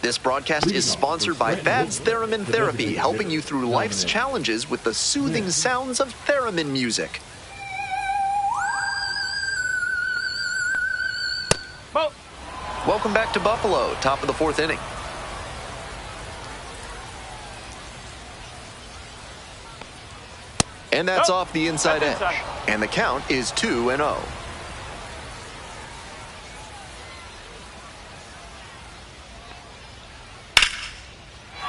This broadcast is sponsored by Thad's Theremin Therapy, helping you through life's challenges with the soothing sounds of theremin music. Welcome back to Buffalo, top of the fourth inning. And that's off the inside edge. And the count is 2-0.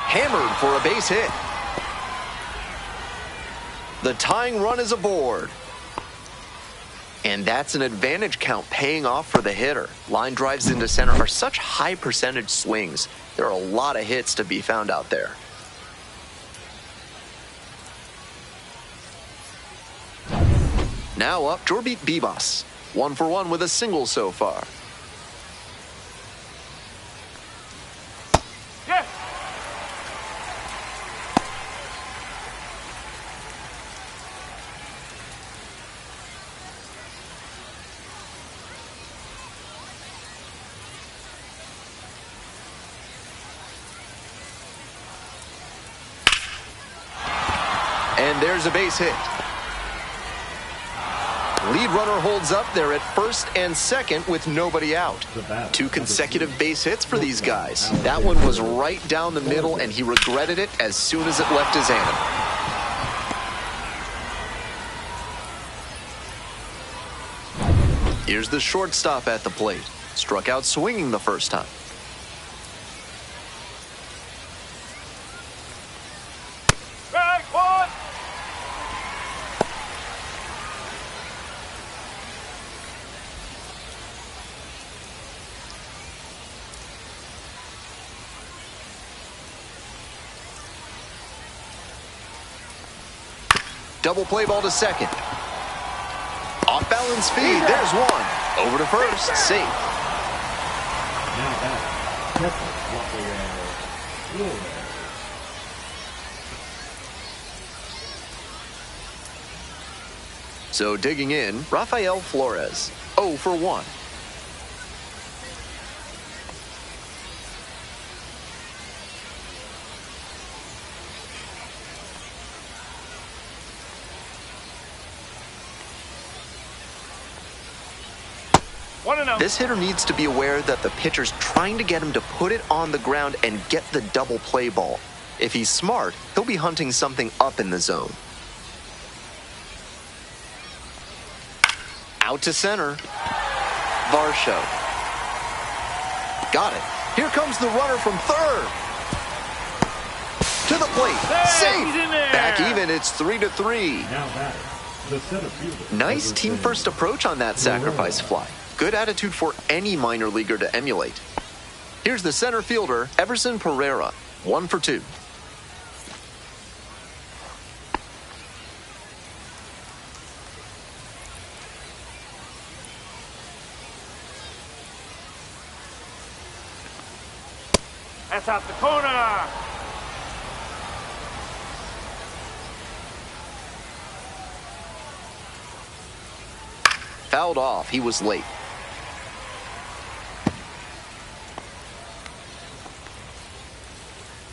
Hammered for a base hit. The tying run is aboard. And that's an advantage count paying off for the hitter. Line drives into center are such high percentage swings. There are a lot of hits to be found out there. Now up, Jorbit Bibas. 1 for 1 with a single so far. Yes. And there's a base hit. Lead runner holds up there at first and second with nobody out. 2 consecutive base hits for these guys. That one was right down the middle, and he regretted it as soon as it left his hand. Here's the shortstop at the plate. Struck out swinging the first time. Double play ball to second. Off balance feed. There's one. Over to first. Safe. Now back. So digging in, Rafael Flores. 0 for 1. This hitter needs to be aware that the pitcher's trying to get him to put it on the ground and get the double play ball. If he's smart, he'll be hunting something up in the zone. Out to center. Varsho. Got it. Here comes the runner from third. To the plate. Safe. Back even. It's 3-3. Now back. The center fielder. Nice team first approach on that sacrifice fly. Good attitude for any minor leaguer to emulate. Here's the center fielder, Everson Pereira. 1 for 2. That's out the corner. Fouled off. He was late.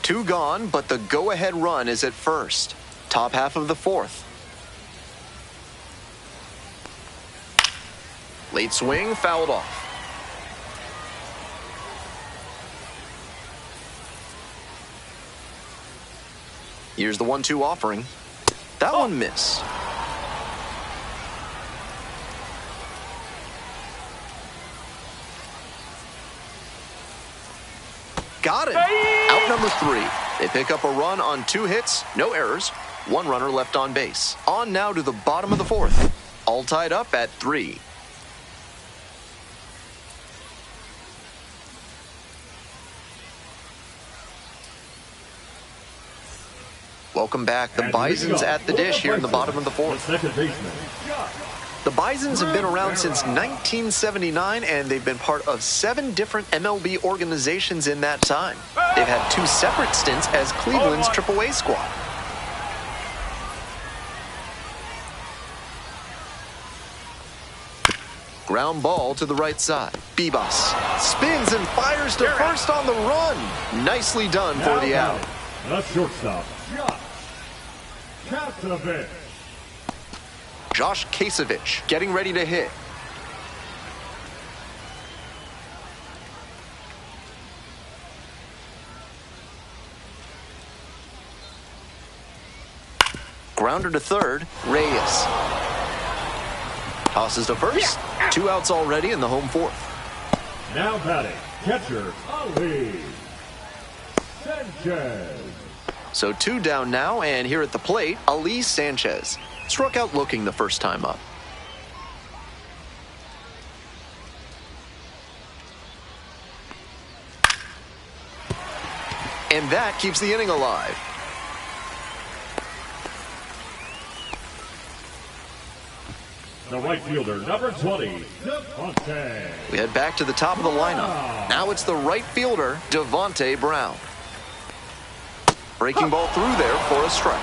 Two gone, but the go-ahead run is at first. Top half of the fourth. Late swing, fouled off. Here's the 1-2 offering. That one missed. Got it. Out number 3. They pick up a run on 2 hits, no errors, 1 runner left on base. On now to the bottom of the fourth. All tied up at 3. Welcome back. The Bisons at the dish here in the bottom of the fourth. The Bisons have been around since 1979, and they've been part of 7 different MLB organizations in that time. They've had 2 separate stints as Cleveland's AAA squad. Ground ball to the right side. Bisons spins and fires to first on the run. Nicely done for the out. The shortstop, Kasevich. Josh Kasevich getting ready to hit. Grounder to third, Reyes. Tosses to first. 2 outs already in the home fourth. Now batting, catcher, Ali Sanchez. So 2 down now, and here at the plate, Ali Sanchez. Struck out looking the first time up. And that keeps the inning alive. The right fielder, number 20, Devontae. We head back to the top of the lineup. Now it's the right fielder, Devontae Brown. Breaking ball through there for a strike.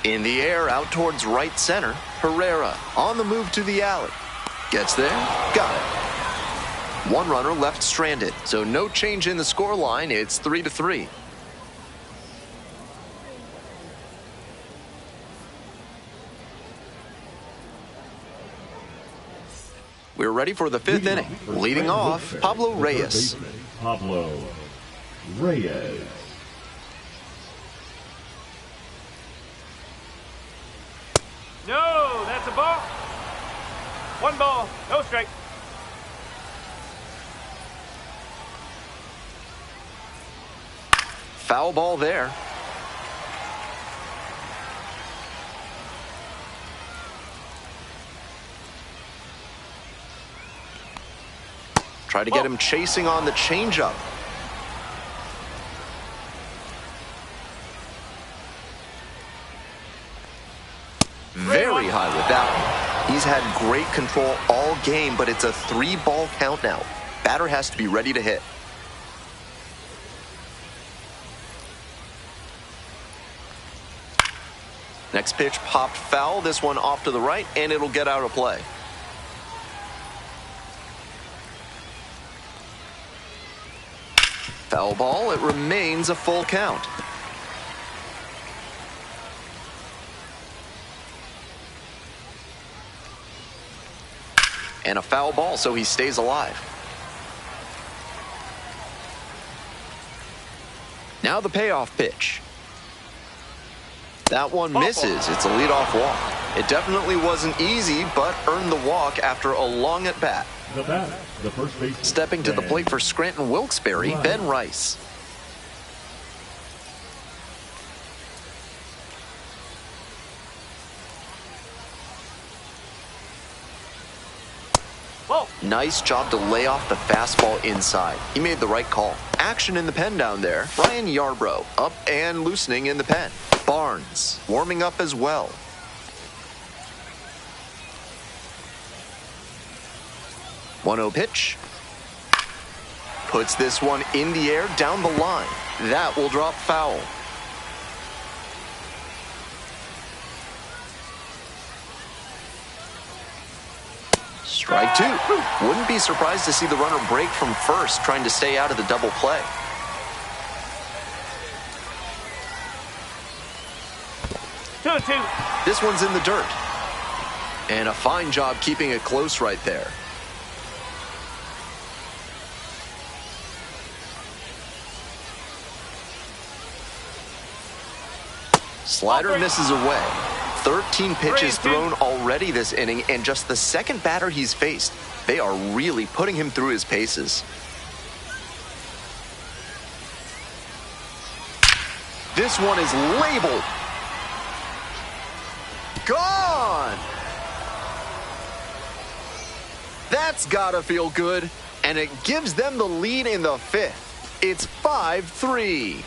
In the air, out towards right center, Herrera on the move to the alley. Gets there, got it. 1 runner left stranded, so no change in the score line. It's 3-3. We're ready for the 5th inning. Leading off, Pablo Reyes. Pablo Reyes. No, that's a ball. 1 ball, no strike. Foul ball there. Try to get him chasing on the changeup. Very high with that one. He's had great control all game, but it's a 3-ball count now. Batter has to be ready to hit. Next pitch popped foul. This one off to the right, and it'll get out of play. Foul ball. It remains a full count. And a foul ball, so he stays alive. Now the payoff pitch. That one misses. It's a leadoff walk. It definitely wasn't easy, but earned the walk after a long at bat. The batter, the first base. Stepping to the plate for Scranton Wilkes-Barre, Ben Rice. Nice job to lay off the fastball inside. He made the right call. Action in the pen down there. Ryan Yarbrough up and loosening in the pen. Barnes warming up as well. One-0 pitch. Puts this one in the air down the line. That will drop foul. Strike 2. Wouldn't be surprised to see the runner break from first, trying to stay out of the double play. This one's in the dirt. And a fine job keeping it close right there. Slider misses away. 13 pitches thrown already this inning, and just the second batter he's faced. They are really putting him through his paces. This one is labeled. Gone! That's gotta feel good, and it gives them the lead in the 5th. It's 5-3.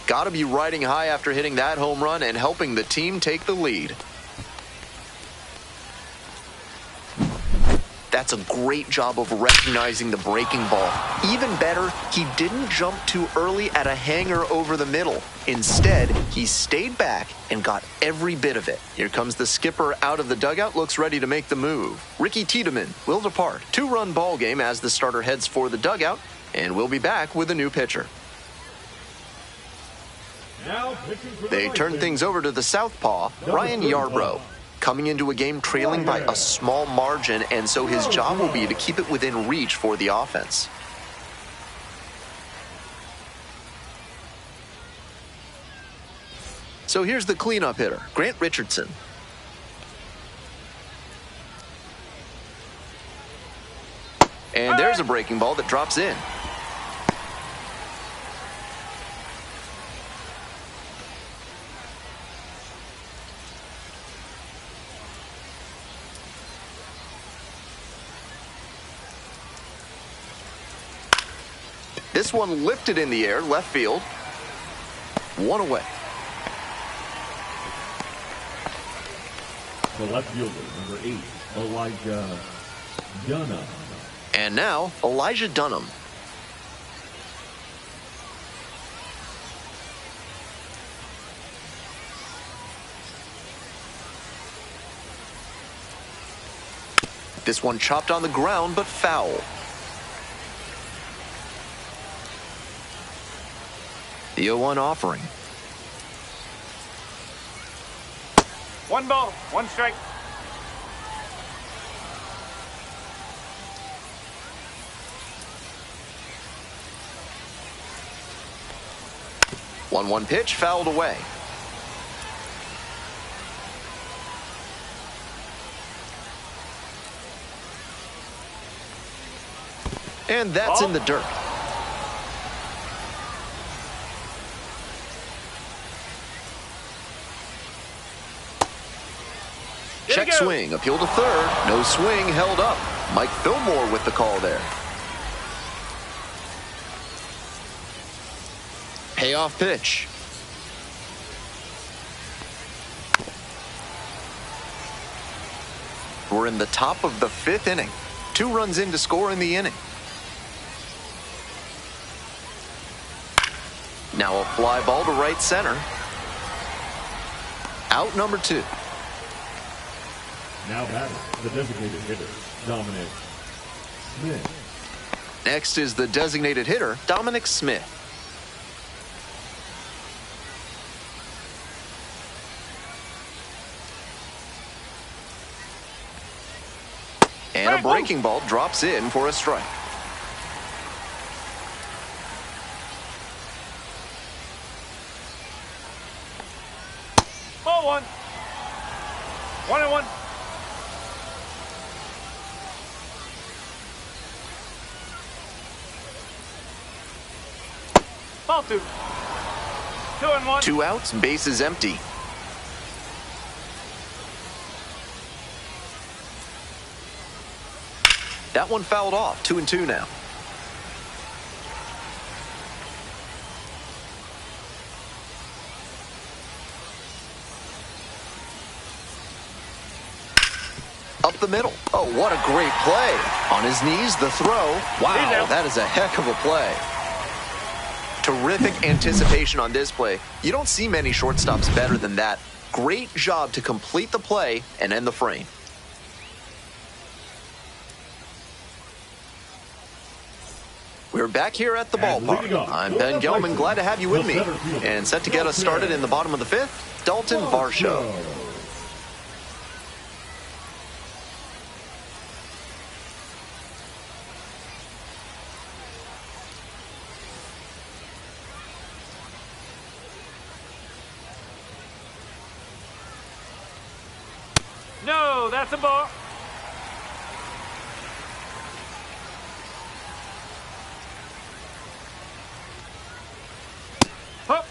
Got to be riding high after hitting that home run and helping the team take the lead. That's a great job of recognizing the breaking ball. Even better, he didn't jump too early at a hanger over the middle. Instead, he stayed back and got every bit of it. Here comes the skipper out of the dugout, looks ready to make the move. Ricky Tiedemann will depart. 2-run ball game as the starter heads for the dugout, and we'll be back with a new pitcher. They turn things over to the southpaw, Ryan Yarbrough, coming into a game trailing by a small margin, and so his job will be to keep it within reach for the offense. So here's the cleanup hitter, Grant Richardson. And there's a breaking ball that drops in. This one lifted in the air, left field. 1 away. The left fielder, number 8, Elijah Dunham. And now, Elijah Dunham. This one chopped on the ground, but foul. The 0-1 offering. 1 ball, 1 strike. One pitch fouled away. And that's in the dirt. Check swing, appeal to third, no swing, held up. Mike Fillmore with the call there. Payoff pitch. We're in the top of the 5th inning. 2 runs in to score in the inning. Now a fly ball to right center. Out number 2. Now batting, the designated hitter, Dominic Smith. Next is the designated hitter, Dominic Smith. And a breaking ball drops in for a strike. Ball 1. 1-1. Ball 2. 2-1. 2 outs, bases empty. That one fouled off. 2-2 now. Up the middle. Oh, what a great play. On his knees, the throw. Wow, that is a heck of a play. Terrific anticipation on this play. You don't see many shortstops better than that. Great job to complete the play and end the frame. We're back here at the ballpark. I'm Ben Gelman, glad to have you with me. And set to get us started in the bottom of the 5th, Dalton Varsho. No, that's a ball. Hop.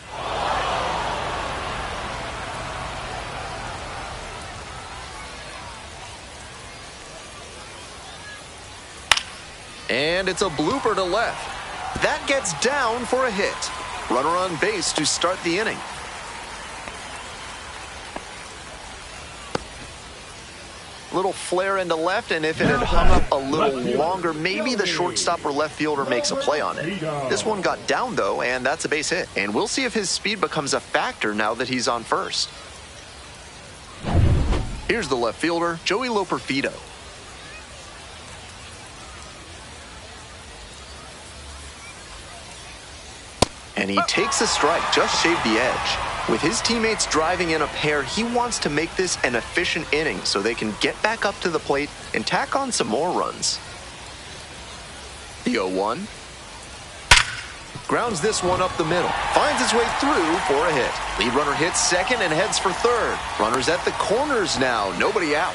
And it's a blooper to left. That gets down for a hit. Runner on base to start the inning. Little flare into left, and if it had hung up a little longer, maybe the shortstop or left fielder makes a play on it. This one got down, though, and that's a base hit. And we'll see if his speed becomes a factor now that he's on first. Here's the left fielder, Joey Loperfido. And he takes a strike, just shaved the edge. With his teammates driving in a pair, he wants to make this an efficient inning so they can get back up to the plate and tack on some more runs. The 0-1. Grounds this one up the middle. Finds his way through for a hit. Lead runner hits second and heads for third. Runners at the corners now, nobody out.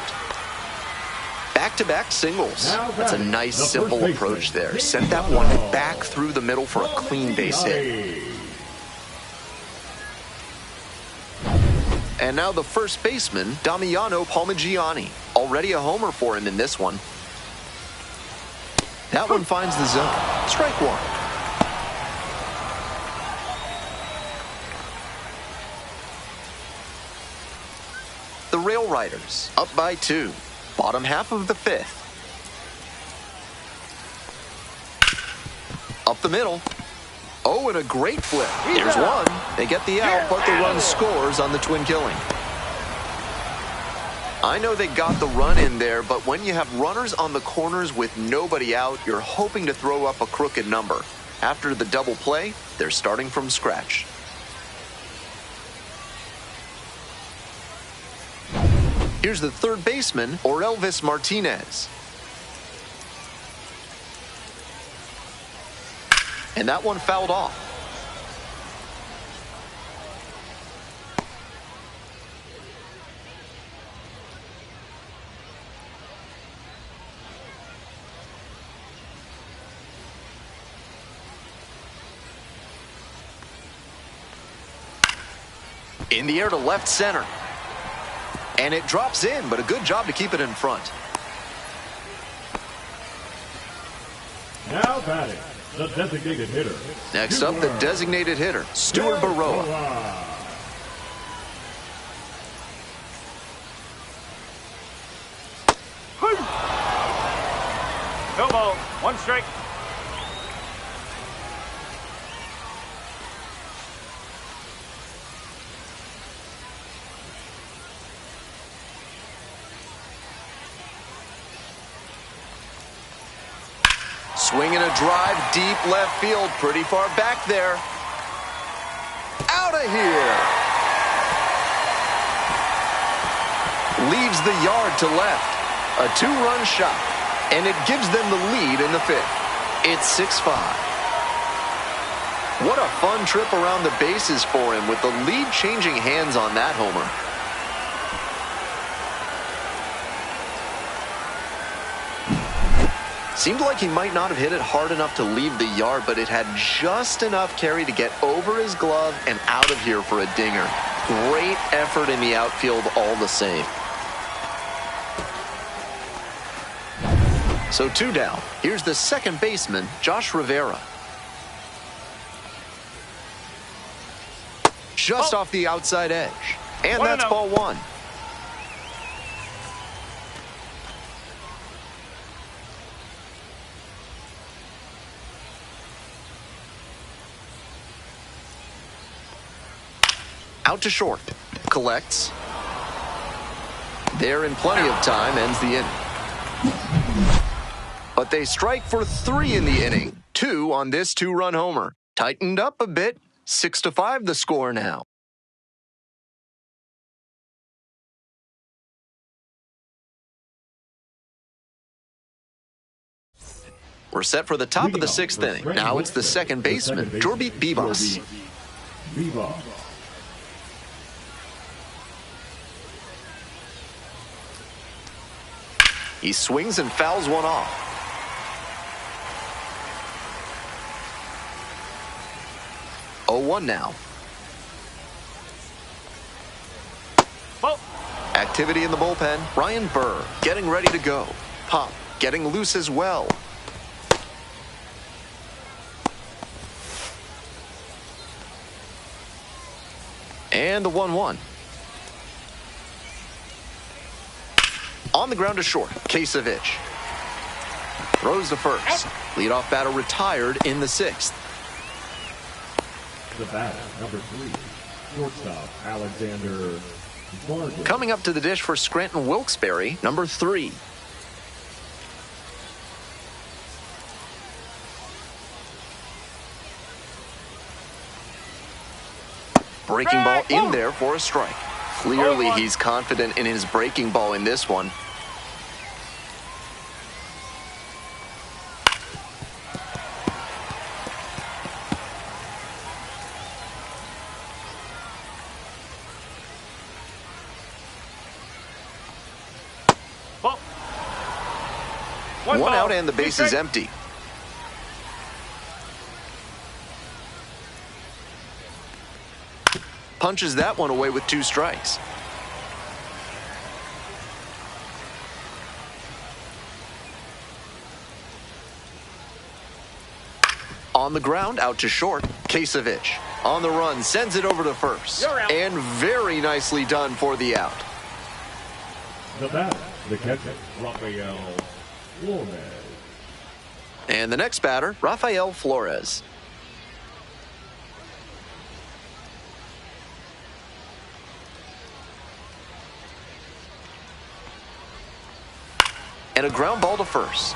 Back-to-back singles. That's a nice, simple approach there. Sent that one back through the middle for a clean base hit. And now the first baseman, Damiano Palmigiani. Already a homer for him in this one. That one finds the zone. Strike one. The RAILRIDERS up by 2. Bottom half of the 5th. Up the middle. Oh, and a great flip. There's one. They get the out, but the run scores on the twin killing. I know they got the run in there, but when you have runners on the corners with nobody out, you're hoping to throw up a crooked number. After the double play, they're starting from scratch. Here's the third baseman, Orelvis Martinez. And that one fouled off. In the air to left center. And it drops in, but a good job to keep it in front. Now batting, the designated hitter. Next up, the designated hitter, Stuart Baroa. No ball, 1 strike. Swinging a drive deep left field, pretty far back there. Out of here. Leaves the yard to left. A 2-run shot, and it gives them the lead in the 5th. It's 6-5. What a fun trip around the bases for him with the lead changing hands on that homer. Seemed like he might not have hit it hard enough to leave the yard, but it had just enough carry to get over his glove and out of here for a dinger. Great effort in the outfield all the same. So 2 down. Here's the second baseman, Josh Rivera. Just off the outside edge. And that's ball 1. Out to short. Collects. There in plenty of time, ends the inning. But they strike for 3 in the inning. 2 on this 2-run homer. Tightened up a bit. 6-5 the score now. We're set for the top of the 6th inning. Now it's the second baseman, Jorby Bisons. He swings and fouls one off. Oh, 1 now. Ball. Activity in the bullpen. Ryan Burr getting ready to go. Pop getting loose as well. And the 1-1. On the ground to short, Kasevich. Throws to first. Leadoff batter retired in the 6th. The batter, number 3, shortstop Alexander Vargas. Coming up to the dish for Scranton Wilkes-Barre, number 3. Breaking ball in there for a strike. Clearly, he's confident in his breaking ball in this one. One out and the base is empty. Punches that one away with 2 strikes. On the ground, out to short, Kasevich. On the run, sends it over to first. And very nicely done for the out. The batter, the catcher, Rafael Flores. And the next batter, Rafael Flores. And a ground ball to first.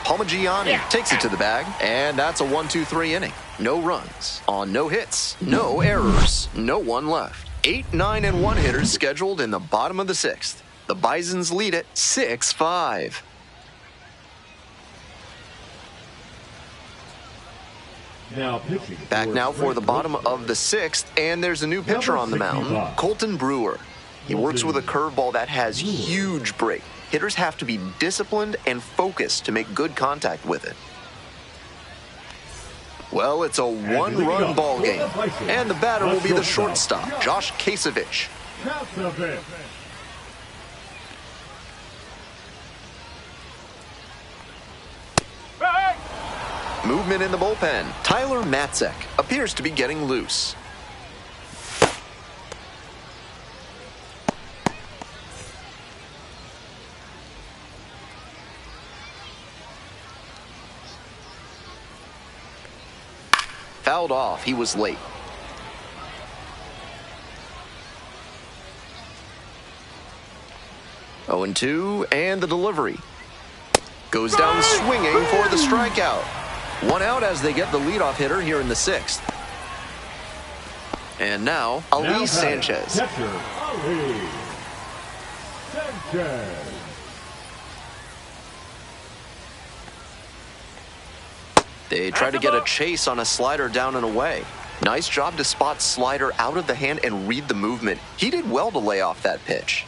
Palmigiani takes it to the bag, and that's a 1-2-3 inning. No runs on no hits, no errors, no one left. 8, 9, and 1 hitters scheduled in the bottom of the 6th. The Bisons lead it 6-5. Now pitching. Back now for the bottom of the 6th, and there's a new pitcher on the mound, Colton Brewer. He works with a curveball that has huge break. Hitters have to be disciplined and focused to make good contact with it. Well, it's a 1-run ball game, and the batter will be the shortstop, Josh Kasevich. Movement in the bullpen. Tyler Matzek appears to be getting loose. Fouled off. He was late. Oh, 2, and the delivery. Goes down swinging for the strikeout. 1 out as they get the leadoff hitter here in the 6th. And now, Ali Sanchez. Catcher, Ali Sanchez. They try to get a chase on a slider down and away. Nice job to spot slider out of the hand and read the movement. He did well to lay off that pitch.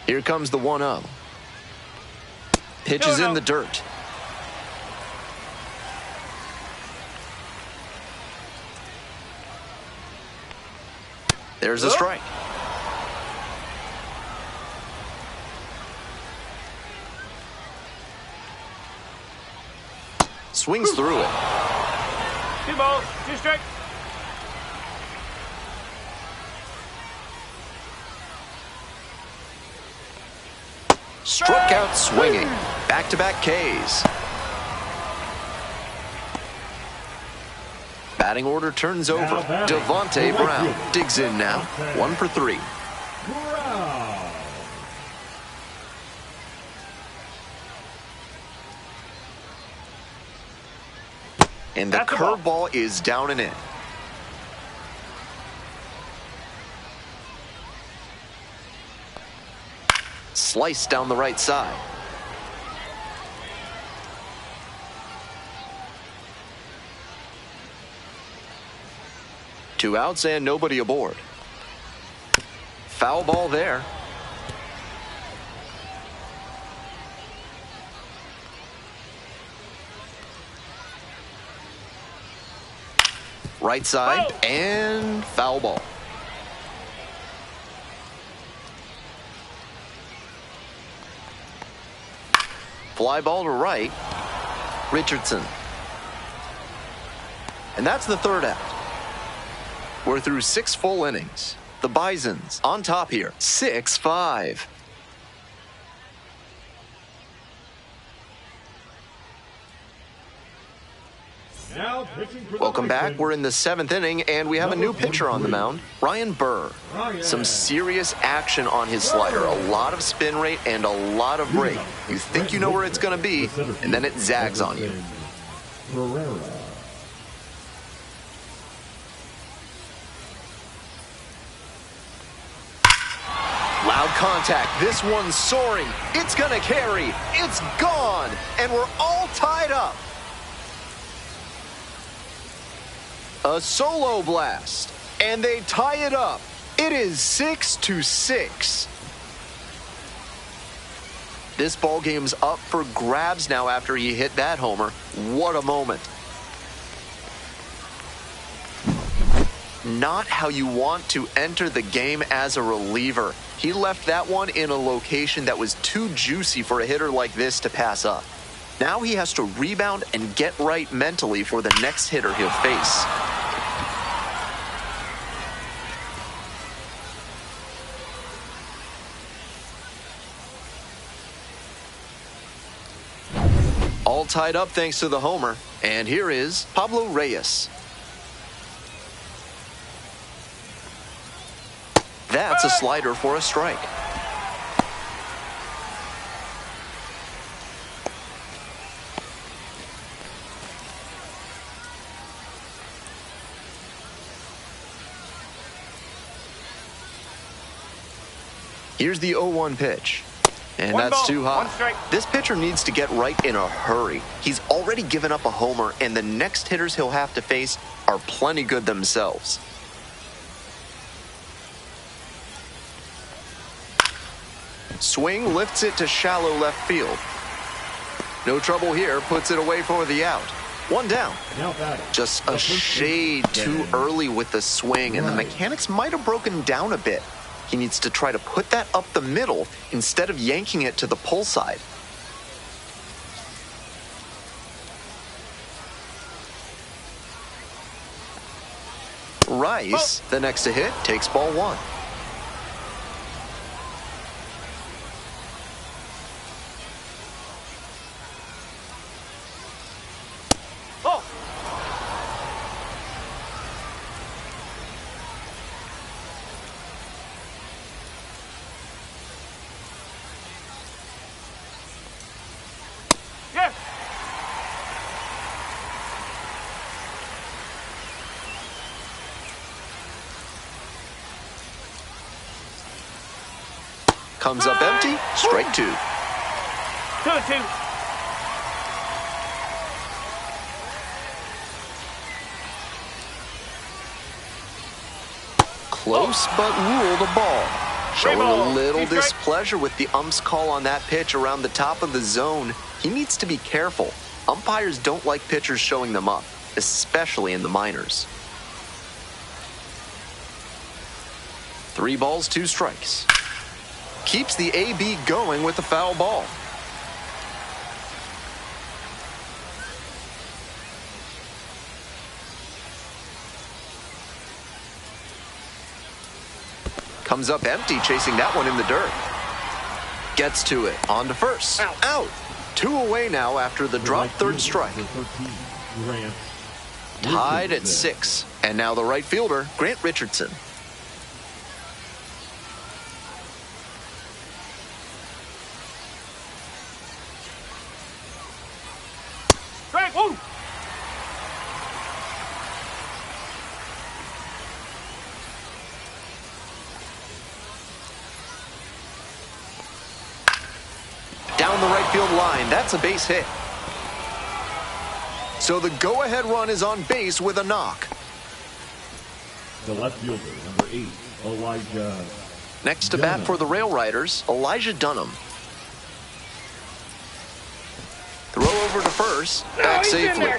Here comes the 1-0. Pitch is in the dirt. There's a strike. Swings through it. 2 balls, 2 strikes. Struck out swinging. Back-to-back Ks. Batting order turns over. Devontae Brown digs in now. 1 for 3. Brown. And the curveball is down and in. Sliced down the right side. Two outs and nobody aboard. Foul ball there. Right side and foul ball. Fly ball to right. Richardson. And that's the 3rd out. We're through 6 full innings. The Bisons on top here, 6-5. Welcome back. We're in the 7th inning, and we have a new pitcher on the mound, Ryan Burr. Some serious action on his slider, a lot of spin rate and a lot of break. You think you know where it's going to be, and then it zags on you. Loud contact. This one's soaring. It's going to carry. It's gone, and we're all tied up. A solo blast, and they tie it up. It is 6-6. This ball game's up for grabs now after he hit that homer. What a moment. Not how you want to enter the game as a reliever. He left that one in a location that was too juicy for a hitter like this to pass up. Now he has to rebound and get right mentally for the next hitter he'll face. All tied up thanks to the homer. And here is Pablo Reyes. That's a slider for a strike. Here's the 0-1 pitch. And that's too high. This pitcher needs to get right in a hurry. He's already given up a homer, and the next hitters he'll have to face are plenty good themselves. Swing lifts it to shallow left field. No trouble here, puts it away for the out. One down. Just a shade too early with the swing, and the mechanics might have broken down a bit. He needs to try to put that up the middle instead of yanking it to the pull side. Rice, the next to hit, takes ball one. Comes up empty, strike two. 2-2. Close but ruled a ball. Showing a little displeasure with the ump's call on that pitch around the top of the zone. He needs to be careful. Umpires don't like pitchers showing them up, especially in the minors. 3 balls, 2 strikes. Keeps the AB going with the foul ball. Comes up empty, chasing that one in the dirt. Gets to it, on to first. Out. 2 away now after the drop third strike. Tied at 6. And now the right fielder, Grant Richardson. Down the right field line, that's a base hit. So the go-ahead run is on base with a knock. The left fielder, number 8, Elijah. Next to bat for the RAILRIDERS, Elijah Dunham. Throw over to first, back safely.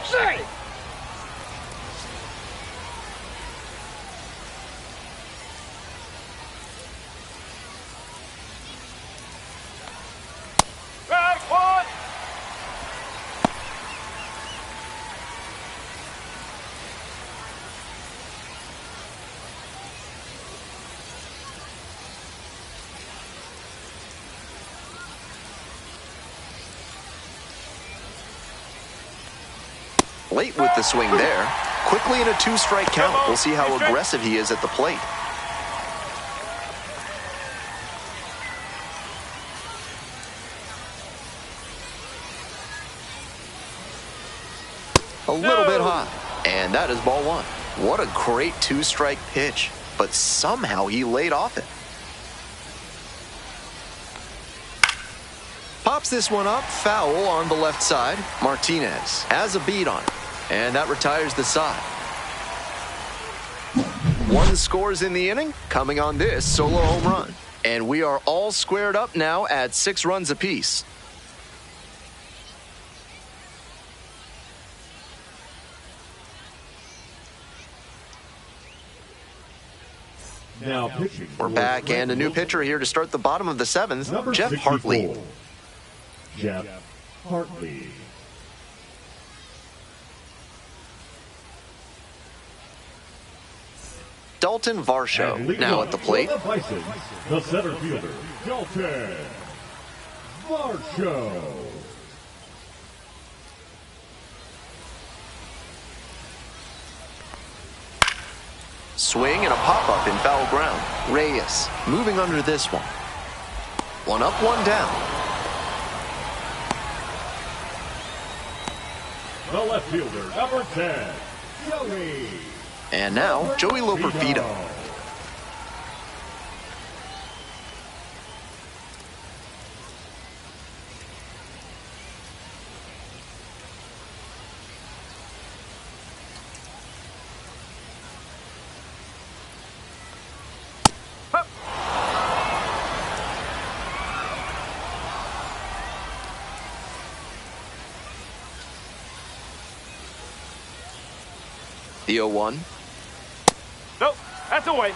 Late with the swing there. Quickly in a 2-strike count. We'll see how aggressive he is at the plate. A little bit high. And that is ball 1. What a great 2-strike pitch. But somehow he laid off it. Pops this one up, foul on the left side. Martinez has a beat on it, and that retires the side. 1 scores in the inning, coming on this solo home run. And we are all squared up now at 6 runs apiece. Now pitching. We're back, and a new pitcher here to start the bottom of the 7th, Number Jeff 64. Hartley. Jeff Hartley. Dalton Varsho And now at the plate. for the Bisons, the center fielder, Dalton Varsho. Swing and a pop-up in foul ground. Reyes moving under this one. 1 up, 1 down. The left fielder, number 10, Joey. And now, Joey Loperfido. The 0-1. Nope, that's away.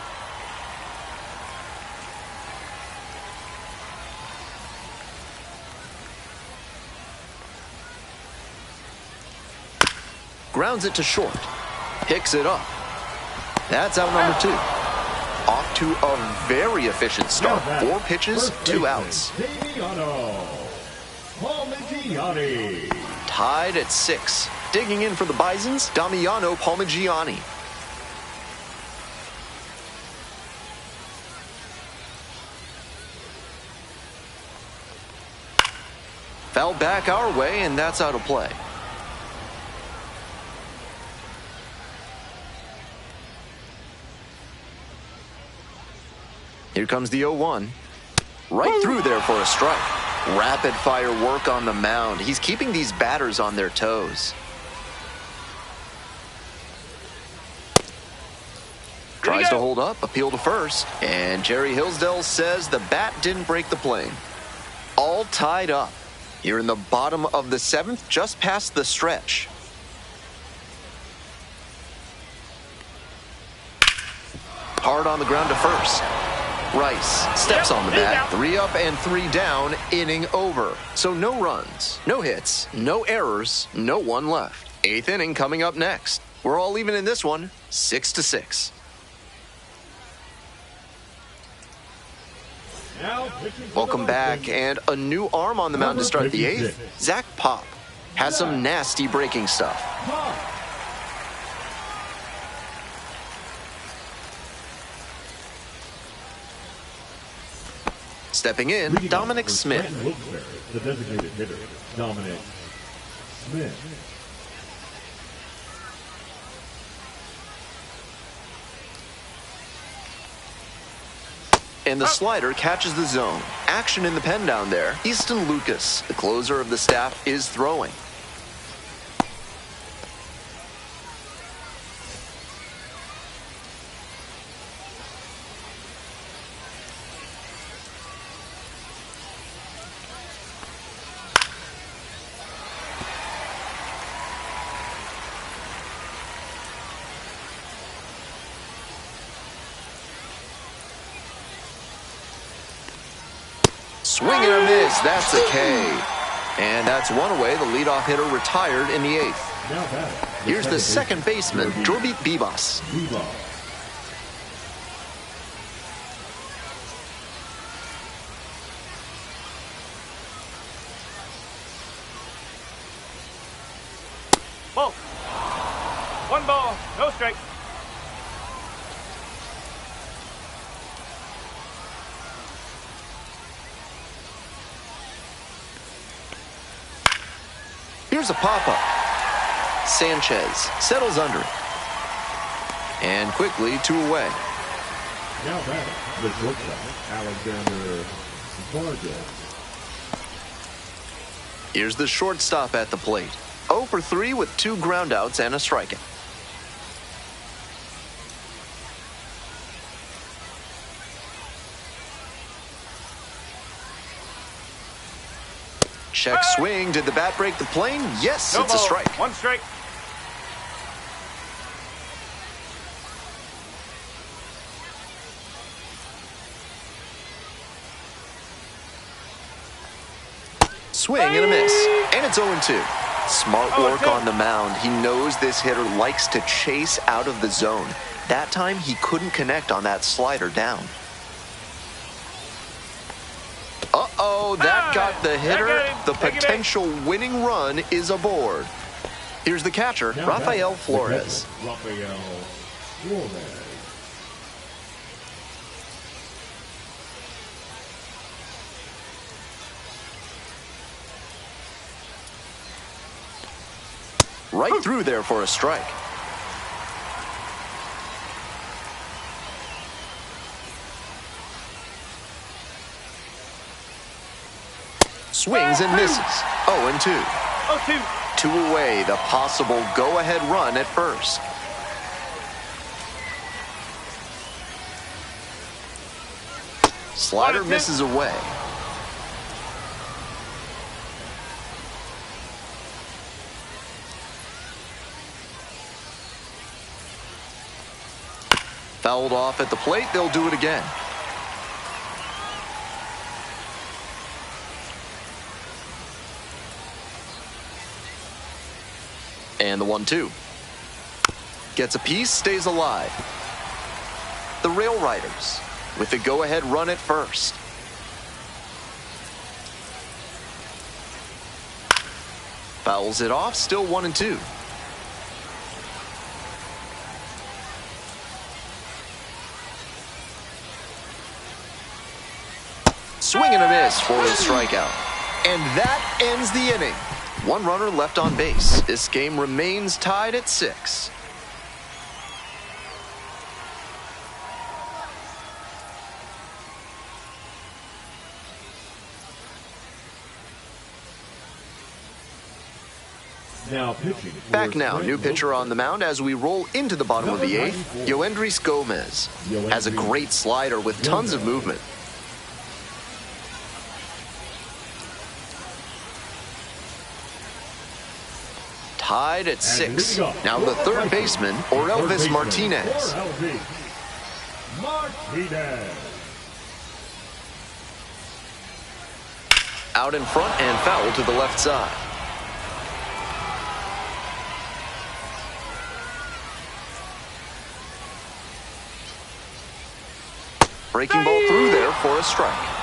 Grounds it to short. Picks it up. That's out number 2. Off to a very efficient start. 4 pitches, 2 outs. Tied at 6. Digging in for the Bisons, Damiano Palmigiani. Foul back our way, and that's out of play. Here comes the 0-1. Right through there for a strike. Rapid fire work on the mound. He's keeping these batters on their toes. Tries to hold up, appeal to first, and Jerry Hillsdale says the bat didn't break the plane. All tied up. Here in the bottom of the 7th, just past the stretch. Hard on the ground to first. Rice steps on the bat. 3 up and 3 down, inning over. So no runs, no hits, no errors, no 1 left. 8th inning coming up next. We're all even in this one, 6-6. Welcome back, and a new arm on the mound to start the 8th. Zach Pop has some nasty breaking stuff. Stepping in, Dominic Smith. The designated hitter, Dominic Smith. And the slider catches the zone. Action in the pen down there. Easton Lucas, the closer of the staff, is throwing. Swing and a miss. That's a K. And that's one away. The leadoff hitter retired in the 8th. Here's the second baseman, Jorby Bibas. Ball. 1 ball, no strike. Here's a pop-up. Sanchez settles under it. And quickly 2 away. Now back, the shortstop, Alexander Vargas. Here's the shortstop at the plate. 0 for 3 with 2 groundouts and a strikeout. Check swing. Did the bat break the plane? Yes, No it's ball, a strike. 1 strike. Swing and a miss. And it's 0-2. Smart work on the mound. He knows this hitter likes to chase out of the zone. That time he couldn't connect on that slider down. Uh-oh, that got the hitter. The potential winning run is aboard. Here's the catcher, Rafael Flores. Rafael Flores. Right through there for a strike. Swings and misses. 0-2. 0-2. 2 away, the possible go-ahead run at first. Slider misses away. Fouled off at the plate, they'll do it again. And the 1-2. Gets a piece, stays alive. The RAILRIDERS with the go-ahead run at first. Fouls it off, still 1-2. Swing and a miss for a strikeout. And that ends the inning. 1 runner left on base. This game remains tied at 6. Now pitching. Back now, new pitcher on the mound as we roll into the bottom of the 8th. Yoendrys Gomez has a great slider with tons of movement. Tied at 6. Now the third baseman, Orelvis Martinez. Out in front and foul to the left side. Breaking ball through there for a strike.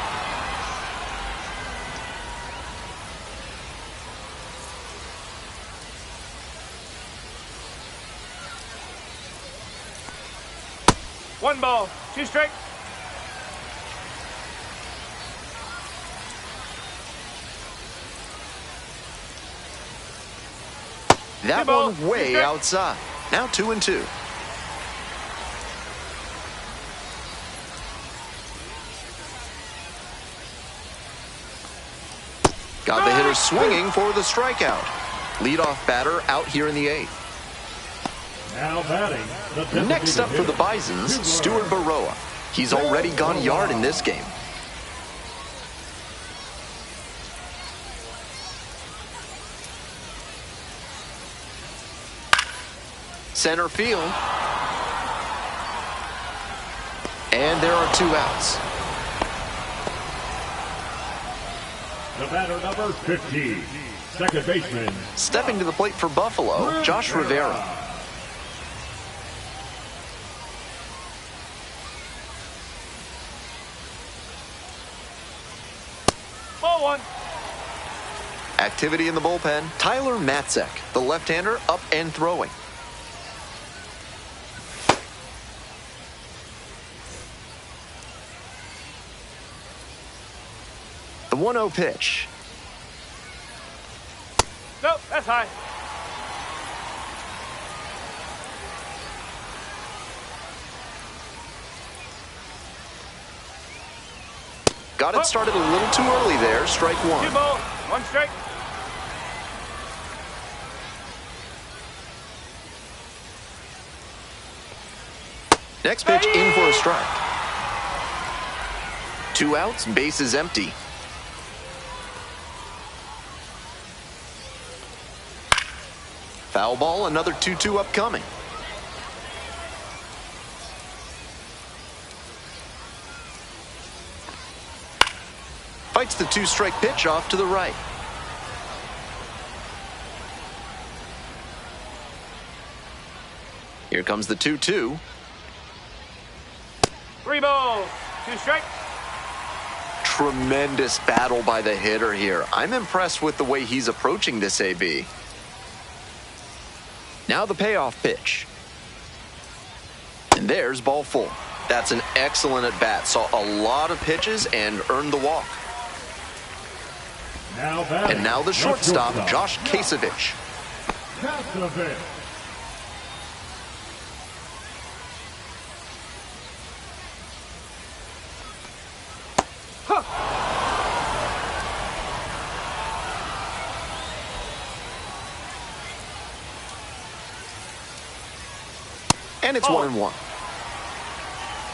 One ball, 2 strikes. That one way outside. Now 2-2. Got the hitter swinging for the strikeout. Leadoff batter out here in the 8th. Now batting. Next up for the Bisons, Stuart Baroa. He's already gone yard in this game. Center field. And there are 2 outs. The batter number 15, second baseman. Stepping to the plate for Buffalo, Josh Rivera. Ball 1. Activity in the bullpen. Tyler Matzek, the left-hander, up and throwing. The 1-0 pitch. Nope, that's high. Got it started a little too early there. Strike 1. 2 balls, 1 strike. Next pitch in for a strike. 2 outs, bases empty. Foul ball, another 2-2 upcoming. Fights the 2-strike pitch off to the right. Here comes the 2-2. 3 balls, 2 strikes. Tremendous battle by the hitter here. I'm impressed with the way he's approaching this AB. Now the payoff pitch. And there's ball 4. That's an excellent at-bat. Saw a lot of pitches and earned the walk. And now the shortstop, Josh Kasevich. And it's 1-1.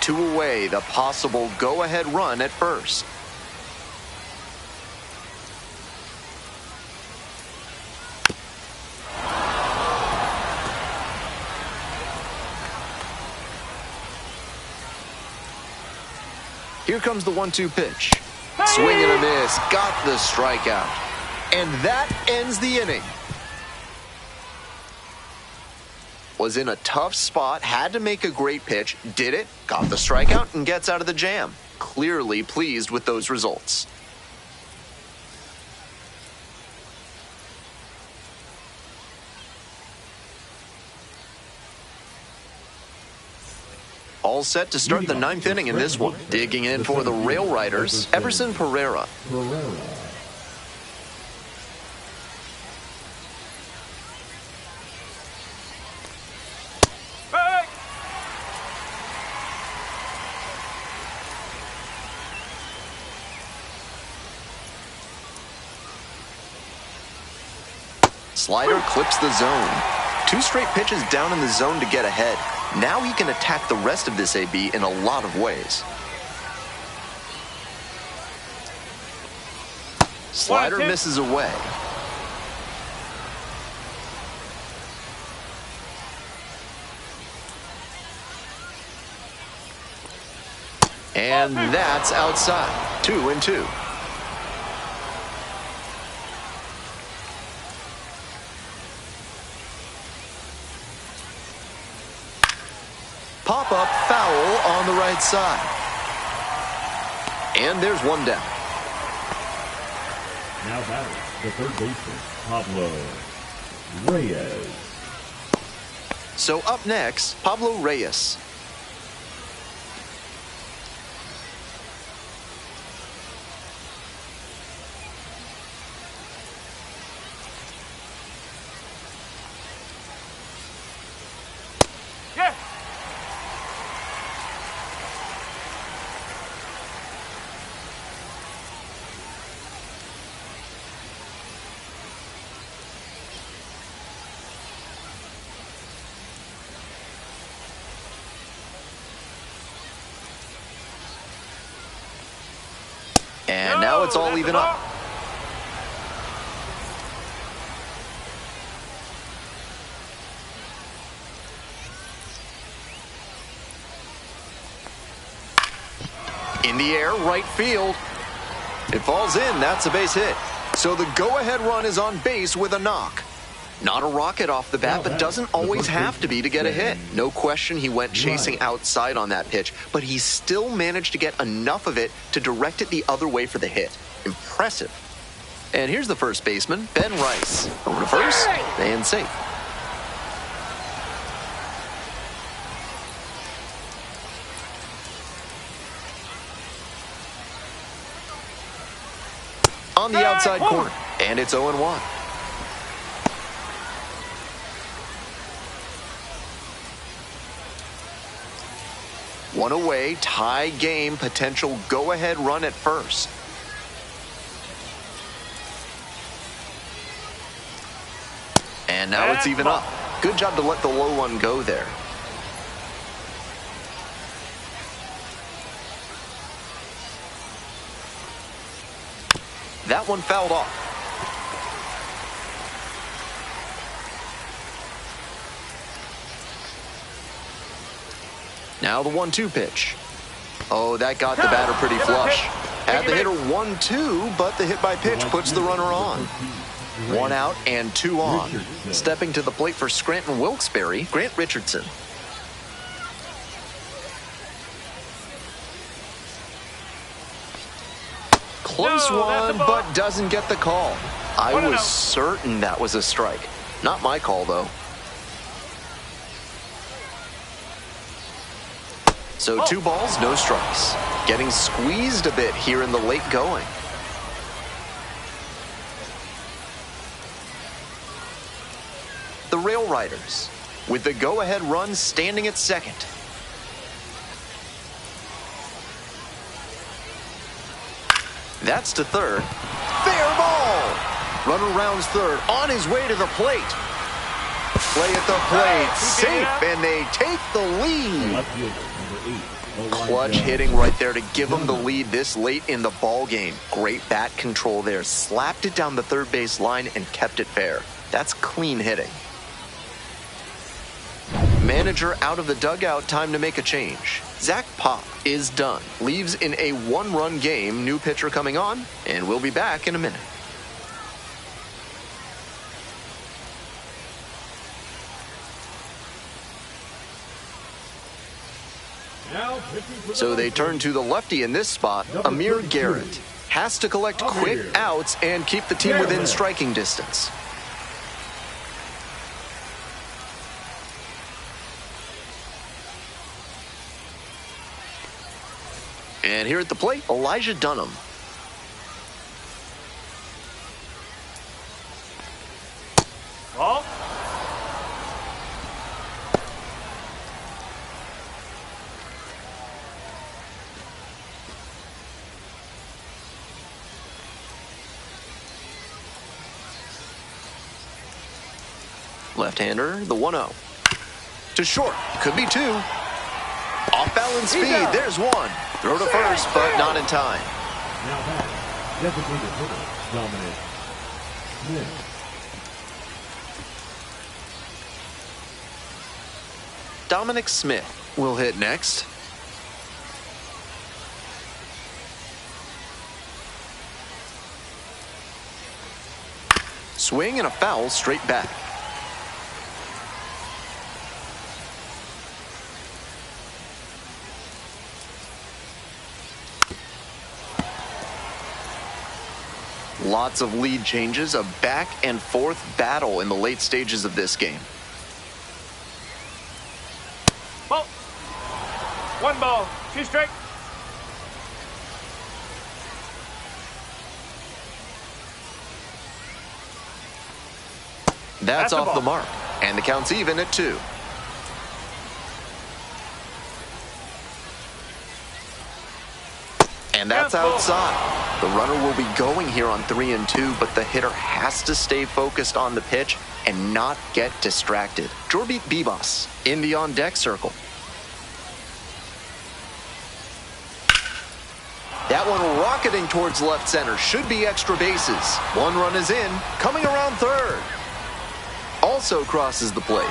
2 away, the possible go-ahead run at first. Here comes the 1-2 pitch. Swing and a miss. Got the strikeout. And that ends the inning. Was in a tough spot, had to make a great pitch, did it, got the strikeout, and gets out of the jam. Clearly pleased with those results. All set to start the 9th inning in this one. Digging in for the RAILRIDERS, Everson Pereira. Slider clips the zone. 2 straight pitches down in the zone to get ahead. Now he can attack the rest of this AB in a lot of ways. Slider misses away. And that's outside. 2-2. Pop-up foul on the right side. And there's 1 down. Now batting, the third baseman, Pablo Reyes. So up next, Pablo Reyes. And now it's all even up. In the air, right field. It falls in, that's a base hit. So the go-ahead run is on base with a knock. Not a rocket off the bat, but doesn't always have to be to get a hit. No question he went chasing outside on that pitch, but he still managed to get enough of it to direct it the other way for the hit. Impressive. And here's the first baseman, Ben Rice. Over to first, and safe. on the outside corner. And it's 0-1. One away, tie game, potential go-ahead run at first. And now it's even up. Good job to let the low one go there. That one fouled off. Now the 1-2 pitch. Oh, that got the batter pretty flush. Had the hitter 1-2, but the hit by pitch puts the runner on. 1 out and 2 on. Stepping to the plate for Scranton Wilkes-Barre, Grant Richardson. Close one, but doesn't get the call. I was certain that was a strike. Not my call, though. So 2 balls, no strikes. Getting squeezed a bit here in the late going. The RAILRIDERS with the go-ahead run standing at second. That's to third. Fair ball! Runner rounds third, on his way to the plate. Play at the plate, safe, and they take the lead. Clutch hitting right there to give them the lead this late in the ball game. Great bat control there. Slapped it down the third base line and kept it fair. That's clean hitting. Manager out of the dugout, time to make a change. Zach Pop is done. Leaves in a 1-run game. New pitcher coming on, and we'll be back in a minute. So they turn to the lefty in this spot, Amir Garrett. Has to collect quick outs and keep the team within striking distance. And here at the plate, Elijah Dunham. Ball. Left-hander, the 1-0. To short, could be 2. Off-balance speed, there's 1. Throw to first, but not in time. Now back, designated hitter, Dominic Smith. Dominic Smith will hit next. Swing and a foul straight back. Lots of lead changes, a back and forth battle in the late stages of this game. Ball. 1 ball, 2 strike. That's off the mark, and the count's even at 2. And that's outside. The runner will be going here on 3 and 2, but the hitter has to stay focused on the pitch and not get distracted. Jorbit Bibas in the on-deck circle. That one rocketing towards left center. Should be extra bases. 1 run is in, coming around third. Also crosses the plate.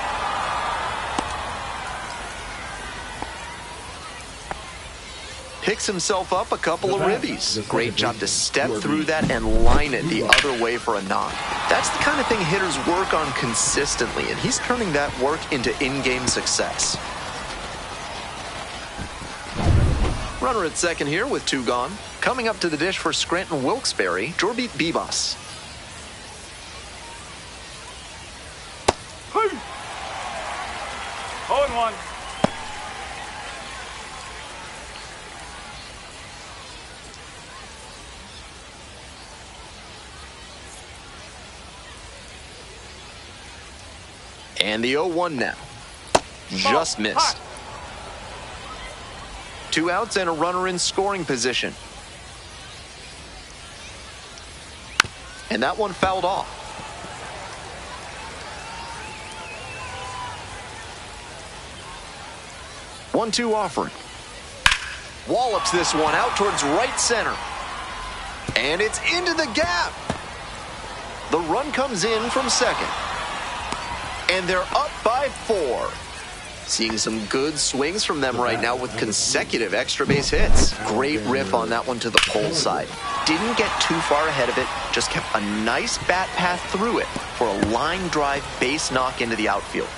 Picks himself up a couple of ribbies. Great job to step through that and line it the other way for a knock. That's the kind of thing hitters work on consistently, and he's turning that work into in-game success. Runner at second here with 2 gone. Coming up to the dish for Scranton Wilkes-Barre, Jorbit Bibas. 0-1. And the 0-1 now. Just missed. 2 outs and a runner in scoring position. And that one fouled off. 1-2 offering. Wallops this one out towards right center. And it's into the gap. The run comes in from second. And they're up by 4. Seeing some good swings from them right now with consecutive extra base hits. Great riff on that one to the pole side. Didn't get too far ahead of it, just kept a nice bat path through it for a line drive base knock into the outfield.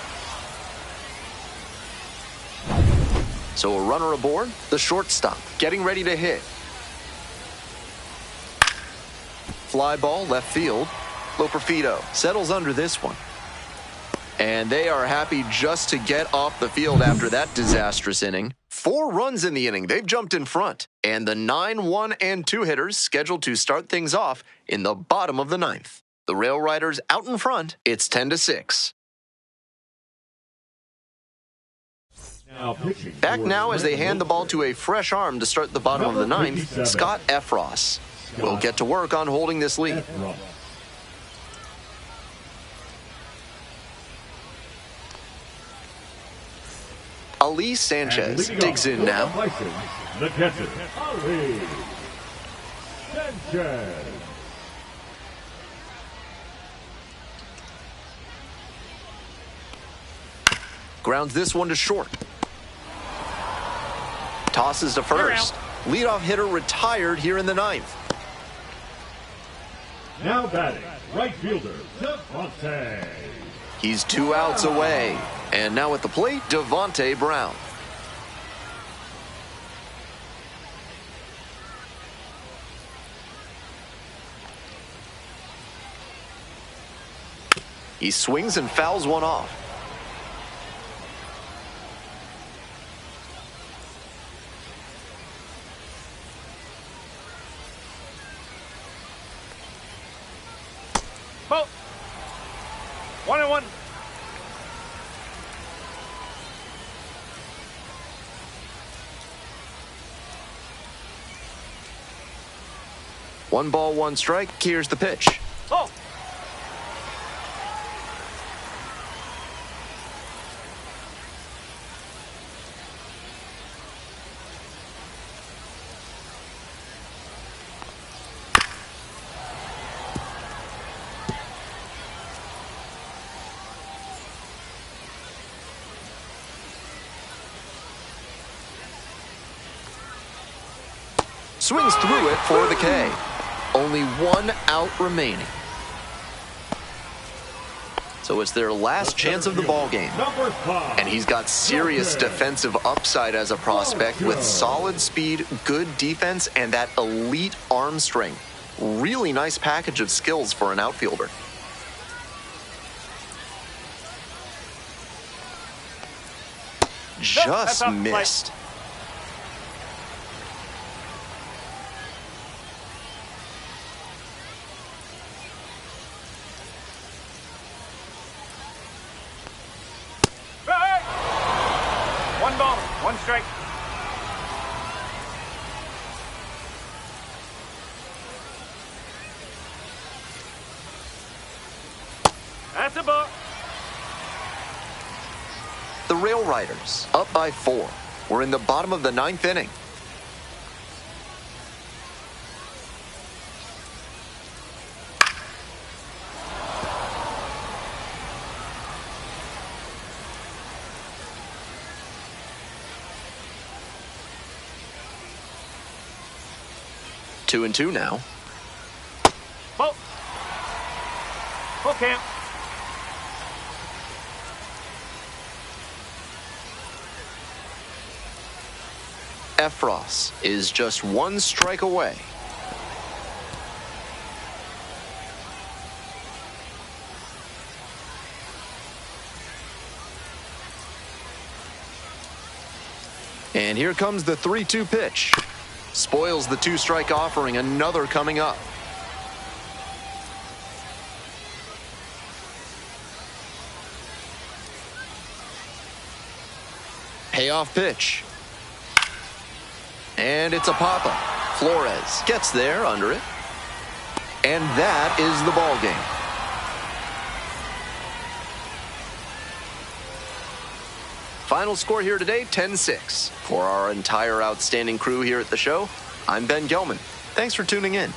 So a runner aboard, the shortstop, getting ready to hit. Fly ball, left field. Loperfido settles under this one. And they are happy just to get off the field after that disastrous inning. 4 runs in the inning. They've jumped in front. And the 9, 1, and 2 hitters scheduled to start things off in the bottom of the 9th. The RAILRIDERS out in front. It's 10-6. Back now as they hand the ball to a fresh arm to start the bottom of the 9th, Scott Efros will get to work on holding this lead. Ali Sanchez digs in now. The catcher, Ali Sanchez. Grounds this one to short. Tosses to first. Leadoff hitter retired here in the 9th. Now batting, right fielder, Devontae. He's 2 outs away. And now at the plate, Devontae Brown. He swings and fouls one off. Ball. 1-1. One ball, one strike. Here's the pitch. Oh. Swings through it for the K. Only 1 out remaining. So it's their last chance of the ball game. And he's got serious defensive upside as a prospect with solid speed, good defense, and that elite arm strength. Really nice package of skills for an outfielder. Just missed. One ball, one strike. That's a ball. The RAILRIDERS up by 4. We're in the bottom of the 9th inning. Two and 2 now. Ball. Full count. Efros is just 1 strike away. And here comes the 3-2 pitch. Spoils the 2-strike offering, another coming up. Payoff pitch. And it's a pop-up. Flores gets there under it. And that is the ball game. Final score here today, 10-6. For our entire outstanding crew here at the show, I'm Ben Gelman. Thanks for tuning in.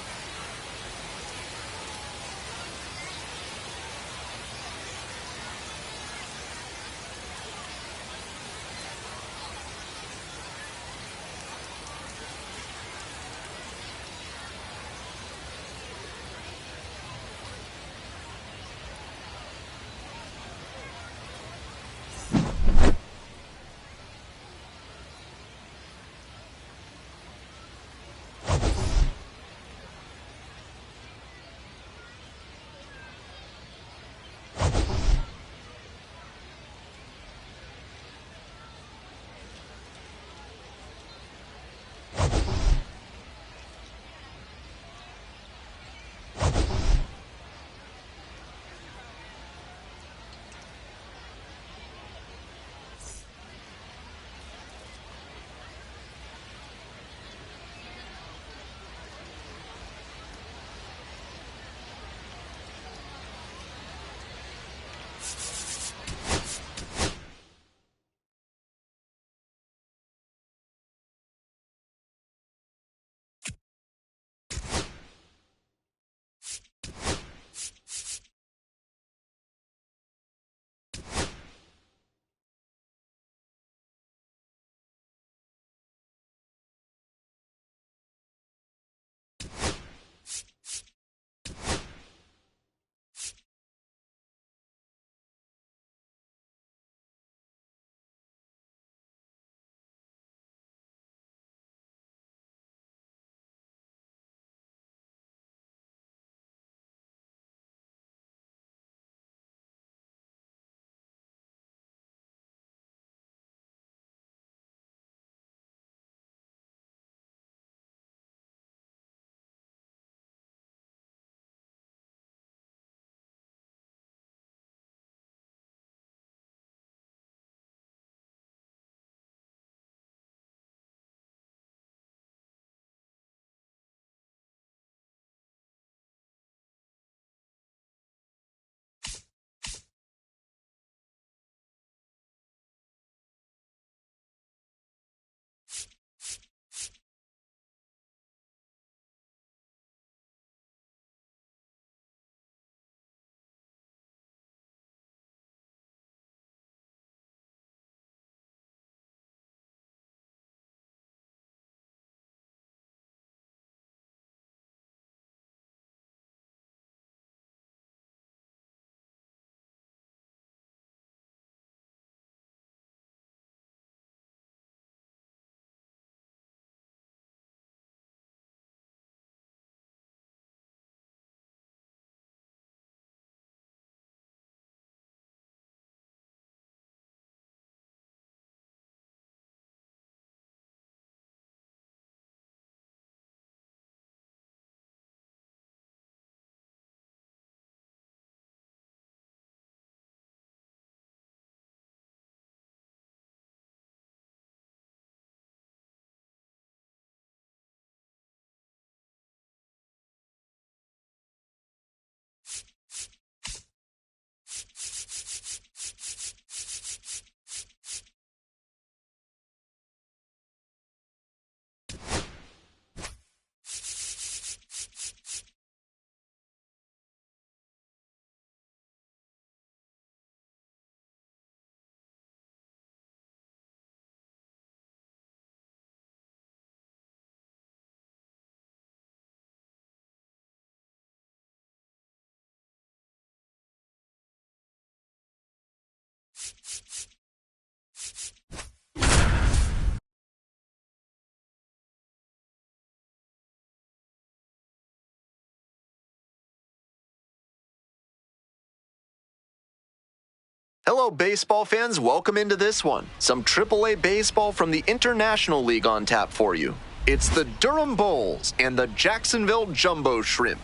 Hello, baseball fans. Welcome into this one. Some AAA baseball from the International League on tap for you. It's the Durham Bulls and the Jacksonville Jumbo Shrimp.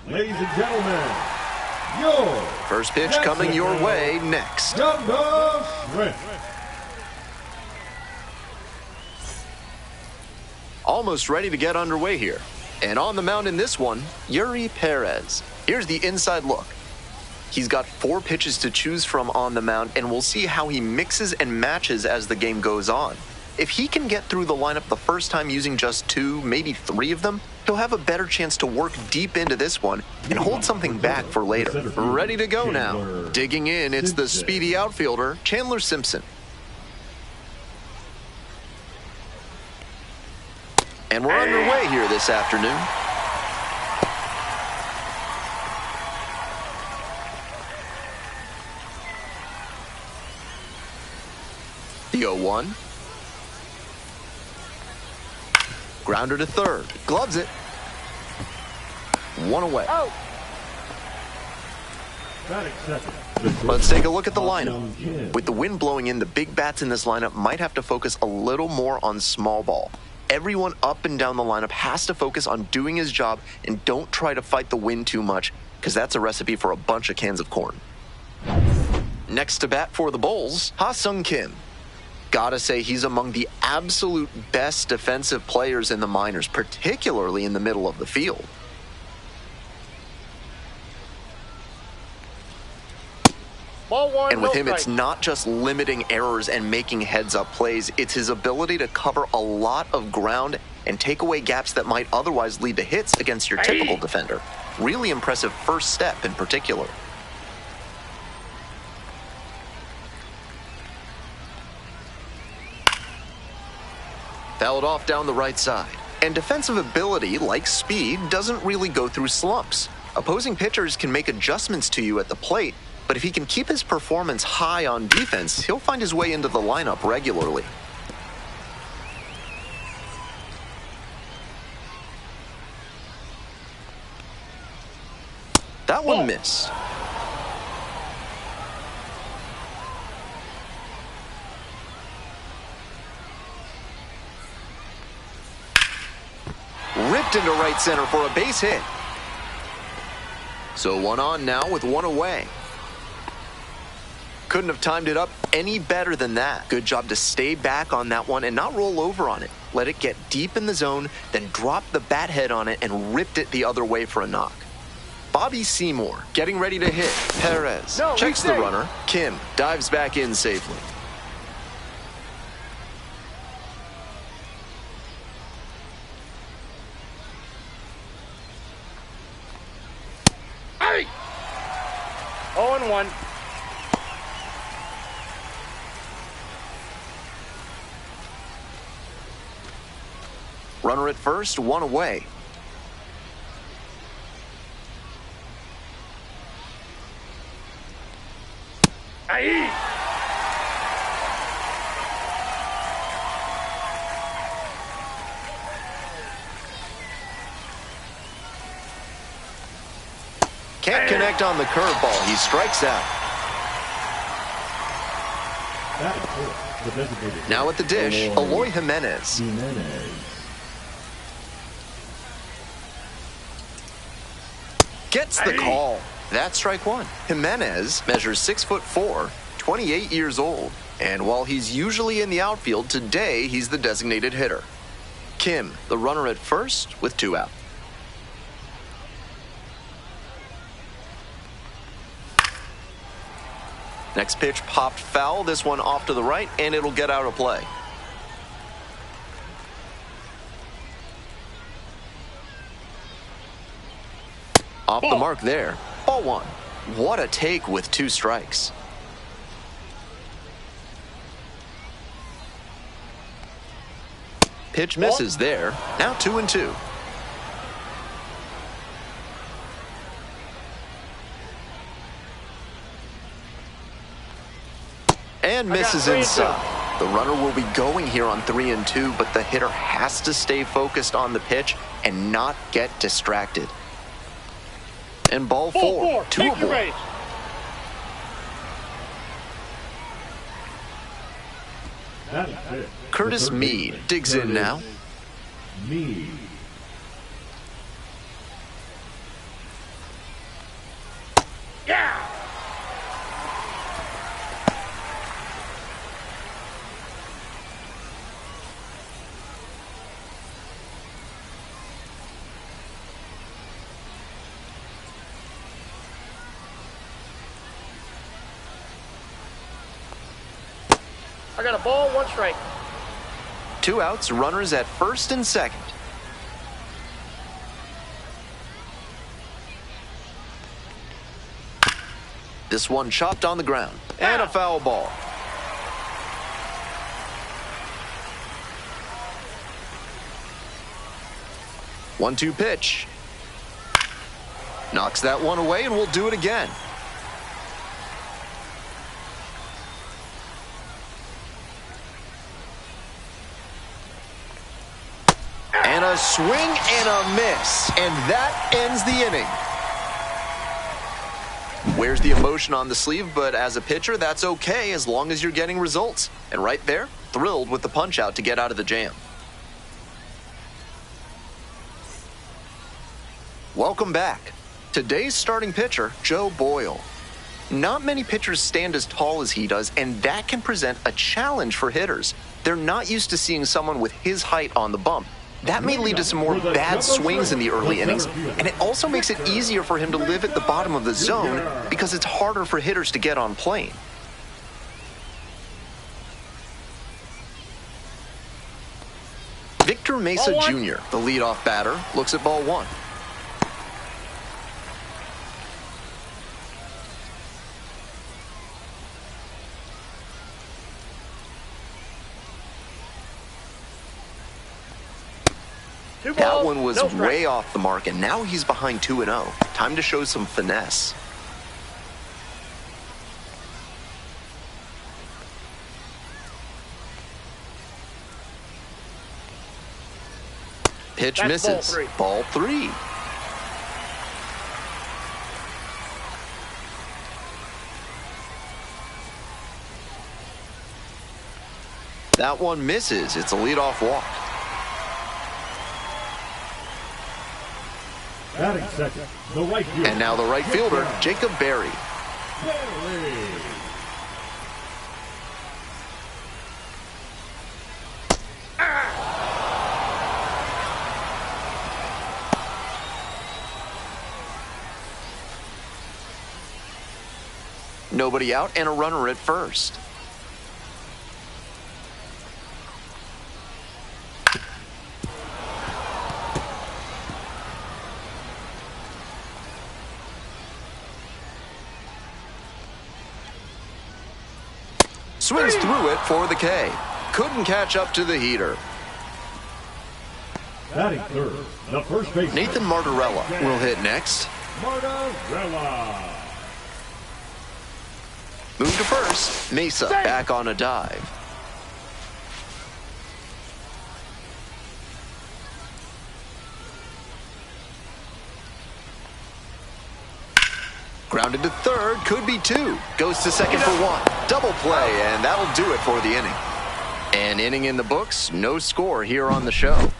Ladies and gentlemen, Your First pitch coming your way next. number 3. Almost ready to get underway here. And on the mound in this one, Yuri Perez. Here's the inside look. He's got 4 pitches to choose from on the mound, and we'll see how he mixes and matches as the game goes on. If he can get through the lineup the first time using just 2, maybe 3 of them, he'll have a better chance to work deep into this one and hold something back for later. Ready to go now. Digging in, it's the speedy outfielder, Chandler Simpson. And we're underway here this afternoon. The 0-1. Grounder to third. Gloves it. 1 away. Out. Let's take a look at the lineup. With the wind blowing in, the big bats in this lineup might have to focus a little more on small ball. Everyone up and down the lineup has to focus on doing his job and don't try to fight the wind too much, because that's a recipe for a bunch of cans of corn. Next to bat for the Bulls, Ha-Sung Kim. Gotta say, he's among the absolute best defensive players in the minors, particularly in the middle of the field. Ball 1, And with no him, it's strike. not just limiting errors and making heads-up plays. It's his ability to cover a lot of ground and take away gaps that might otherwise lead to hits against your typical defender. Really impressive first step in particular. Fouled off down the right side. And defensive ability, like speed, doesn't really go through slumps. Opposing pitchers can make adjustments to you at the plate, but if he can keep his performance high on defense, he'll find his way into the lineup regularly. That one missed. Ripped into right center for a base hit. So 1 on now with 1 away. Couldn't have timed it up any better than that. Good job to stay back on that one and not roll over on it. Let it get deep in the zone, then drop the bat head on it and ripped it the other way for a knock. Bobby Seymour getting ready to hit. Perez checks the runner. Kim dives back in safely. Hey! 0-1. Runner at first, 1 away. Aye. Can't connect on the curveball. He strikes out. Now at the dish, Eloy Jimenez. Gets the call. That's strike 1. Jimenez measures 6'4", 28 years old. And while he's usually in the outfield, today he's the designated hitter. Kim, the runner at first, with 2 out. Next pitch popped foul. This one off to the right, and it'll get out of play. Off the mark there. Ball 1. What a take with 2 strikes. Pitch misses there. Now 2-2. And misses inside. The runner will be going here on 3-2, but the hitter has to stay focused on the pitch and not get distracted. And ball 4, 2 aboard. Curtis Mead digs in now. I got a ball, 1 strike. 2 outs, runners at first and second. This one chopped on the ground, and a foul ball. One-two pitch. Knocks that one away, and we'll do it again. And a swing and a miss, and that ends the inning. Wears the emotion on the sleeve, but as a pitcher, that's okay as long as you're getting results. And right there, thrilled with the punch-out to get out of the jam. Welcome back. Today's starting pitcher, Joe Boyle. Not many pitchers stand as tall as he does, and that can present a challenge for hitters. They're not used to seeing someone with his height on the bump. That may lead to some more bad swings in the early innings, and it also makes it easier for him to live at the bottom of the zone because it's harder for hitters to get on plane. Victor Mesa Jr., the leadoff batter, looks at ball 1. That one was way off the mark, and now he's behind 2-0. Time to show some finesse. Pitch misses. Ball 3. That one misses. It's a leadoff walk. Batting second, the right fielder. And now the right fielder, Jacob Berry. Nobody out and a runner at first. Swings through it for the K. Couldn't catch up to the heater. Batting third, the first baseman, Nathan Martorella will hit next. Martorella. Move to first. Mesa back on a dive. Grounded to third, could be 2. Goes to second for 1. Double play, and that'll do it for the inning. An inning in the books, no score here on the show.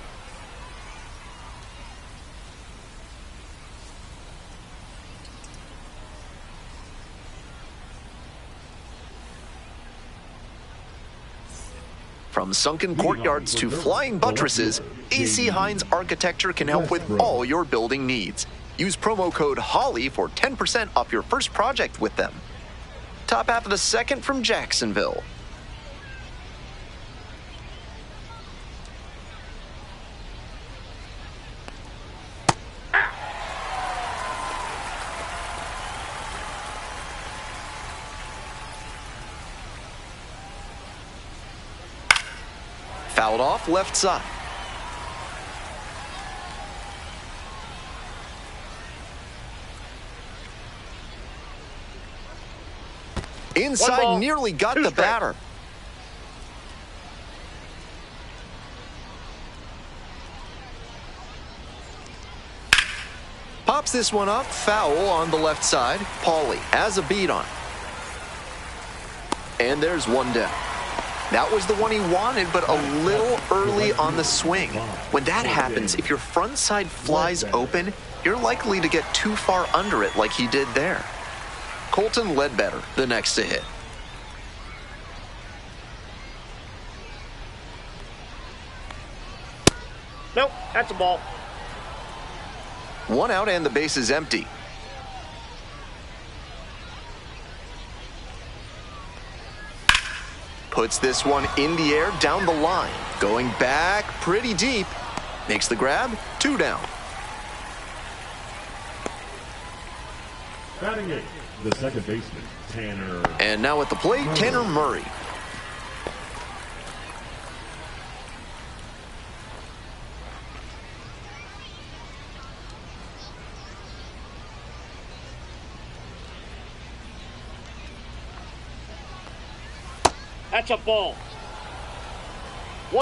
From sunken courtyards to flying buttresses, AC Hines Architecture can help with all your building needs. Use promo code HOLLY for 10% off your first project with them. Top half of the second from Jacksonville. Fouled off left side. Inside, nearly got the batter. Pops this one up, foul on the left side. Paulie has a beat on it. And there's one down. That was the one he wanted, but a little early on the swing. When that happens, if your front side flies open, you're likely to get too far under it like he did there. Colton Ledbetter, the next to hit. Nope, that's a ball. 1 out and the base is empty. Puts this one in the air down the line. Going back pretty deep. Makes the grab. 2 down. Batting eighth, the second baseman, Tanner. And now at the plate, Tanner Murray. That's a ball.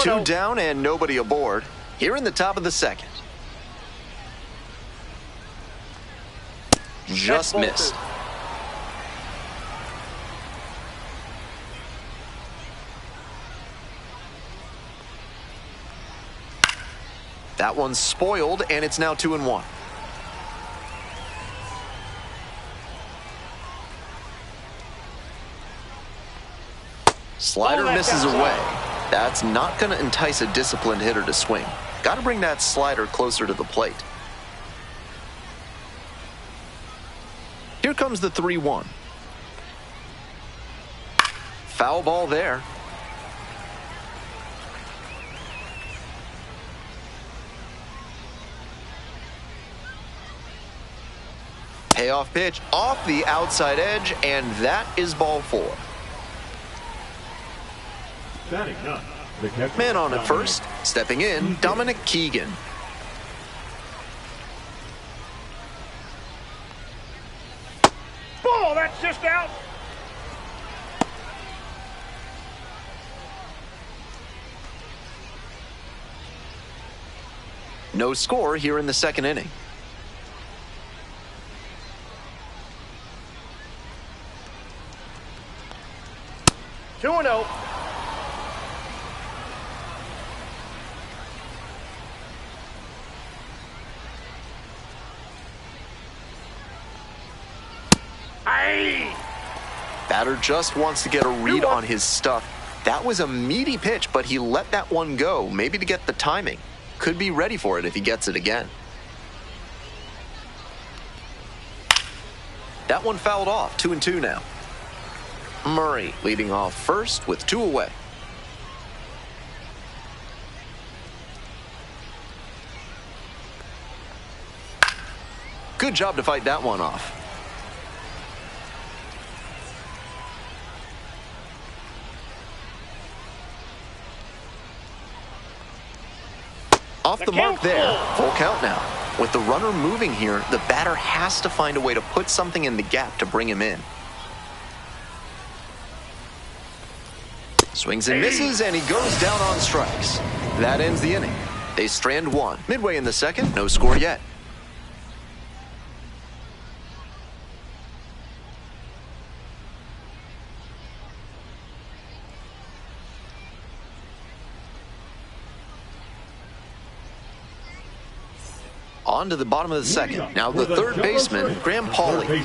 2 down and nobody aboard. Here in the top of the second. Just missed. That one's spoiled, and it's now 2-1. Slider misses away. That's not going to entice a disciplined hitter to swing. Got to bring that slider closer to the plate. Here comes the 3-1. Foul ball there. Payoff pitch off the outside edge, and that is ball 4. Man on at first. Stepping in, Dominic Keegan. Ball, that's just out. No score here in the second inning. Two and 0. Batter just wants to get a read on his stuff. That was a meaty pitch, but he let that one go, maybe to get the timing. Could be ready for it if he gets it again. That one fouled off, 2-2 now. Murray leading off first with 2 away. Good job to fight that one off. Off the mark there. Full count now. With the runner moving here, the batter has to find a way to put something in the gap to bring him in. Swings and misses, and he goes down on strikes. That ends the inning. They strand 1. Midway in the second, no score yet. On to the bottom of the second. Now the third baseman, Graham Pauley.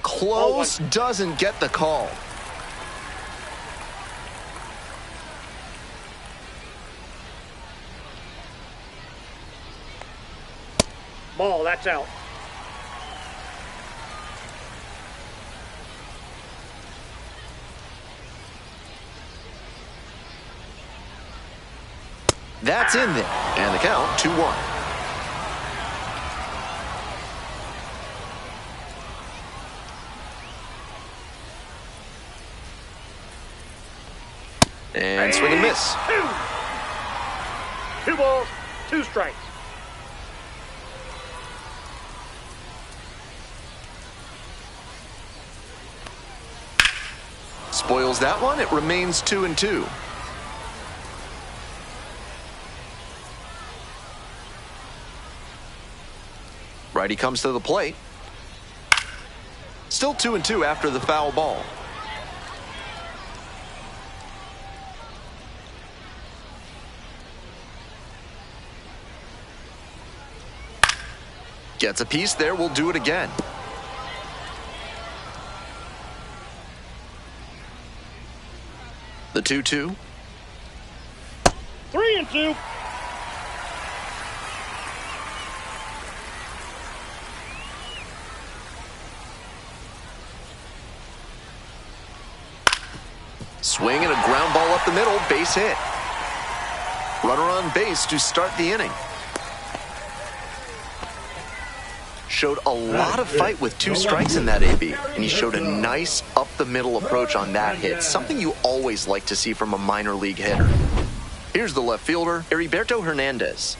Close, doesn't get the call. Ball, that's out. That's in there. And the count, 2-1. And swing and miss. 2 balls, 2 strikes. Spoils that one. It remains 2-2. Righty comes to the plate. Still 2-2 after the foul ball. Gets a piece there. We'll do it again. The 2-2. 3-2. Swing and a ground ball up the middle, base hit. Runner on base to start the inning. Showed a lot of fight with 2 strikes in that AB, and he showed a nice up-the-middle approach on that hit, something you always like to see from a minor league hitter. Here's the left fielder, Heriberto Hernandez.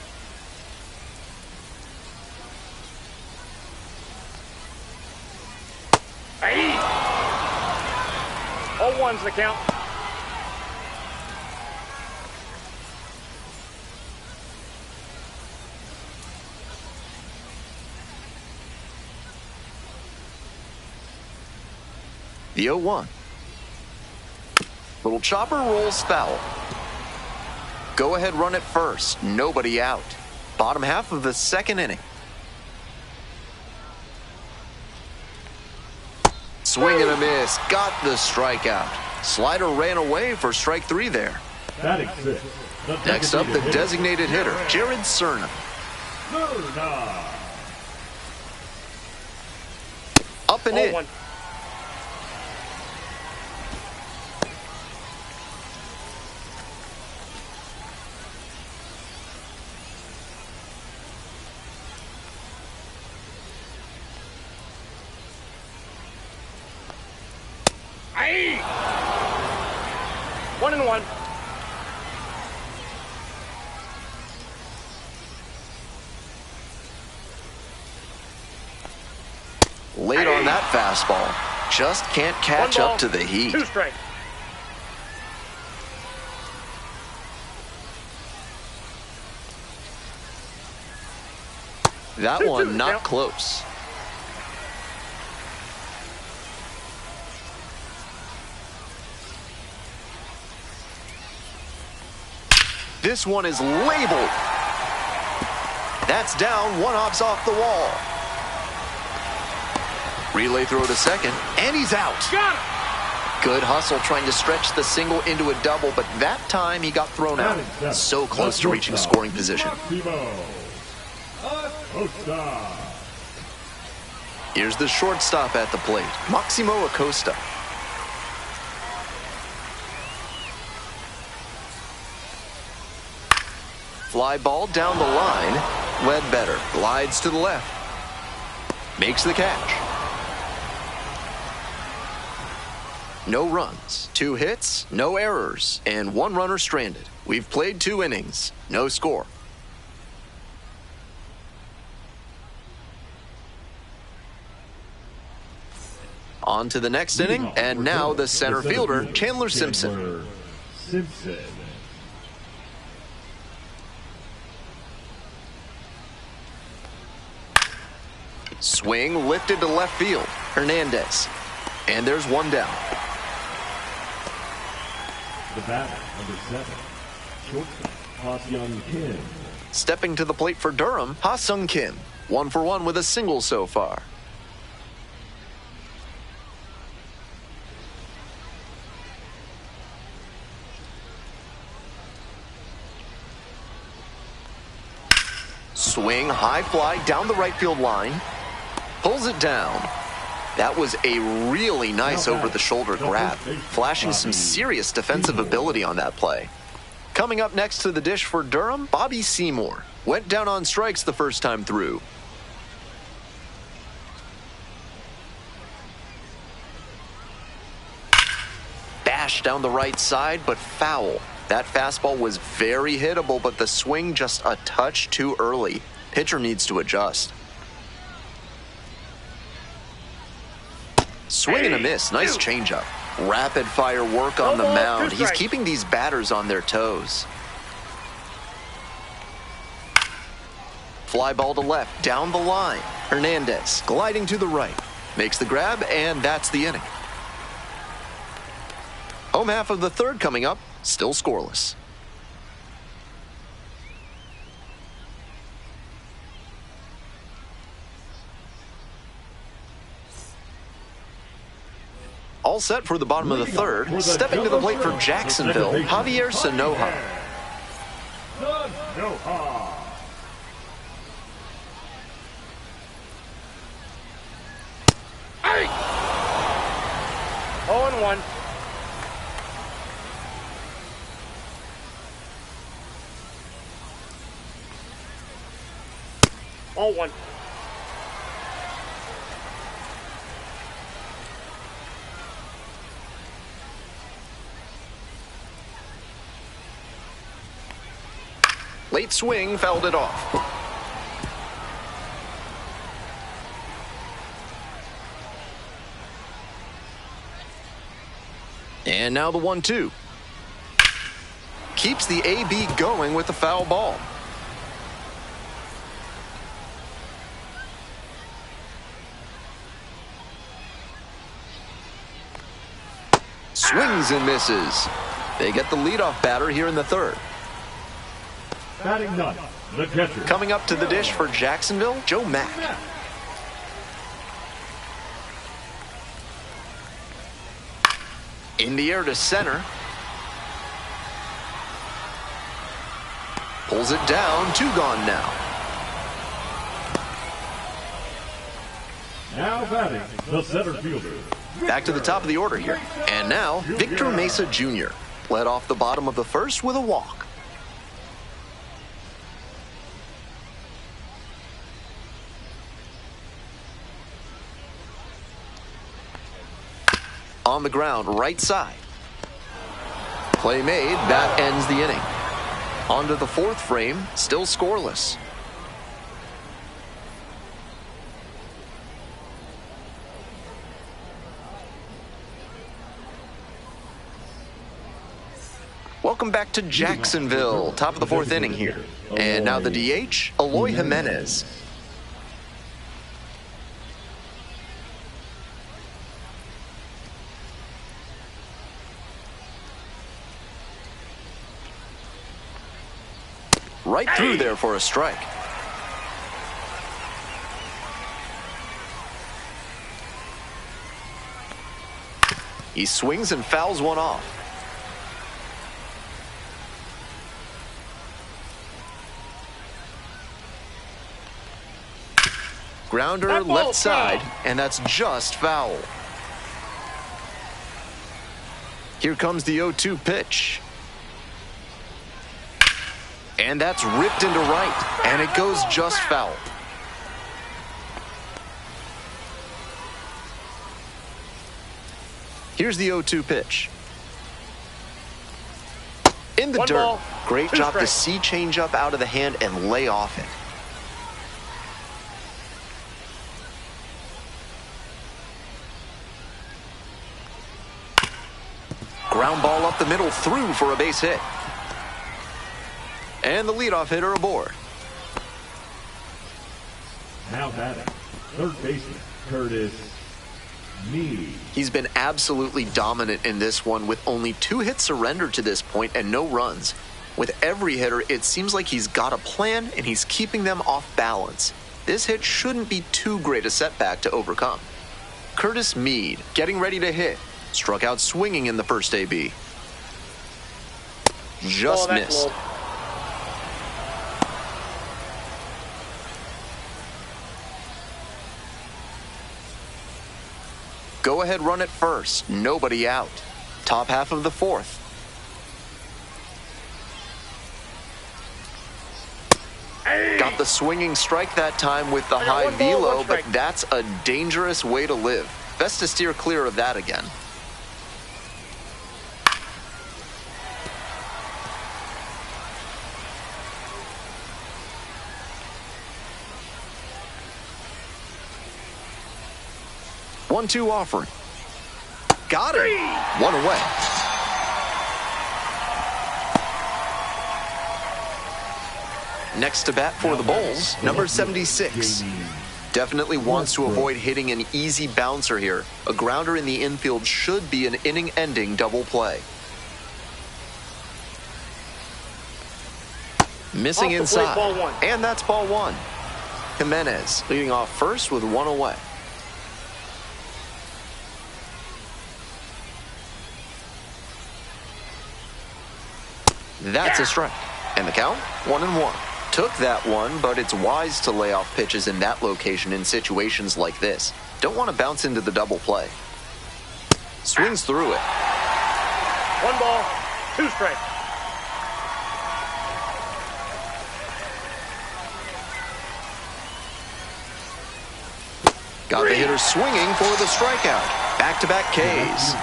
Hey! 0-1's the count. The 0-1. Little chopper rolls foul. Go ahead run at first. Nobody out. Bottom half of the second inning. Swing and a miss. Got the strikeout. Slider ran away for strike 3 there. Batting 6. Next up, the designated hitter, Jared Cerna. Up and in. 0-1. Hey! 1-1. Late on that fastball. Just can't catch up to the heat. 2 strikes. That one not close. This one is labeled. That's down. One hops off the wall. Relay throw to second, and he's out. Got it. Good hustle trying to stretch the single into a double, but that time he got thrown out. So close to reaching scoring position. Here's the shortstop at the plate, Maximo Acosta. Fly ball down the line. Ledbetter glides to the left. Makes the catch. No runs, 2 hits, no errors, and 1 runner stranded. We've played 2 innings, no score. On to the next inning, and now the center fielder, Chandler Simpson. Swing lifted to left field. Hernandez. And there's 1 down. The batter, number 7, shortstop, Ha-Seong Kim. Stepping to the plate for Durham, Ha-Seong Kim. 1 for 1 with a single so far. Swing, high fly down the right field line. Pulls it down. That was a really nice over-the-shoulder grab, flashing some serious defensive ability on that play. Coming up next to the dish for Durham, Bobby Seymour. Went down on strikes the first time through. Bash down the right side, but foul. That fastball was very hittable, but the swing just a touch too early. Pitcher needs to adjust. Swing and a miss. Nice changeup. Rapid fire work on the mound. He's keeping these batters on their toes. Fly ball to left, down the line. Hernandez gliding to the right. Makes the grab, and that's the inning. Home half of the third coming up. Still scoreless. All set for the bottom of the third. Stepping to the plate for Jacksonville, Javier Sanoja. Hey! 0-1. Ball 1. Late swing fouled it off. And now the 1-2. Keeps the AB going with the foul ball. Swings and misses. They get the leadoff batter here in the third. Batting ninth, the catcher. Coming up to the dish for Jacksonville, Joe Mack. In the air to center. Pulls it down, 2 gone now. Now batting, the center fielder. Back to the top of the order here. And now, Victor Mesa Jr. led off the bottom of the first with a walk. On the ground, right side. Play made, that ends the inning. On to the fourth frame, still scoreless. Welcome back to Jacksonville, top of the fourth inning here. And now the DH, Eloy Jimenez. Right through there for a strike. He swings and fouls one off. Grounder left side, and that's just foul. Here comes the 0-2 pitch. And that's ripped into right, and it goes just foul. Here's the 0-2 pitch. In the dirt. Great job to see changeup out of the hand and lay off it. Ground ball up the middle, through for a base hit. And the leadoff hitter aboard. Now batting, third baseman, Curtis Mead. He's been absolutely dominant in this one with only 2 hits surrendered to this point and no runs. With every hitter, it seems like he's got a plan and he's keeping them off balance. This hit shouldn't be too great a setback to overcome. Curtis Mead getting ready to hit. Struck out swinging in the first AB. Just missed. Go ahead, run it first. Nobody out. Top half of the fourth. Got the swinging strike that time with the high velo, but that's a dangerous way to live. Best to steer clear of that again. One-two offering. Got it. 1 away. Next to bat for the Bulls, number 76. Definitely wants to avoid hitting an easy bouncer here. A grounder in the infield should be an inning-ending double play. Missing inside. And that's ball 1. Jimenez leading off first with 1 away. That's a strike. And the count, 1-1. Took that one, but it's wise to lay off pitches in that location in situations like this. Don't want to bounce into the double play. Swings through it. 1 ball, 2 strikes. Got the hitter swinging for the strikeout. Back-to-back Ks.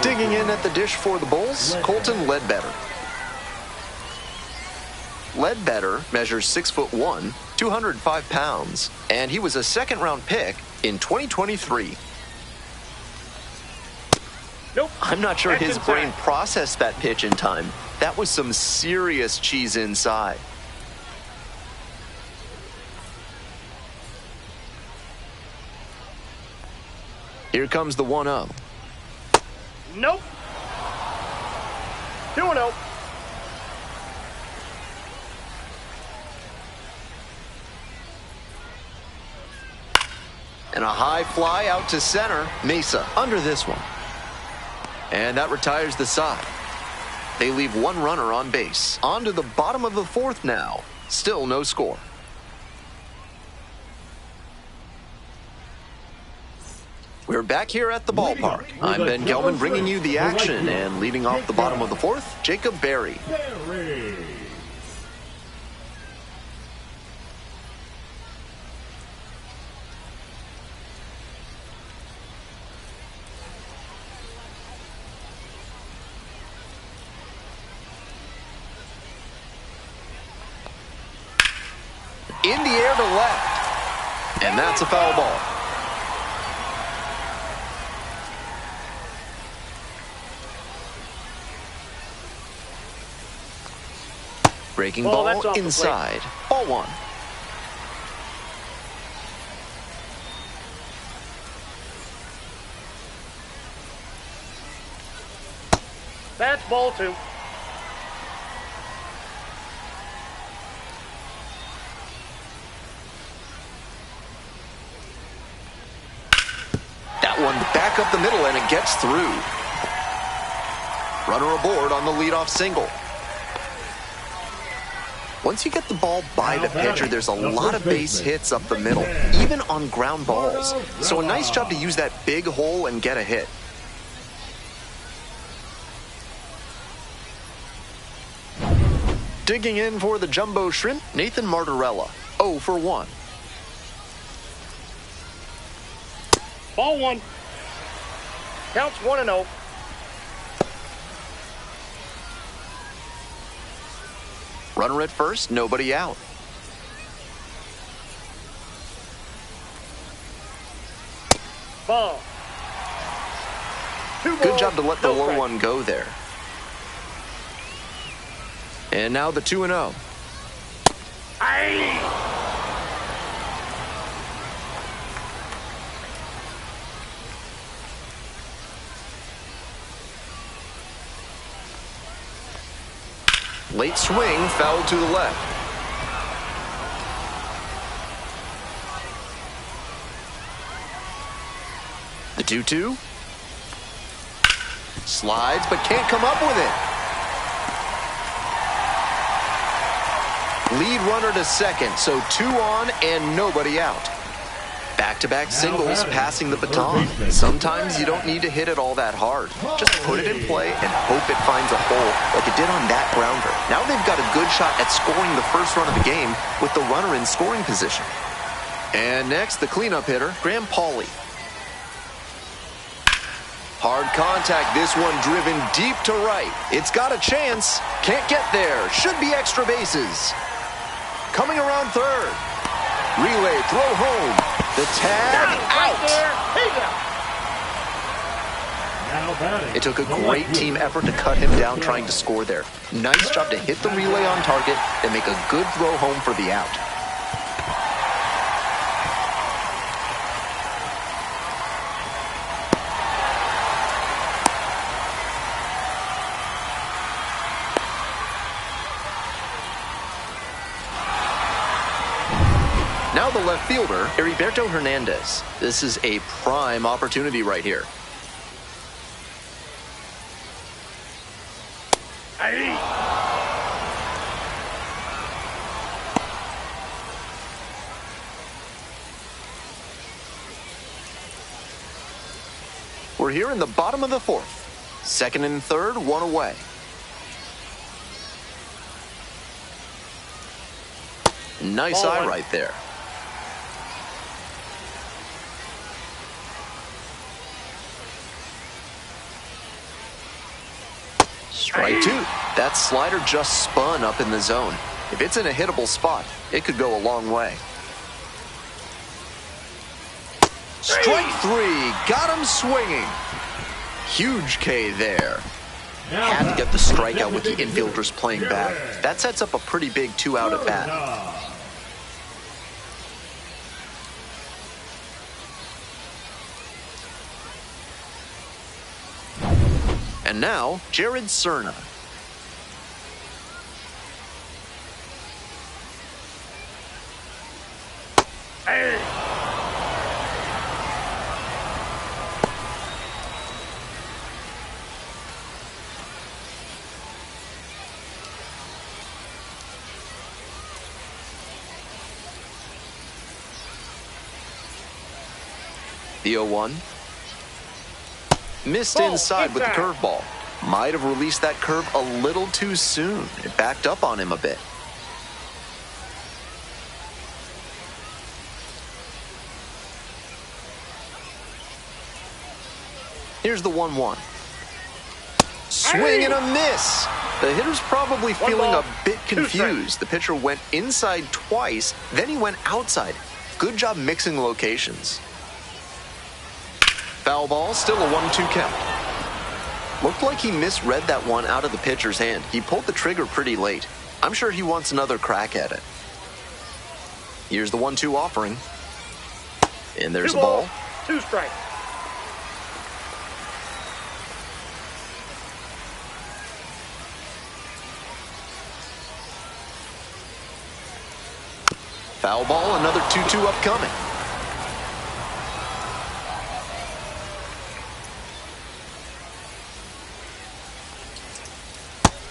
Digging in at the dish for the Bulls, Colton Ledbetter. Ledbetter measures 6'1", 205 pounds, and he was a second-round pick in 2023. Nope. I'm not sure That's his inside. brain processed that pitch in time. That was some serious cheese inside. Here comes the 1-0. Nope. 2-0. And a high fly out to center. Mesa under this one. And that retires the side. They leave one runner on base. On to the bottom of the fourth now. Still no score. We're back here at the ballpark. I'm Ben Gelman bringing you the action, and leading off the bottom of the fourth, Jacob Berry. In the air to left, and that's a foul ball. Breaking Ball, that's ball off the inside. Ball one. That's ball 2. That one back up the middle, and it gets through. Runner aboard on the leadoff single. Once you get the ball by the pitcher, there's a lot of base hits up the middle, even on ground balls. So a nice job to use that big hole and get a hit. Digging in for the jumbo shrimp, Nathan Martorella, 0 for 1. Ball 1. Counts 1-0. Runner at first, nobody out. Ball. 2 Good balls, job to let the no low strikes. one go there. And now the 2-0. Aye. Late swing, foul to the left. The 2-2. Slides, but can't come up with it. Lead runner to second, so 2 on and nobody out. Back-to-back singles passing the baton. Sometimes you don't need to hit it all that hard. Just put it in play and hope it finds a hole like it did on that grounder. Now they've got a good shot at scoring the first run of the game with the runner in scoring position. And next, the cleanup hitter, Graham Pauley. Hard contact, this one driven deep to right. It's got a chance. Can't get there. Should be extra bases. Coming around third. Relay, throw home. The tag, out. It took a great team effort to cut him down trying to score there. Nice job to hit the relay on target and make a good throw home for the out. Now the left fielder, Heriberto Hernandez. This is a prime opportunity right here. We're here in the bottom of the fourth. Second and third, one away. Nice eye right there. Strike two. That slider just spun up in the zone. If it's in a hittable spot, it could go a long way. Strike three. Got him swinging. Huge K there. Had to get the strikeout with the infielders playing back. That sets up a pretty big 2-out at bat. And now, Jared Cerna. The 0-1. Missed inside with the curveball. Might have released that curve a little too soon. It backed up on him a bit. Here's the 1-1. Swing and a miss. The hitter's probably feeling a bit confused. The pitcher went inside twice, then he went outside. Good job mixing locations. Foul ball, still a 1-2 count. Looked like he misread that one out of the pitcher's hand. He pulled the trigger pretty late. I'm sure he wants another crack at it. Here's the 1-2 offering. And there's the ball. 2 strikes. Foul ball, another 2-2 upcoming.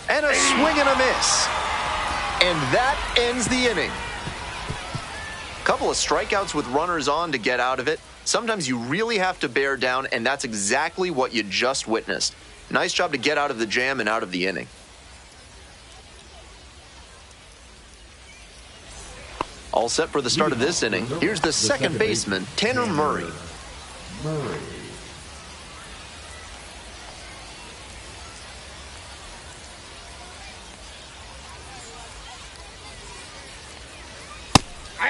And a swing and a miss. And that ends the inning. Couple of strikeouts with runners on to get out of it. Sometimes you really have to bear down, and that's exactly what you just witnessed. Nice job to get out of the jam and out of the inning. All set for the start of this inning. Here's the second baseman, Tanner Murray.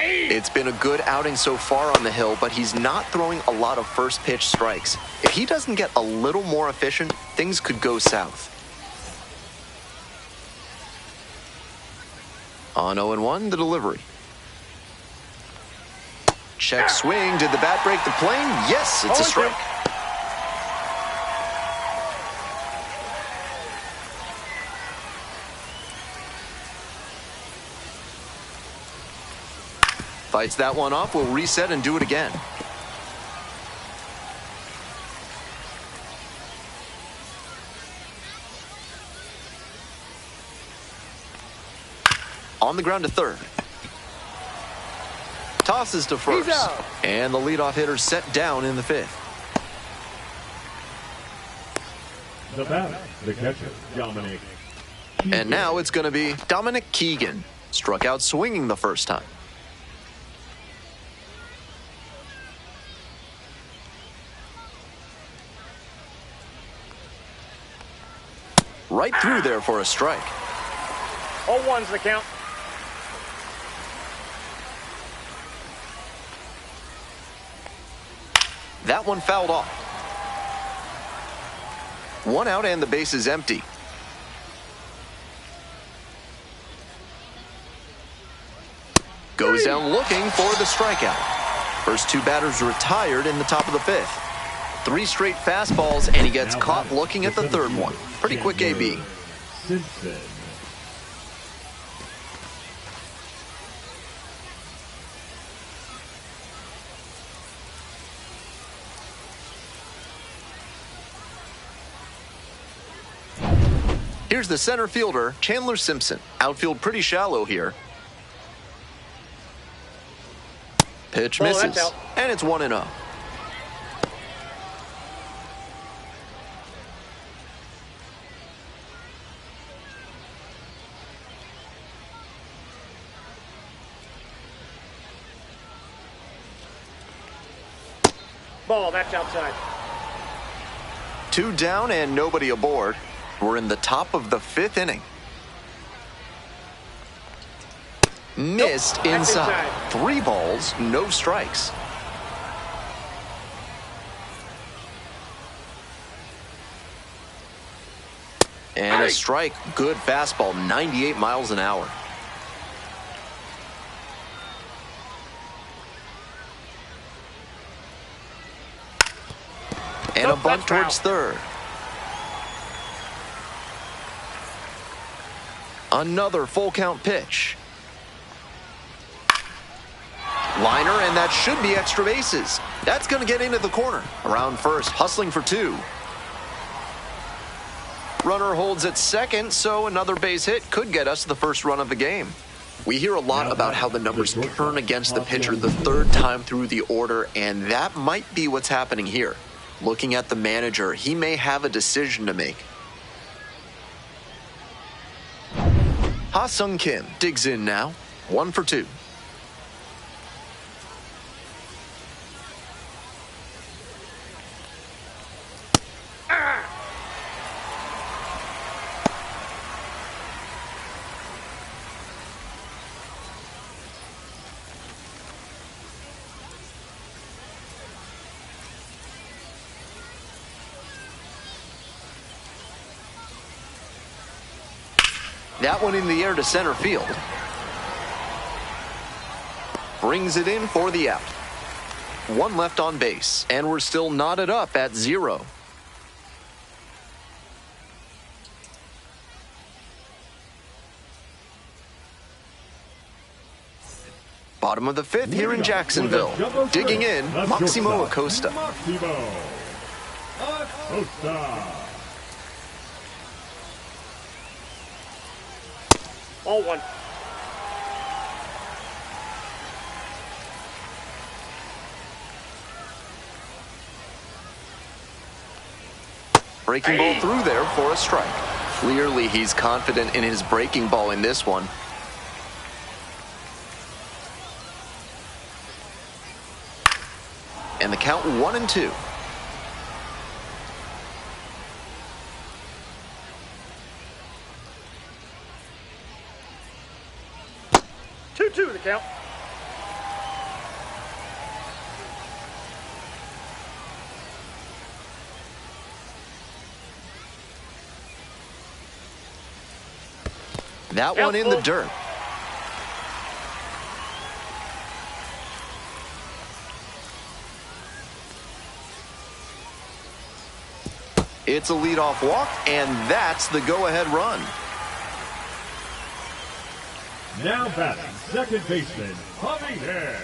It's been a good outing so far on the hill, but he's not throwing a lot of first pitch strikes. If he doesn't get a little more efficient, things could go south. On 0-1, the delivery. Check swing. Did the bat break the plane? Yes, it's a strike. Fights that one off. We'll reset and do it again. On the ground to third. Tosses to first. And the leadoff hitter set down in the fifth. The batter, the catcher, Dominic. And now it's going to be Dominic Keegan. Struck out swinging the first time. Right through there for a strike. 0-1's the count. That one fouled off. 1 out and the base is empty. Goes down looking for the strikeout. First 2 batters retired in the top of the fifth. 3 straight fastballs, and he gets caught looking at the third one. Pretty quick AB. Simpson. Here's the center fielder, Chandler Simpson. Outfield pretty shallow here. Pitch misses, and it's 1-0. Ball, that's outside. 2 down and nobody aboard. We're in the top of the 5th inning. Missed inside. 3 balls, no strikes. And a strike. Good fastball, 98 miles an hour. And a bunt towards third. Another full count pitch. Liner, and that should be extra bases. That's going to get into the corner. Around first, hustling for 2. Runner holds at second, so another base hit could get us the first run of the game. We hear a lot about how the numbers turn against the pitcher the 3rd time through the order, and that might be what's happening here. Looking at the manager, he may have a decision to make. Ha-Sung Kim digs in now. 1 for 2. That one in the air to center field. Brings it in for the out. 1 left on base, and we're still knotted up at 0. Bottom of the 5th here in Jacksonville. Digging in, Maximo Acosta. Maximo Acosta. Ball 1. Breaking ball through there for a strike. Clearly, he's confident in his breaking ball in this one. And the count 1-2. Two the count. That one in the dirt. It's a leadoff walk, and that's the go-ahead run. Now batting, second baseman, Javier.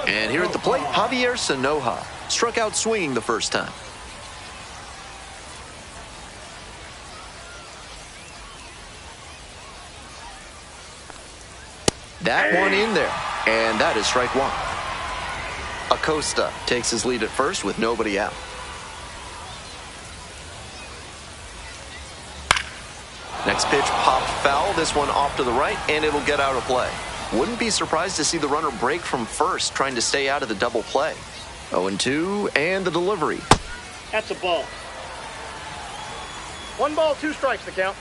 And here at the plate, Javier Sanoja struck out swinging the first time. That one in there, and that is strike 1. Acosta takes his lead at first with nobody out. Next pitch popped foul, this one off to the right, and it'll get out of play. Wouldn't be surprised to see the runner break from first, trying to stay out of the double play. 0-2, and the delivery. That's a ball. 1 ball, 2 strikes the count.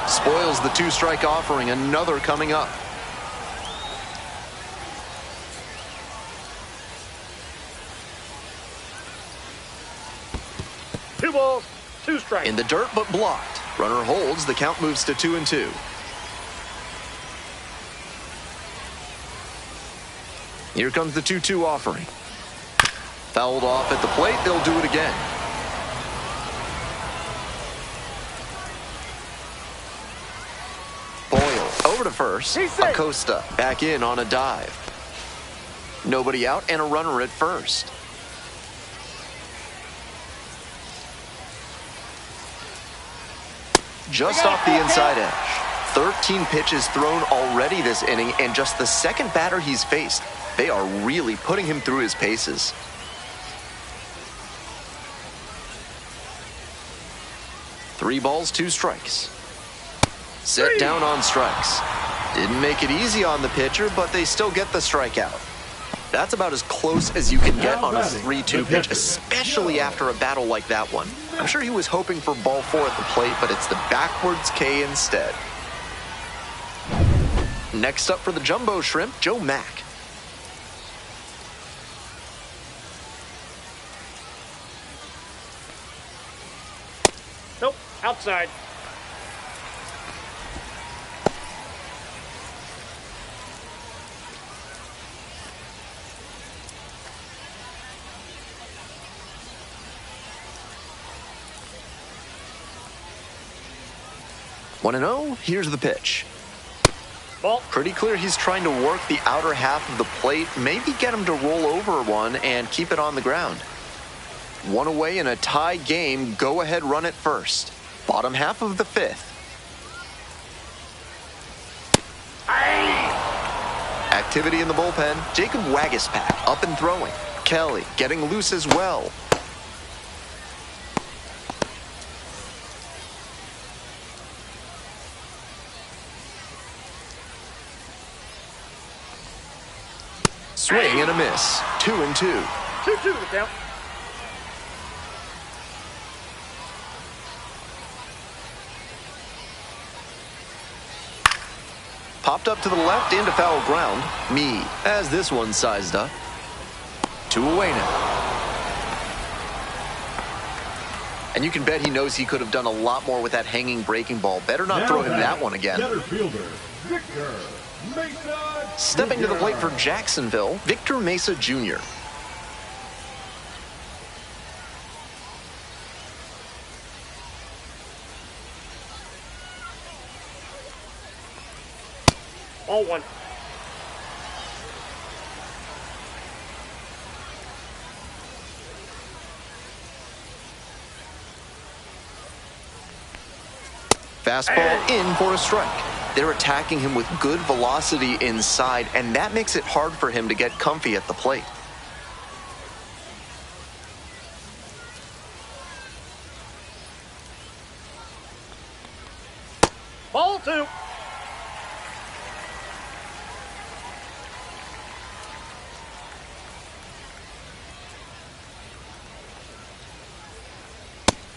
Spoils the 2-strike offering, another coming up. Two balls, 2 strikes. In the dirt, but blocked. Runner holds, the count moves to 2-2. Here comes the 2-2 offering. Fouled off at the plate, they'll do it again. Boyle over to first. Acosta back in on a dive. Nobody out and a runner at first. Just off the inside edge. 13 pitches thrown already this inning, and just the second batter he's faced. They are really putting him through his paces. Three balls, 2 strikes. Set down on strikes. Didn't make it easy on the pitcher, but they still get the strikeout. That's about as close as you can get on a 3-2 pitch, especially after a battle like that one. I'm sure he was hoping for ball 4 at the plate, but it's the backwards K instead. Next up for the Jumbo Shrimp, Joe Mack. Nope, outside. One and 0, here's the pitch. Ball. Pretty clear he's trying to work the outer half of the plate, maybe get him to roll over one and keep it on the ground. One away in a tie game, go ahead run it first. Bottom half of the 5th. Activity in the bullpen, Jacob Waguespack up and throwing. Kelly getting loose as well. Swing and a miss. 2-2. 2-2 the count. Popped up to the left into foul ground. Me as this one sized up. 2 away now. And you can bet he knows he could have done a lot more with that hanging breaking ball. Better not throw him that one again. Center fielder, Victor Mesa. Stepping to the plate for Jacksonville, Victor Mesa Jr. All 1. Fastball in for a strike. They're attacking him with good velocity inside, and that makes it hard for him to get comfy at the plate. Ball 2.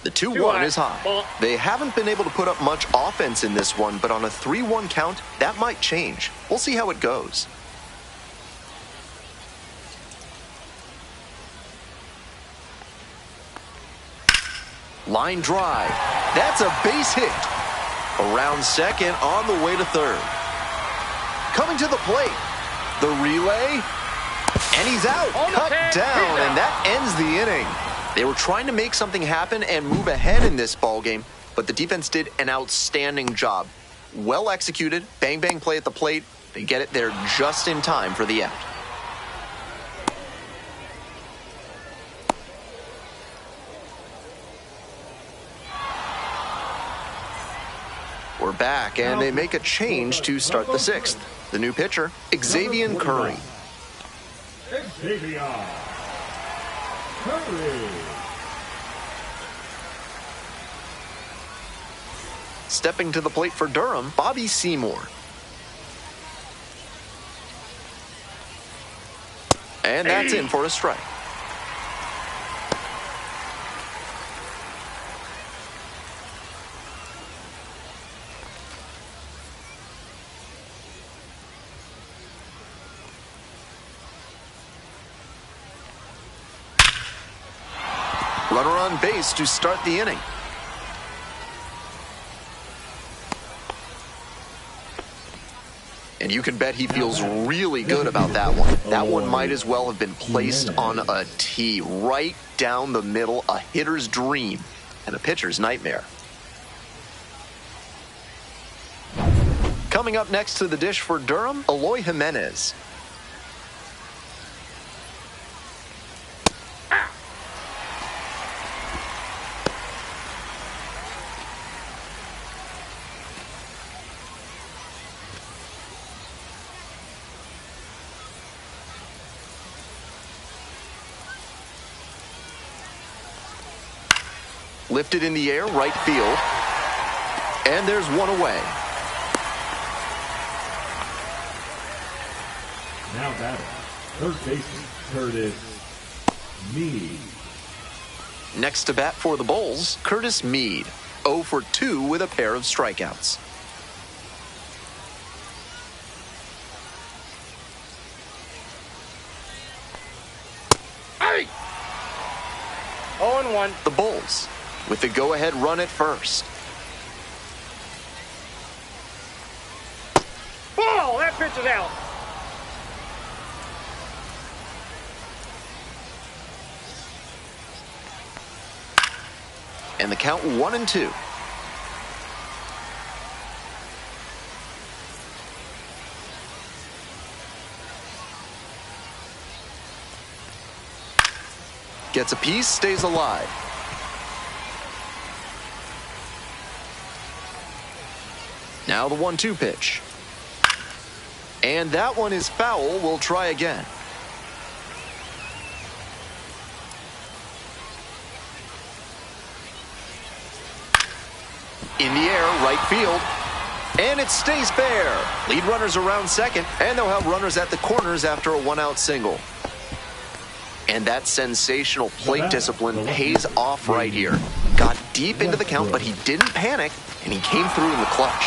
The 2-1 is high. Ball. They haven't been able to put up much offense in this one, but on a 3-1 count, that might change. We'll see how it goes. Line drive. That's a base hit. Around second, on the way to third. Coming to the plate. The relay. And he's out. Cut down, and that ends the inning. They were trying to make something happen and move ahead in this ballgame, but the defense did an outstanding job. Well executed, bang bang play at the plate. They get it there just in time for the out. We're back, and they make a change to start the 6th. The new pitcher, Xavier Curry. Xavier Curry. Stepping to the plate for Durham, Bobby Seymour. And that's in for a strike. Runner on base to start the inning. And you can bet he feels really good about that one. That one might as well have been placed on a tee right down the middle, a hitter's dream and a pitcher's nightmare. Coming up next to the dish for Durham, Eloy Jimenez. Lifted in the air, right field. And there's one away. Now batting, third baseman, Curtis Mead. Next to bat for the Bulls, Curtis Mead, 0 for 2 with a pair of strikeouts. Hey! 0-1. The Bulls with the go-ahead run at first. Ball! That pitch is out. And the count 1-2. Gets a piece, stays alive. Now the 1-2 pitch. And that one is foul. We'll try again. In the air, right field. And it stays fair. Lead runners around second, and they'll have runners at the corners after a one-out single. And that sensational plate discipline pays off right here. Got deep into the count, but he didn't panic, and he came through in the clutch.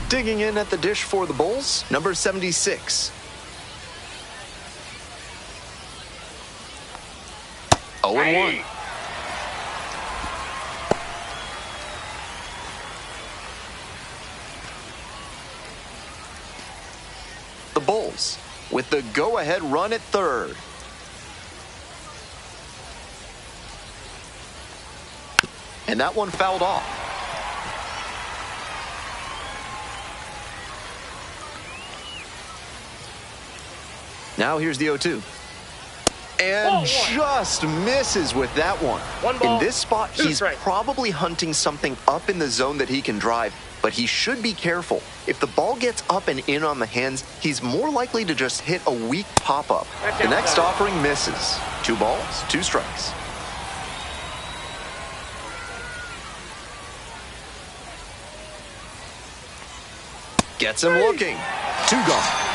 Digging in at the dish for the Bulls, number 76. 0-1. The Bulls with the go-ahead run at third. And that one fouled off. Now here's the 0-2. And just misses with that one. In this spot, he's probably hunting something up in the zone that he can drive, but he should be careful. If the ball gets up and in on the hands, he's more likely to just hit a weak pop-up. The next offering misses. 2 balls, 2 strikes. Gets him looking. 2 gone.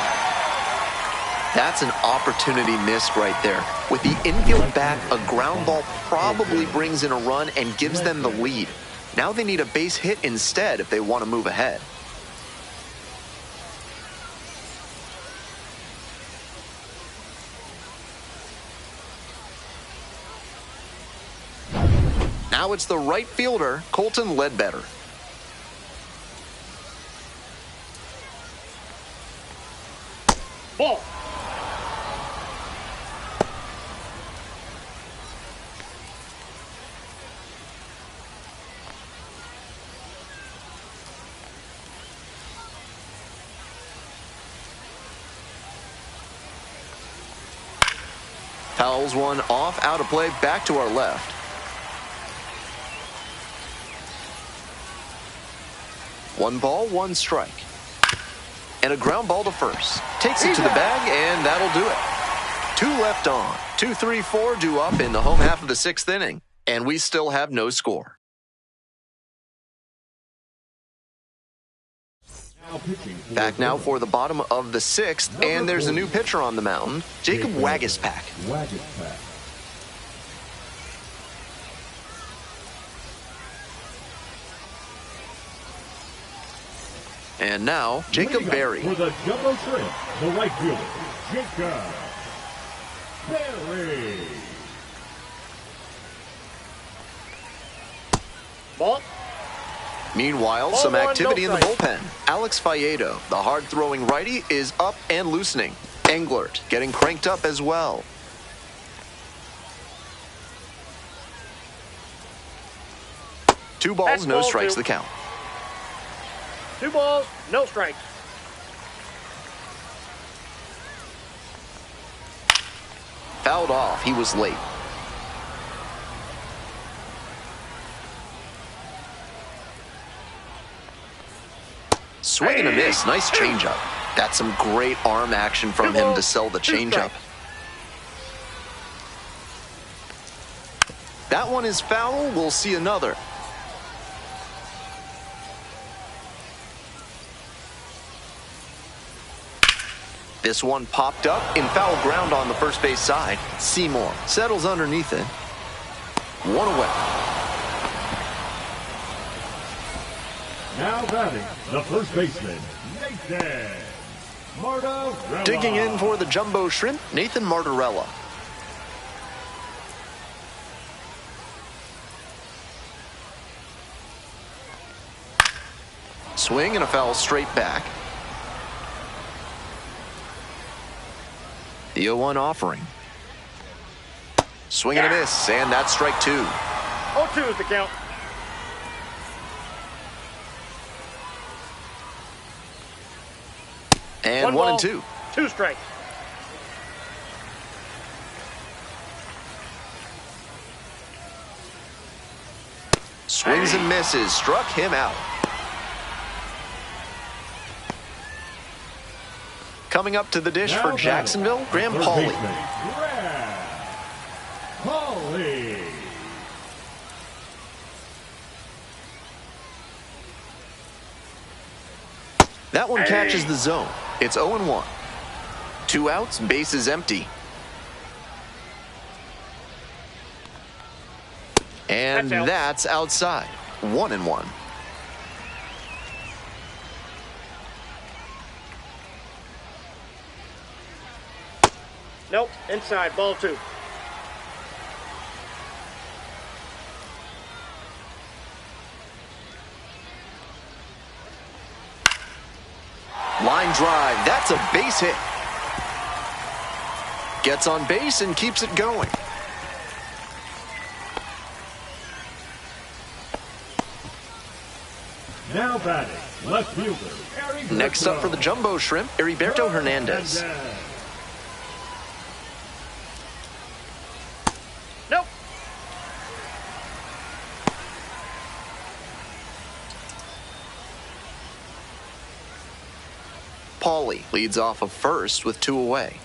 That's an opportunity missed right there. With the infield back, a ground ball probably brings in a run and gives them the lead. Now they need a base hit instead if they want to move ahead. Now it's the right fielder, Colton Ledbetter. Ball. Fouls one off, out of play, back to our left. One ball, 1 strike. And a ground ball to first. Takes it to the bag, and that'll do it. 2 left on. 2, 3, 4 due up in the home half of the 6th inning. And we still have no score. Back now for the bottom of the 6th, and there's a new pitcher on the mound, Jacob Wagispak. And now, Jacob Berry. For the Jumbo Shrimp, the right fielder, Jacob Berry. Ball. Meanwhile, some activity in the bullpen. Alex Faedo, the hard-throwing righty, is up and loosening. Englert getting cranked up as well. Two balls, no strikes, the count. 2 balls, no strikes. Fouled off. He was late. Swing and a miss. Nice changeup. That's some great arm action from him to sell the changeup. That one is foul. We'll see another. This one popped up in foul ground on the first base side. Seymour settles underneath it. One away. Now batting, the first baseman, Nathan Martorella. Digging in for the jumbo shrimp, Nathan Martorella. Swing and a foul straight back. The 0-1 offering. Swing and a miss, and that's strike 2. 0-2 is the count. And 1 and 2. 2 strikes. Swings and misses, struck him out. Coming up to the dish Now for batting, Jacksonville, Graham third Pauley. baseman, Graham Pauley. That one catches the zone. It's 0-1. 2 outs, bases empty. And that's outside. 1-1. Nope, inside, ball 2. Line drive, that's a base hit. Gets on base and keeps it going. Now batting, left fielder, Heriberto. Next up for the jumbo shrimp, Heriberto Hernandez. Nope. Pauley leads off of first with 2 away.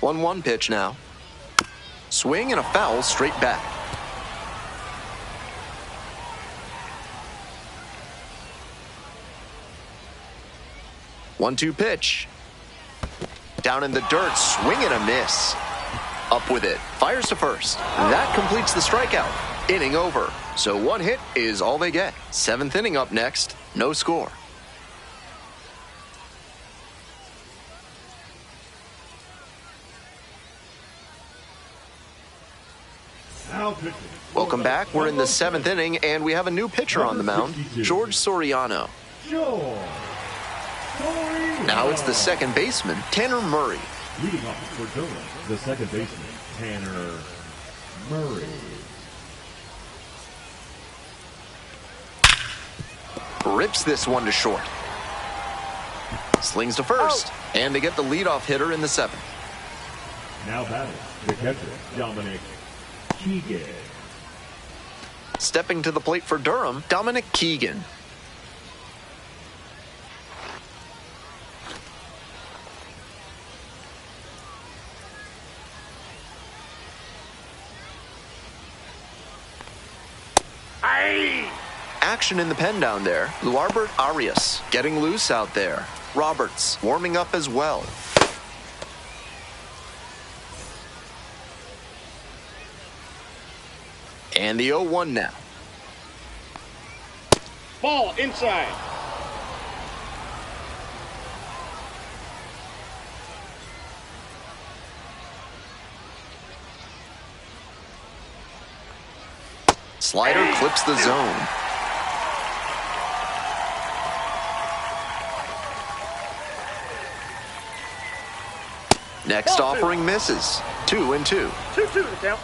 One pitch now. Swing and a foul straight back. One-two pitch. Down in the dirt, swing and a miss. Up with it, fires to first. That completes the strikeout. Inning over. So 1 hit is all they get. 7th inning up next, no score. Welcome back. We're in the 7th inning, and we have a new pitcher on the mound, George Soriano. Now it's the second baseman, Tanner Murray. Leading off for Durham, the second baseman, Tanner Murray. Rips this one to short. Slings to first, and they get the leadoff hitter in the 7th. Now batting, the catcher, Dominic Keegan. Stepping to the plate for Durham, Dominic Keegan. Action in the pen down there. Luarbert Arias getting loose out there. Roberts warming up as well. And the 0-1 now. Ball inside. Slider clips the zone. Next offering misses. 2-2. 2-2 the count.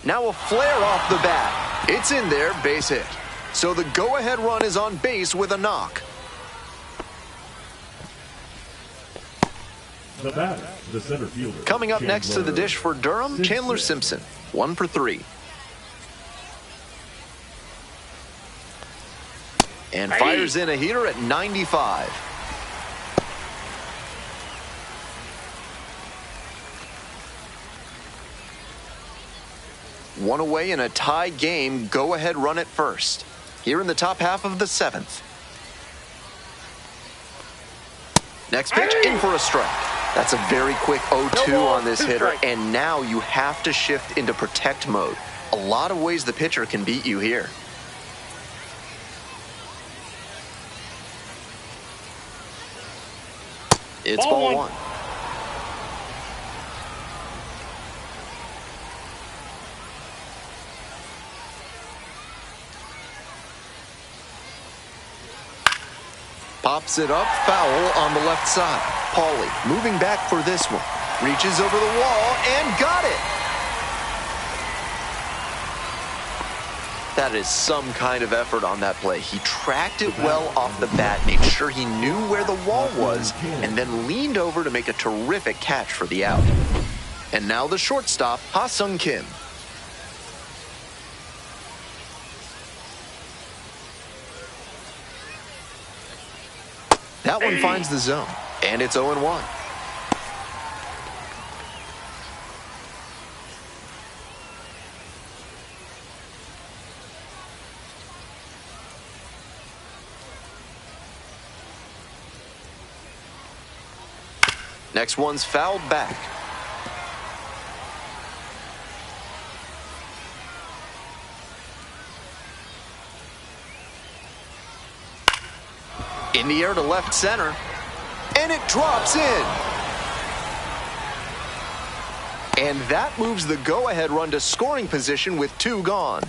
Now a flare off the bat. It's in there, base hit. So the go-ahead run is on base with a knock. The batter, the center fielder. Coming up next to the dish for Durham, Chandler Simpson. 1 for 3. And fires in a heater at 95. One away in a tie game. Go ahead, run it first. Here in the top half of the 7th. Next pitch, in for a strike. That's a very quick 0-2 on this hitter, and now you have to shift into protect mode. A lot of ways the pitcher can beat you here. It's ball one. Pops it up, foul on the left side. Paulie moving back for this one. Reaches over the wall and got it. That is some kind of effort on that play. He tracked it well off the bat, made sure he knew where the wall was, and then leaned over to make a terrific catch for the out. And now the shortstop, Ha-Sung Kim. That one finds the zone, and it's 0-1. Next one's fouled back. In the air to left center, and it drops in. And that moves the go-ahead run to scoring position with 2 gone.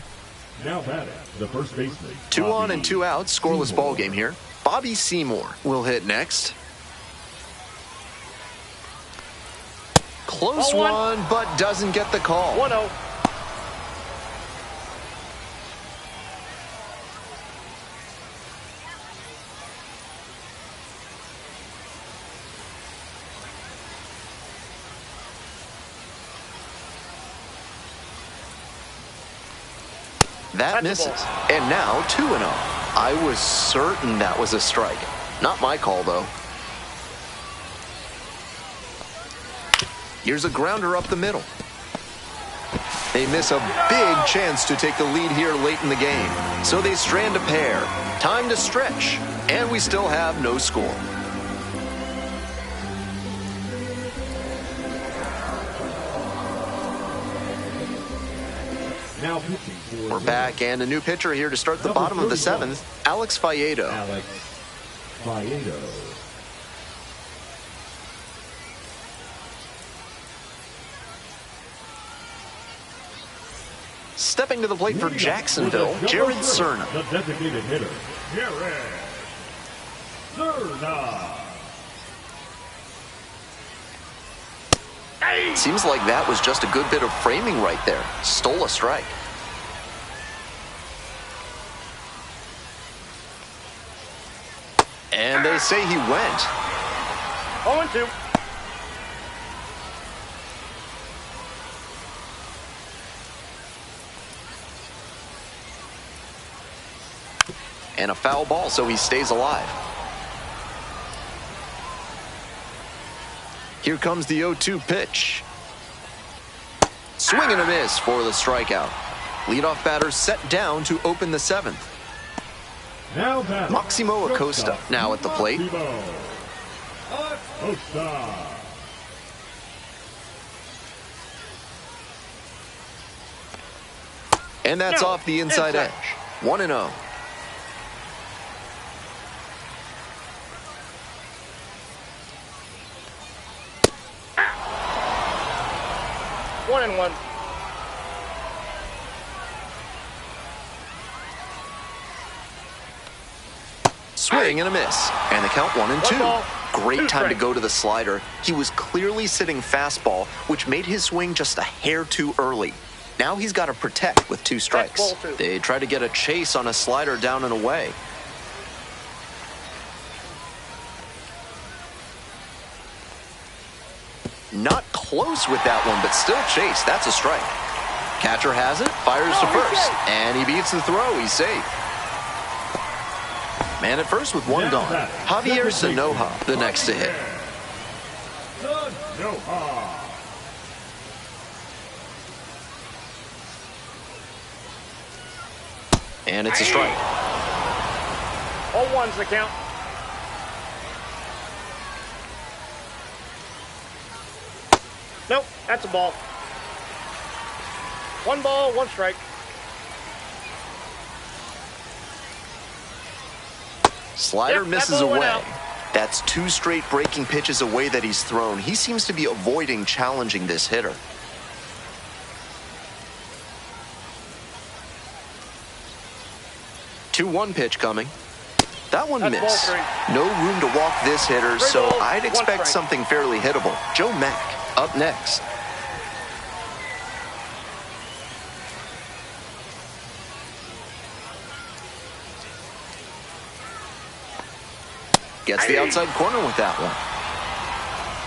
Now batting, the first baseman. 2 on and 2 out, scoreless ball game here. Bobby Seymour will hit next. Close one, but doesn't get the call. 1-0. That misses. And now 2-0. I was certain that was a strike. Not my call, though. Here's a grounder up the middle. They miss a big chance to take the lead here late in the game. So they strand a pair. Time to stretch. And we still have no score. Now pitching for We're back, and a new pitcher here to start the bottom of the 7th, Alex Faedo. Alex Faedo. Stepping to the plate for Jacksonville, Jared Cerna. The designated hitter, Jared Cerna. Seems like that was just a good bit of framing right there. Stole a strike. And they say he went. 0-2. And a foul ball, so he stays alive. Here comes the 0-2 pitch. Swing and a miss for the strikeout. Leadoff batter set down to open the 7th. Now batting, Maximo Acosta now at the plate. Maximo Acosta. And that's off the inside edge. 1-0. One and one. Swing and a miss. And the count 1-2. ball, Great two time to strikes. go to the slider. He was clearly sitting fastball, which made his swing just a hair too early. Now he's got to protect with 2 strikes. ball two. They try to get a chase on a slider down and away. Not close with that one, but still chase. That's a strike. Catcher has it, fires to first, and he beats the throw. He's safe. Man at first with one gone. Javier Sanoja, the next to hit. Sanoja. And it's a strike. 0-1's the count. Nope, that's a ball. 1 ball, 1 strike. Slider Yep, misses that ball went away. out. That's 2 straight breaking pitches away that he's thrown. He seems to be avoiding challenging this hitter. Two-one pitch coming. That one That's missed. ball 3. No room to walk this hitter, 3 so balls, I'd 1 expect strike. something fairly hittable. Joe Mack up next. Gets the outside corner with that one.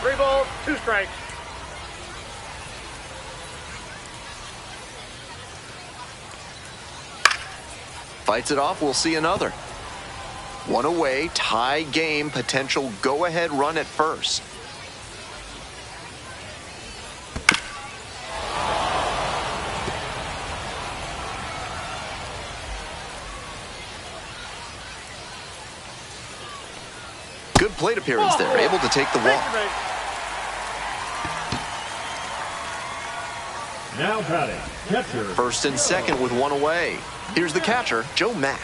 3 balls, 2 strikes. Fights it off, we'll see another. One away, tie game, potential go-ahead run at first. Good plate appearance there, able to take the walk. Now batting, catcher. First and second with one away. Here's the catcher, Joe Mack.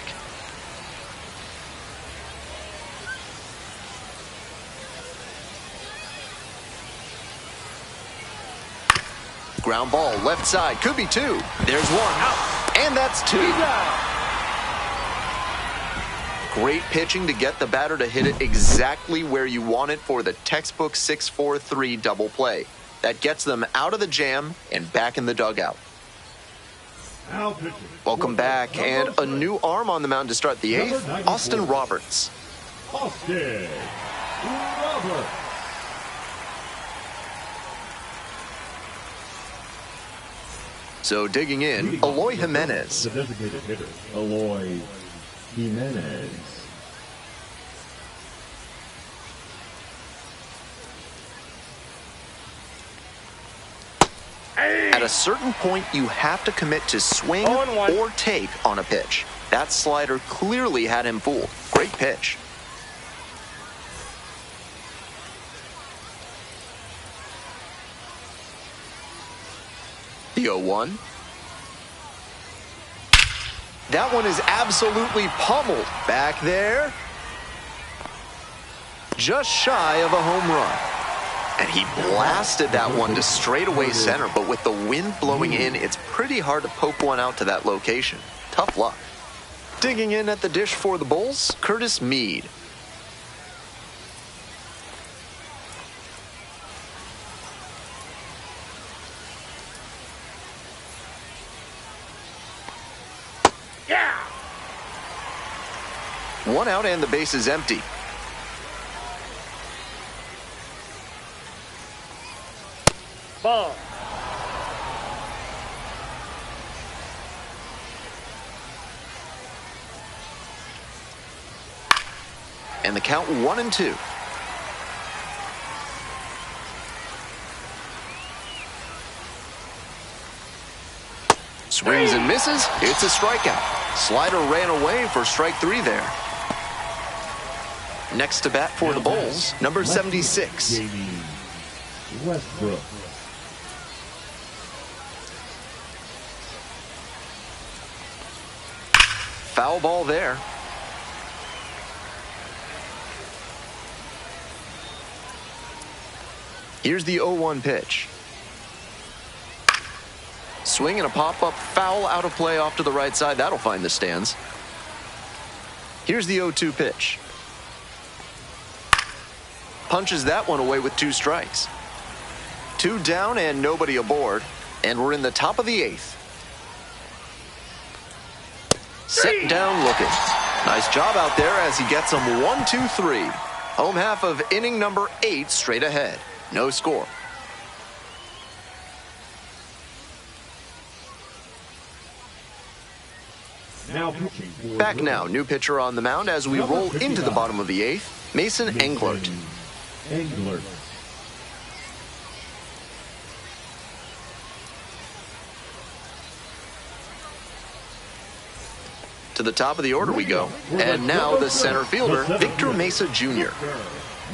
Ground ball, left side, could be 2. There's 1. And that's 2. Great pitching to get the batter to hit it exactly where you want it for the textbook 6-4-3 double play. That gets them out of the jam and back in the dugout. Welcome back, and a new arm on the mound to start the 8th, Austin Roberts. Austin Roberts. So digging in, Eloy Jimenez. The designated hitter, Eloy Jimenez. At a certain point, you have to commit to swing 0-1. or take on a pitch. That slider clearly had him fooled. Great pitch. The 0-1. That one is absolutely pummeled. Back there. Just shy of a home run. And he blasted that one to straightaway center, but with the wind blowing in, it's pretty hard to poke one out to that location. Tough luck. Digging in at the dish for the Bulls, Curtis Mead. Yeah! 1 out and the base is empty. Ball. And the count 1-2. Swings and misses. It's a strikeout. Slider ran away for strike 3 there. Next to bat for the Bulls, number 76. Jamie Westbrook. Foul ball there. Here's the 0-1 pitch. Swing and a pop-up, foul out of play off to the right side. That'll find the stands. Here's the 0-2 pitch. Punches that one away with 2 strikes. 2 down and nobody aboard. And we're in the top of the 8th. Set down looking. Nice job out there as he gets them 1-2-3. Home half of inning number 8 straight ahead. No score. Now pitching for Back the now, new pitcher on the mound as we roll into the bottom of the eighth, Mason Englert. Englert. To the top of the order we go. And now the center fielder, Victor Mesa Jr.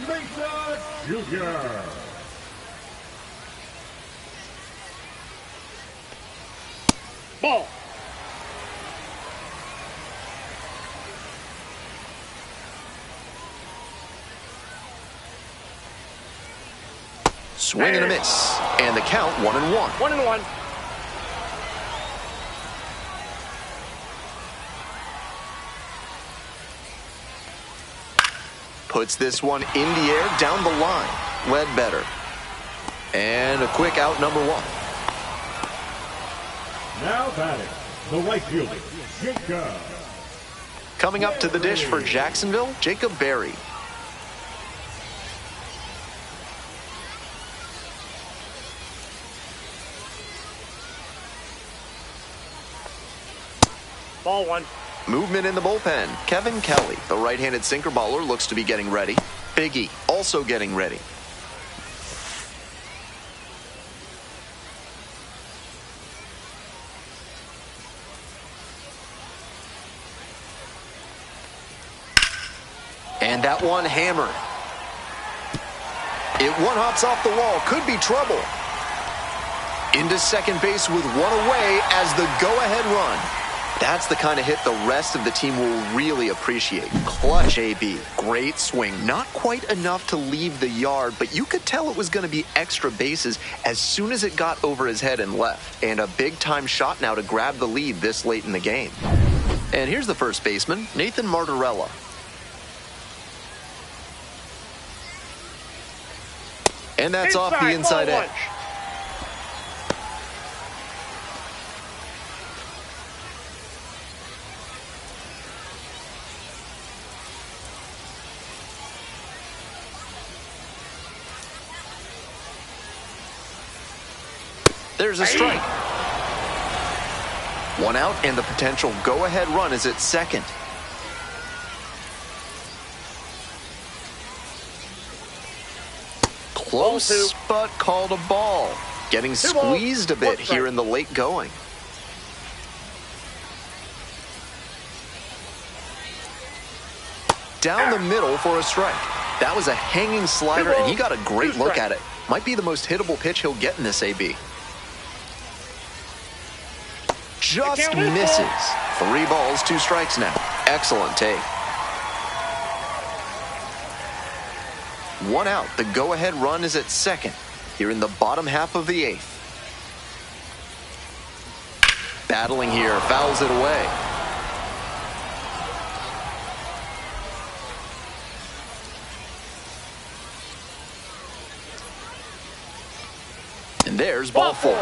Mesa Jr. Ball. Swing and a miss. And the count 1-1. 1-1. Puts this one in the air down the line. Led better. And a quick out, number 1. Now batting, the right fielder, Jacob. Coming up to the dish for Jacksonville, Jacob Berry. Ball 1. Movement in the bullpen. Kevin Kelly, the right-handed sinker baller, looks to be getting ready. Biggie, also getting ready. And that one hammered. It one-hops off the wall. Could be trouble. Into second base with one away as the go-ahead run. That's the kind of hit the rest of the team will really appreciate. Clutch AB. Great swing. Not quite enough to leave the yard, but you could tell it was going to be extra bases as soon as it got over his head and left. And a big-time shot now to grab the lead this late in the game. And here's the first baseman, Nathan Martorella. And that's off the inside edge. There's a strike. One out, and the potential go-ahead run is at second. Close, but called a ball. Getting squeezed a bit here in the late going. Down the middle for a strike. That was a hanging slider, and he got a great look at it. Might be the most hittable pitch he'll get in this AB. Just misses. 3 balls, 2 strikes now. Excellent take. 1 out. The go-ahead run is at second here in the bottom half of the 8th. Battling here, fouls it away. And there's ball 4.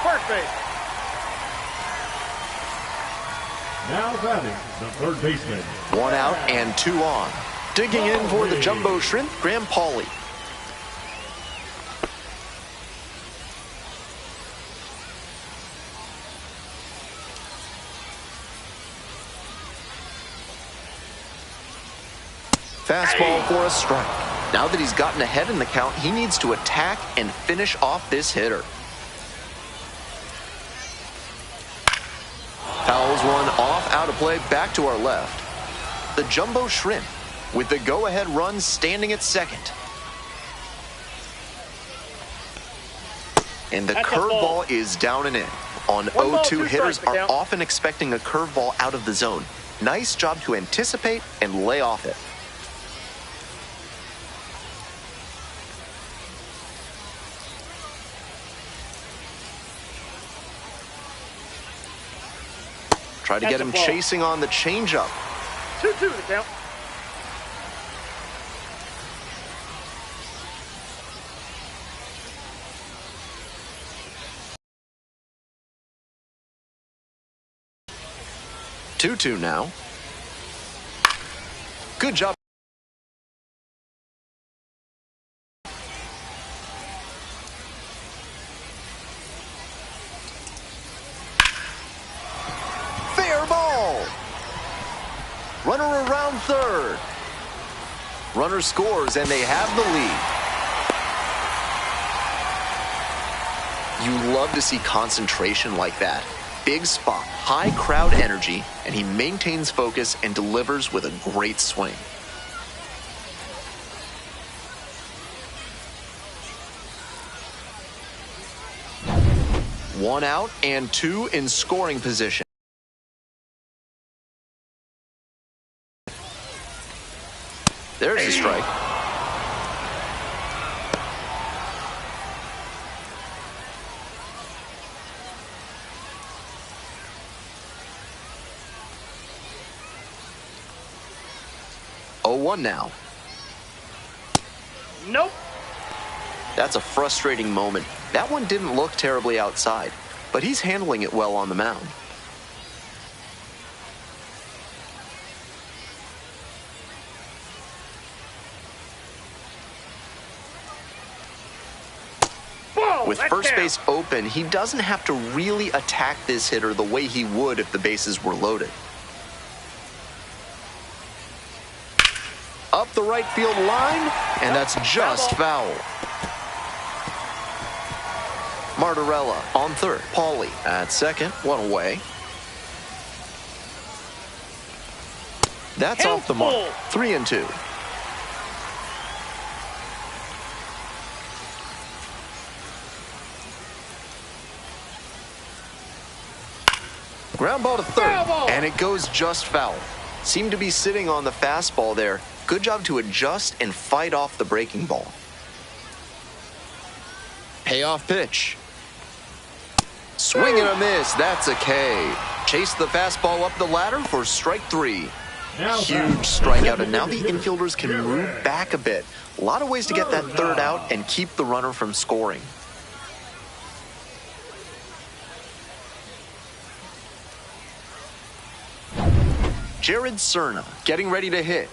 First base. Now batting, the third baseman. 1 out and 2 on. Digging in for the jumbo shrimp, Graham Pauley. Fastball for a strike. Now that he's gotten ahead in the count, he needs to attack and finish off this hitter. Fouls one off, out of play, back to our left. The jumbo shrimp with the go-ahead run standing at second. And the curveball is down and in. On 0-2, hitters are often expecting a curveball out of the zone. Nice job to anticipate and lay off it. Try to get him chasing on the changeup. 2-2 the count. Two now. Good job. Fair ball. third. Runner scores, and they have the lead. You love to see concentration like that. Big spot, high crowd energy, and he maintains focus and delivers with a great swing. One out and two in scoring position. There's a strike. Oh, 1 now. Nope. That's a frustrating moment. That one didn't look terribly outside, but he's handling it well on the mound. With first base open, he doesn't have to really attack this hitter the way he would if the bases were loaded. Up the right field line, and that's just foul. Martorella on third. Pauly at second. One away. That's off the mark. 3-2. Ground ball to third, and it goes just foul. Seemed to be sitting on the fastball there. Good job to adjust and fight off the breaking ball. Payoff pitch. Swing and a miss. That's a K. Chase the fastball up the ladder for strike 3. Huge strikeout, and now the infielders can move back a bit. A lot of ways to get that third out and keep the runner from scoring. Jared Cerna getting ready to hit.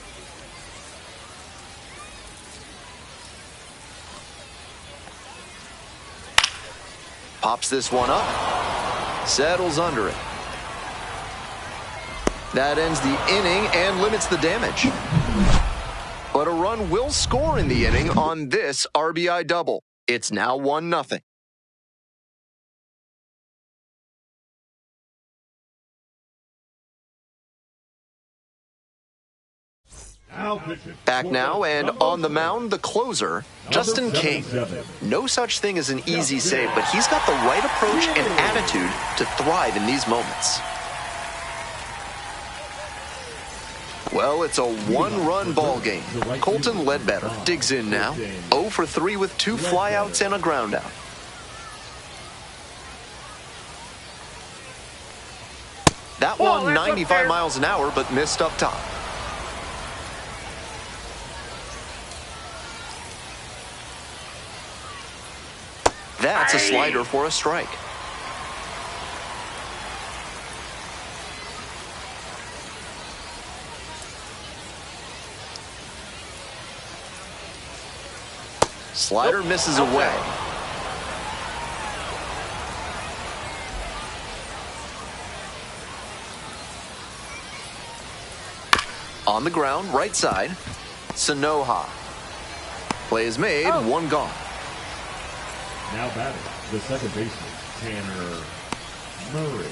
Pops this one up. Settles under it. That ends the inning and limits the damage. But a run will score in the inning on this RBI double. It's now 1-0. Back now, and on the mound, the closer, Justin King. No such thing as an easy save, but he's got the right approach and attitude to thrive in these moments. Well, it's a one-run ball game. Colton Ledbetter digs in now. 0 for 3 with 2 flyouts and a groundout. That one 95 miles an hour, but missed up top. That's a slider for a strike. Slider misses away. On the ground, right side, Sanoha. Play is made, 1 gone. Now batting, the second baseman, Tanner Murray.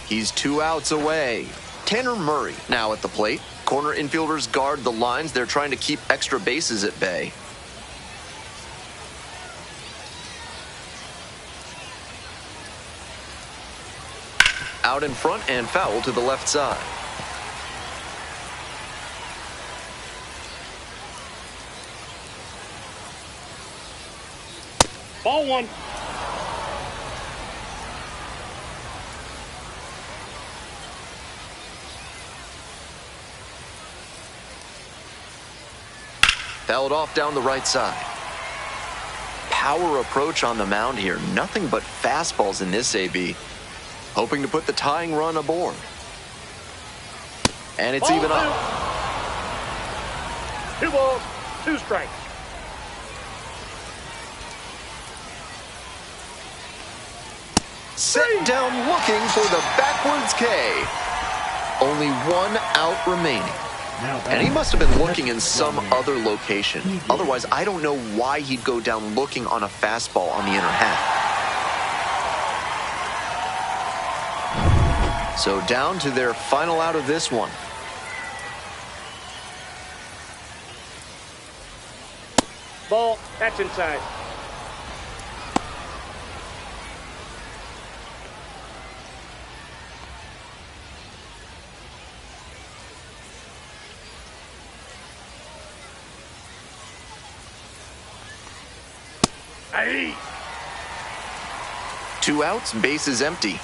He's 2 outs away. Tanner Murray now at the plate. Corner infielders guard the lines. They're trying to keep extra bases at bay. Out in front and foul to the left side. Ball 1. Fouled off down the right side. Power approach on the mound here. Nothing but fastballs in this AB. Hoping to put the tying run aboard. And it's even up. 2 balls, 2 strikes. Set down looking for the backwards K. Only 1 out remaining. And he must have been looking in some other location. Otherwise, I don't know why he'd go down looking on a fastball on the inner half. So down to their final out of this one. Ball. That's inside. Aye. 2 outs, base is empty.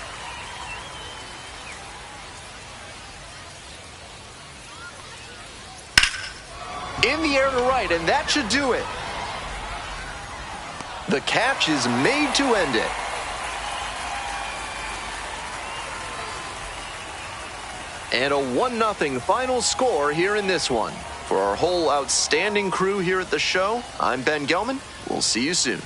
In the air to right, and that should do it. The catch is made to end it. And a 1-0 final score here in this one. For our whole outstanding crew here at the show, I'm Ben Gelman. We'll see you soon.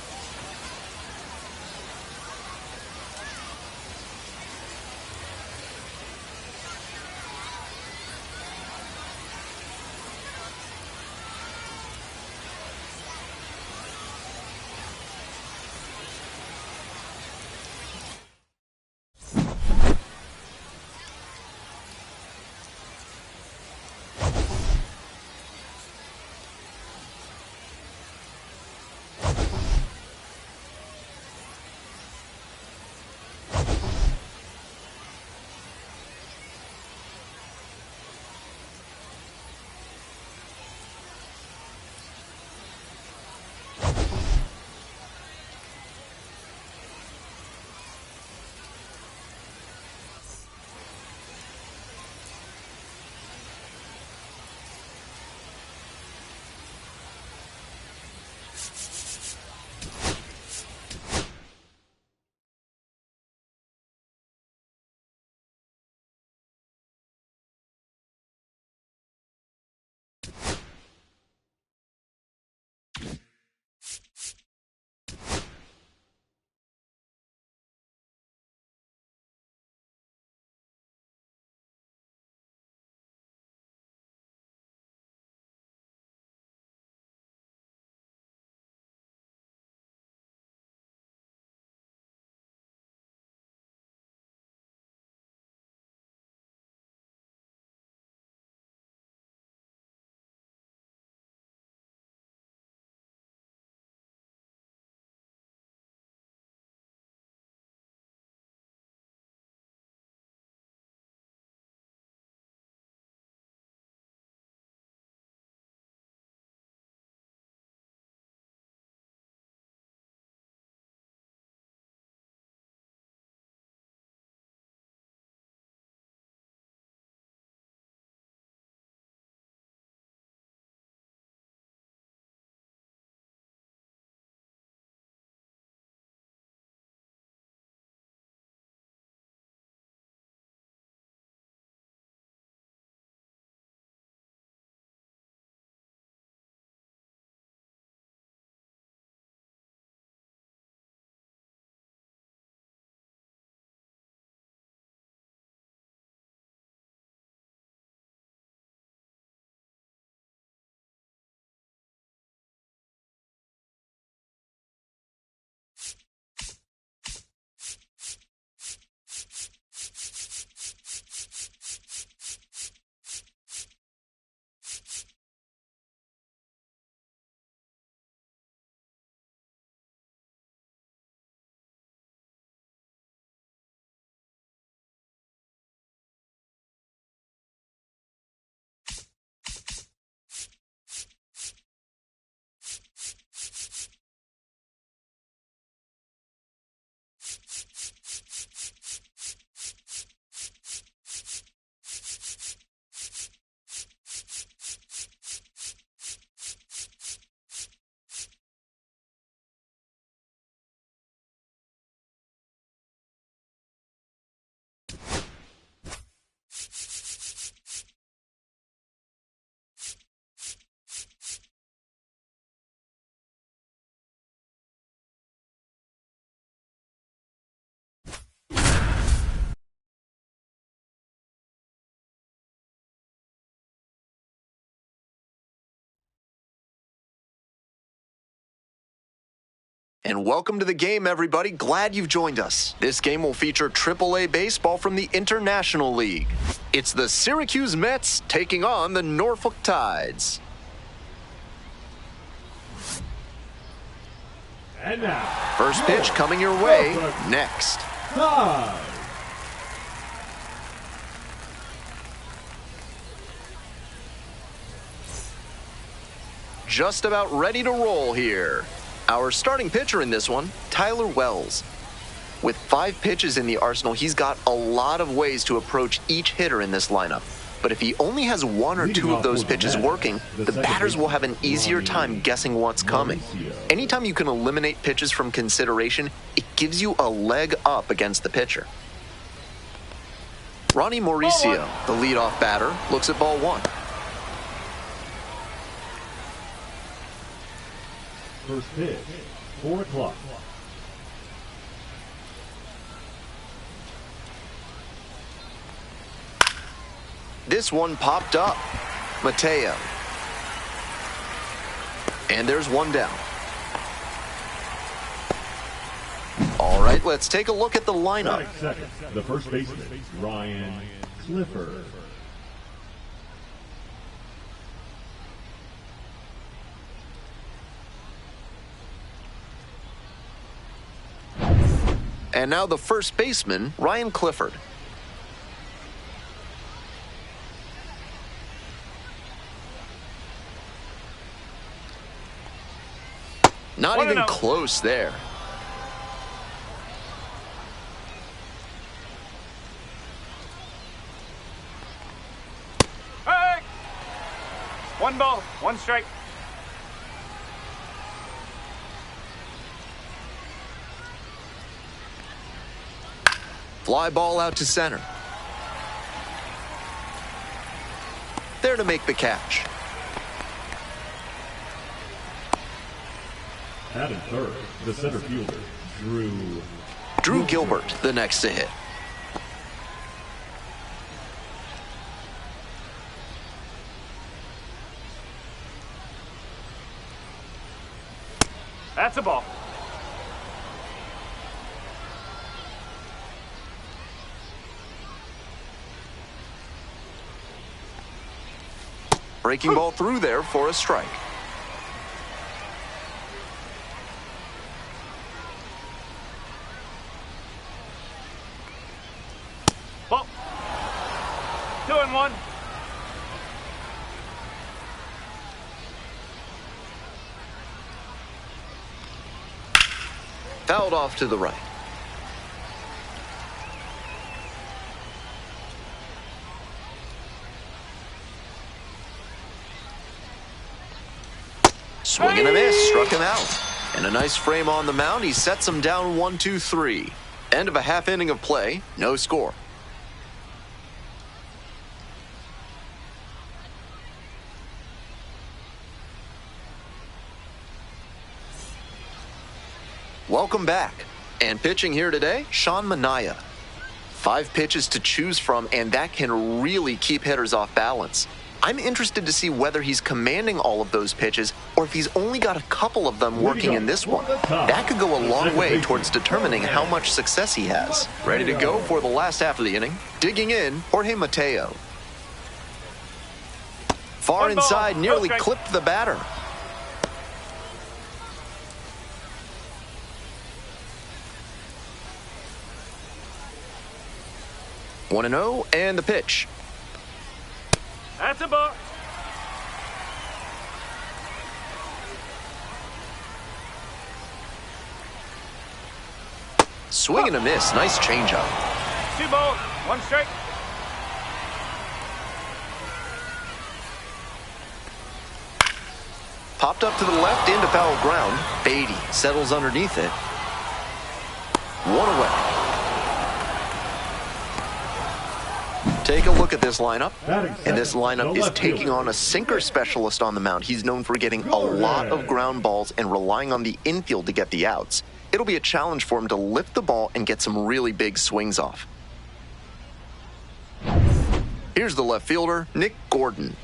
And welcome to the game, everybody. Glad you've joined us. This game will feature AAA baseball from the International League. It's the Syracuse Mets taking on the Norfolk Tides. And now, first pitch coming your way next. Tides. Just about ready to roll here. Our starting pitcher in this one, Tyler Wells. With 5 pitches in the arsenal, he's got a lot of ways to approach each hitter in this lineup. But if he only has 1 or 2 of those pitches working, the batters will have an easier time guessing what's coming. Anytime you can eliminate pitches from consideration, it gives you a leg up against the pitcher. Ronnie Mauricio, the leadoff batter, looks at ball 1. First pitch, 4 o'clock. This one popped up. Mateo. And there's 1 down. All right, let's take a look at the lineup. Second, the first baseman, Ryan Clifford. And now the first baseman, Ryan Clifford. Not even close there. Hey! 1 ball, 1 strike. Fly ball out to center. There to make the catch. At third, the center fielder, Drew Gilbert, the next to hit. That's a ball. Breaking ball through there for a strike. Ball. 2-1. Fouled off to the right. Swing and a miss, struck him out. And a nice frame on the mound. He sets him down 1-2-3. End of a half inning of play, no score. Welcome back. And pitching here today, Sean Manaea. 5 pitches to choose from, and that can really keep hitters off balance. I'm interested to see whether he's commanding all of those pitches or if he's only got a couple of them working in this one. That could go a long way towards determining how much success he has. Ready to go for the last half of the inning. Digging in, Jorge Mateo. Far inside, nearly clipped the batter. One and 0, and the pitch. That's a ball. Swing and a miss. Nice changeup. 2 balls, 1 strike. Popped up to the left into foul ground. Beatty settles underneath it. 1 away. Take a look at this lineup, and this lineup is taking on a sinker specialist on the mound. He's known for getting a lot of ground balls and relying on the infield to get the outs. It'll be a challenge for him to lift the ball and get some really big swings off. Here's the left fielder, Nick Gordon.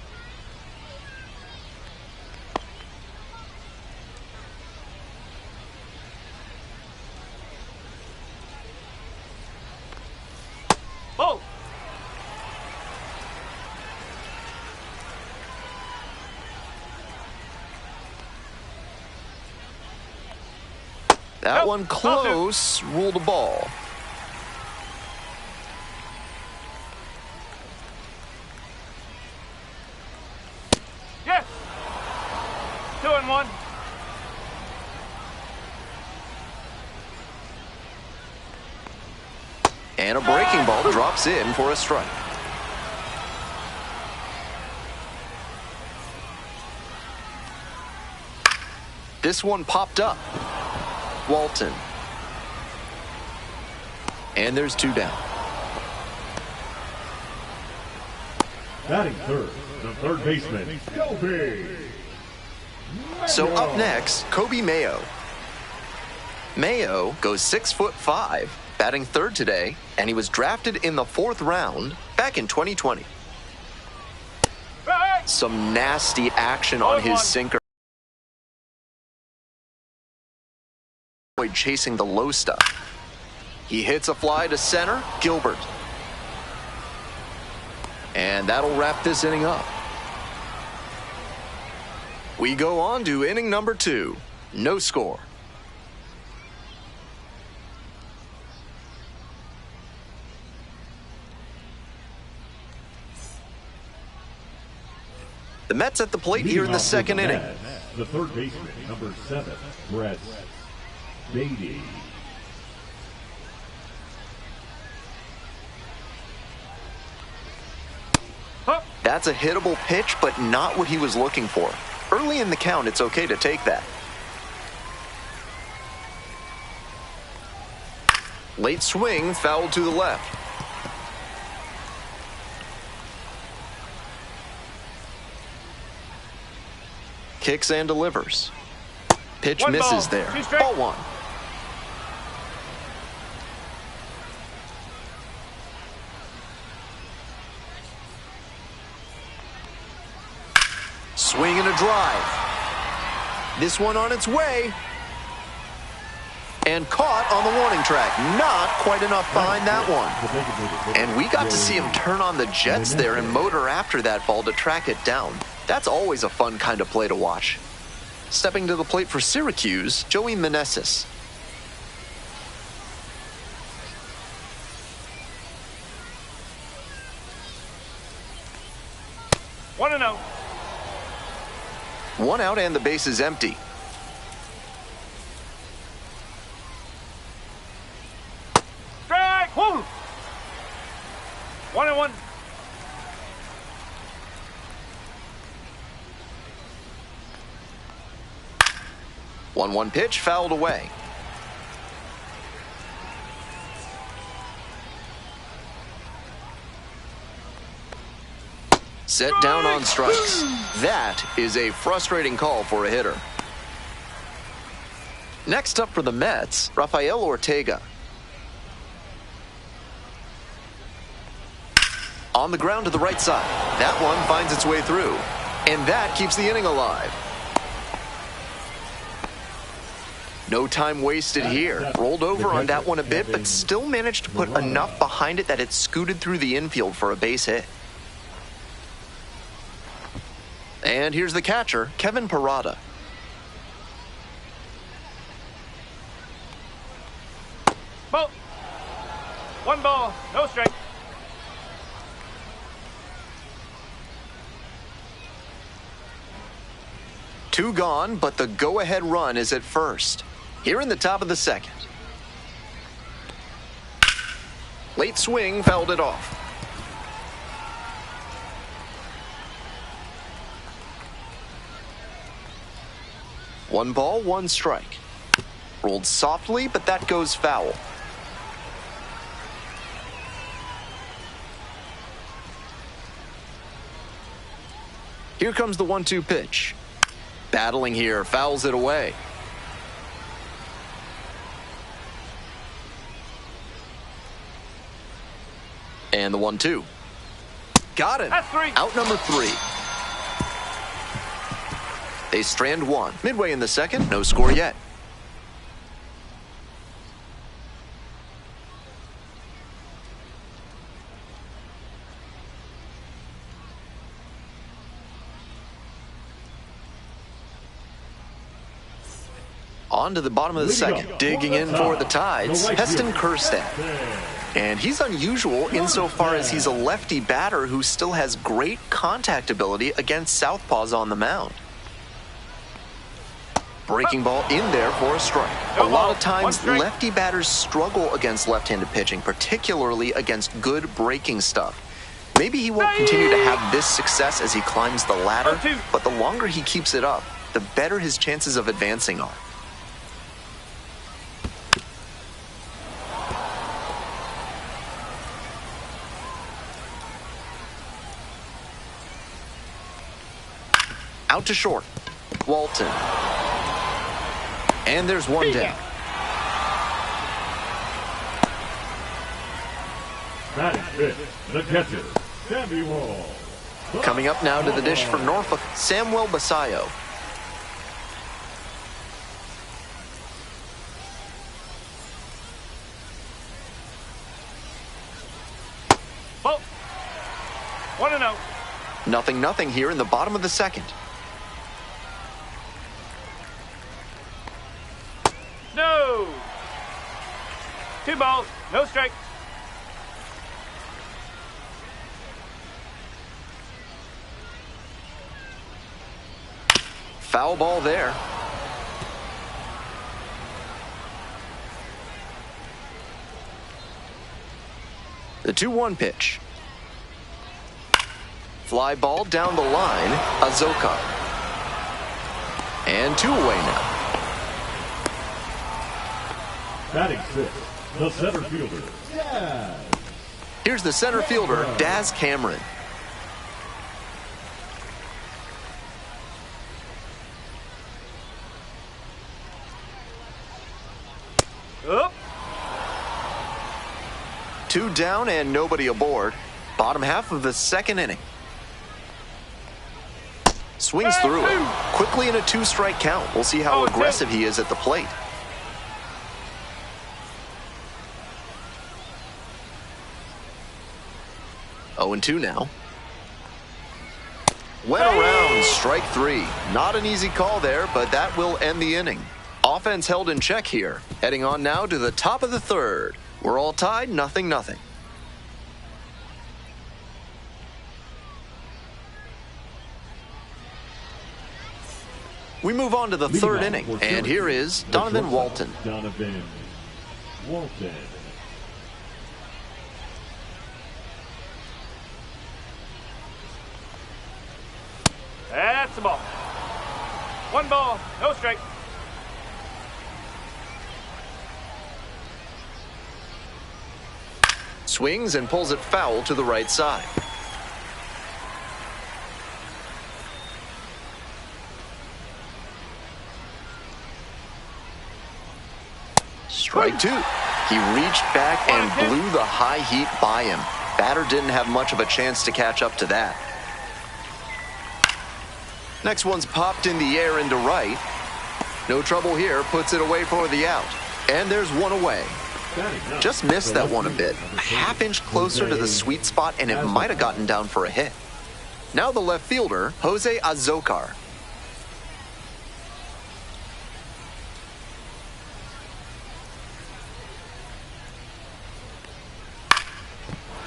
That one close, ruled a ball. Yes. 2-1. And a breaking ball drops in for a strike. This one popped up. Walton. And there's 2 down. Batting third, the third baseman, Kobe. So up next, Kobe Mayo. Mayo goes 6'5", batting third today, and he was drafted in the 4th round back in 2020. Some nasty action on his sinker. Chasing the low stuff. He hits a fly to center, Gilbert. And that'll wrap this inning up. We go on to inning number 2. No score. The Mets at the plate here in the 2nd inning. The third baseman, number 7, Brett Beatty. That's a hittable pitch, but not what he was looking for. Early in the count, it's okay to take that. Late swing, foul to the left. Kicks and delivers. Pitch misses there. Ball 1. Swing and a drive. This one on its way. And caught on the warning track. Not quite enough behind that one. And we got to see him turn on the jets there and motor after that ball to track it down. That's always a fun kind of play to watch. Stepping to the plate for Syracuse, Joey Meneses. One and out. 1 out and the base is empty. Strike. Woo. 1-1. One pitch fouled away. Set down on strikes. That is a frustrating call for a hitter. Next up for the Mets, Rafael Ortega. On the ground to the right side. That one finds its way through. And that keeps the inning alive. No time wasted here. Rolled over on that one a bit, but still managed to put enough behind it that it scooted through the infield for a base hit. And here's the catcher, Kevin Parada. Ball. 1 ball, no strike. Two gone, but the go-ahead run is at first. Here in the top of the 2nd. Late swing fouled it off. One ball, 1 strike. Rolled softly, but that goes foul. Here comes the 1-2 pitch. Battling here, fouls it away. And the 1-2. Got it. That's 3. Out number 3. They strand 1. Midway in the 2nd, no score yet. On to the bottom of the second. Digging in for the Tides, Heston Kjerstad. And he's unusual insofar as he's a lefty batter who still has great contact ability against southpaws on the mound. Breaking ball in there for a strike. A lot of times, lefty batters struggle against left-handed pitching, particularly against good breaking stuff. Maybe he won't continue to have this success as he climbs the ladder, but the longer he keeps it up, the better his chances of advancing are. Out to short. Walton. And there's one down. The catcher, Samuel. Coming up now to the dish for Norfolk, Samuel Basayo. Ball. 1-0. 0-0 here in the bottom of the second. No. 2 balls, no strike. Foul ball there. The 2-1 pitch. Fly ball down the line, Azoka. And 2 away now. Batting 6, the center fielder, Daz. Here's the center fielder, Daz Cameron. Up. 2 down and nobody aboard. Bottom half of the second inning. Swings through it. Quickly in a 2-strike count. We'll see how aggressive he is at the plate. Oh, 0-2 now. Went around, strike 3. Not an easy call there, but that will end the inning. Offense held in check here. Heading on now to the top of the third. We're all tied, 0-0. We move on to the third inning, and here is Donovan Walton. Donovan Walton. That's the ball. 1 ball, no strike. Swings and pulls it foul to the right side. Strike 2. He reached back and blew the high heat by him. Batter didn't have much of a chance to catch up to that. Next one's popped in the air into right. No trouble here, puts it away for the out. And there's 1 away. Just missed that one a bit. A half-inch closer to the sweet spot, and it might have gotten down for a hit. Now the left fielder, Jose Azocar.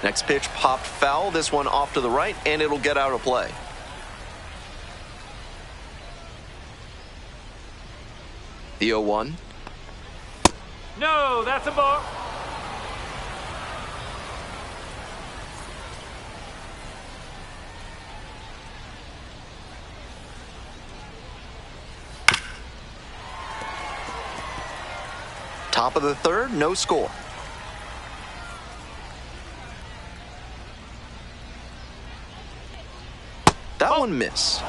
Next pitch popped foul, this one off to the right, and it'll get out of play. The 0-1. No, that's a ball. Top of the third, no score. That one missed.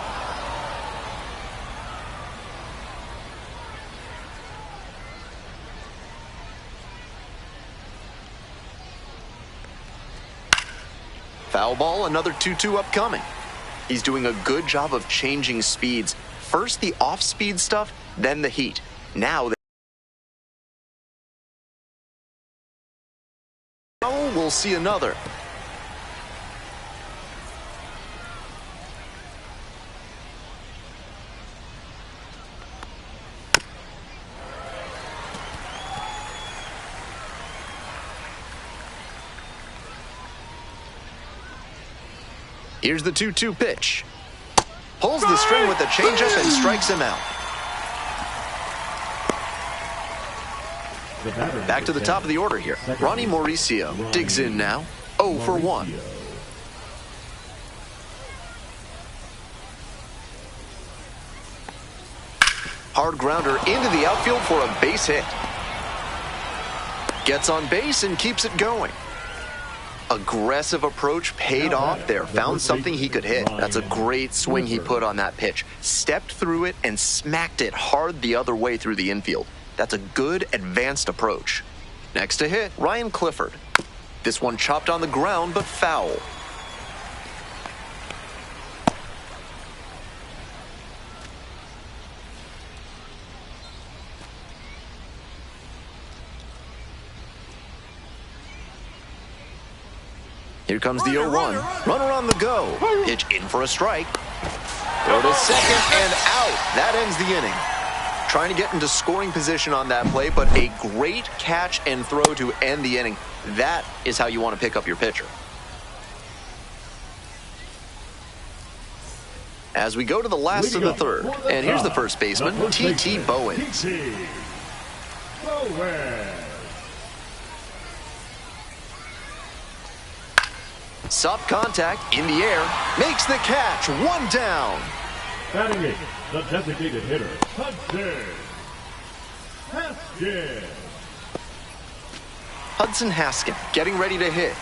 Foul ball, another 2-2 upcoming. He's doing a good job of changing speeds. First the off-speed stuff, then the heat. Now we'll see another. Here's the 2-2 pitch. Pulls the string with a changeup and strikes him out. Back to the top of the order here. Ronnie Mauricio digs in now. 0 for 1. Hard grounder into the outfield for a base hit. Gets on base and keeps it going. Aggressive approach paid off there. Found something he could hit. That's a great swing he put on that pitch. Stepped through it and smacked it hard the other way through the infield. That's a good advanced approach. Next to hit, Ryan Clifford. This one chopped on the ground but foul. Here comes the 0-1. Runner on the go. Pitch in for a strike. Throw to second and out. That ends the inning. Trying to get into scoring position on that play, but a great catch and throw to end the inning. That is how you want to pick up your pitcher. As we go to the last of the third, and here's the first baseman, T.T. Bowens. Soft contact in the air, makes the catch, 1 down. Batting eighth, the designated hitter, Hudson Haskin getting ready to hit.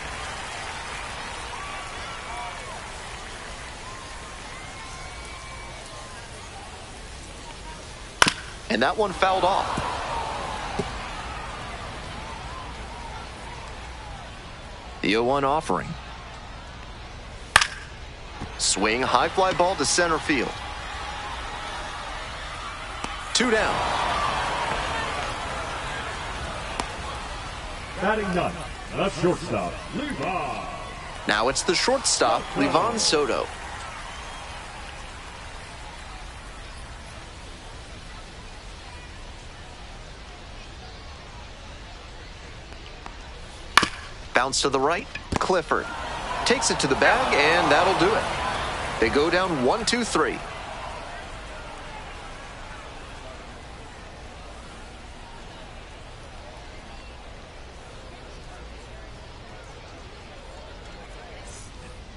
And that one fouled off. The 0-1 offering. Swing, high fly ball to center field. 2 down. Batting ninth, the shortstop, Levi. Now it's the shortstop, Livan Soto. Bounce to the right, Clifford. Takes it to the bag, and that'll do it. They go down 1-2-3.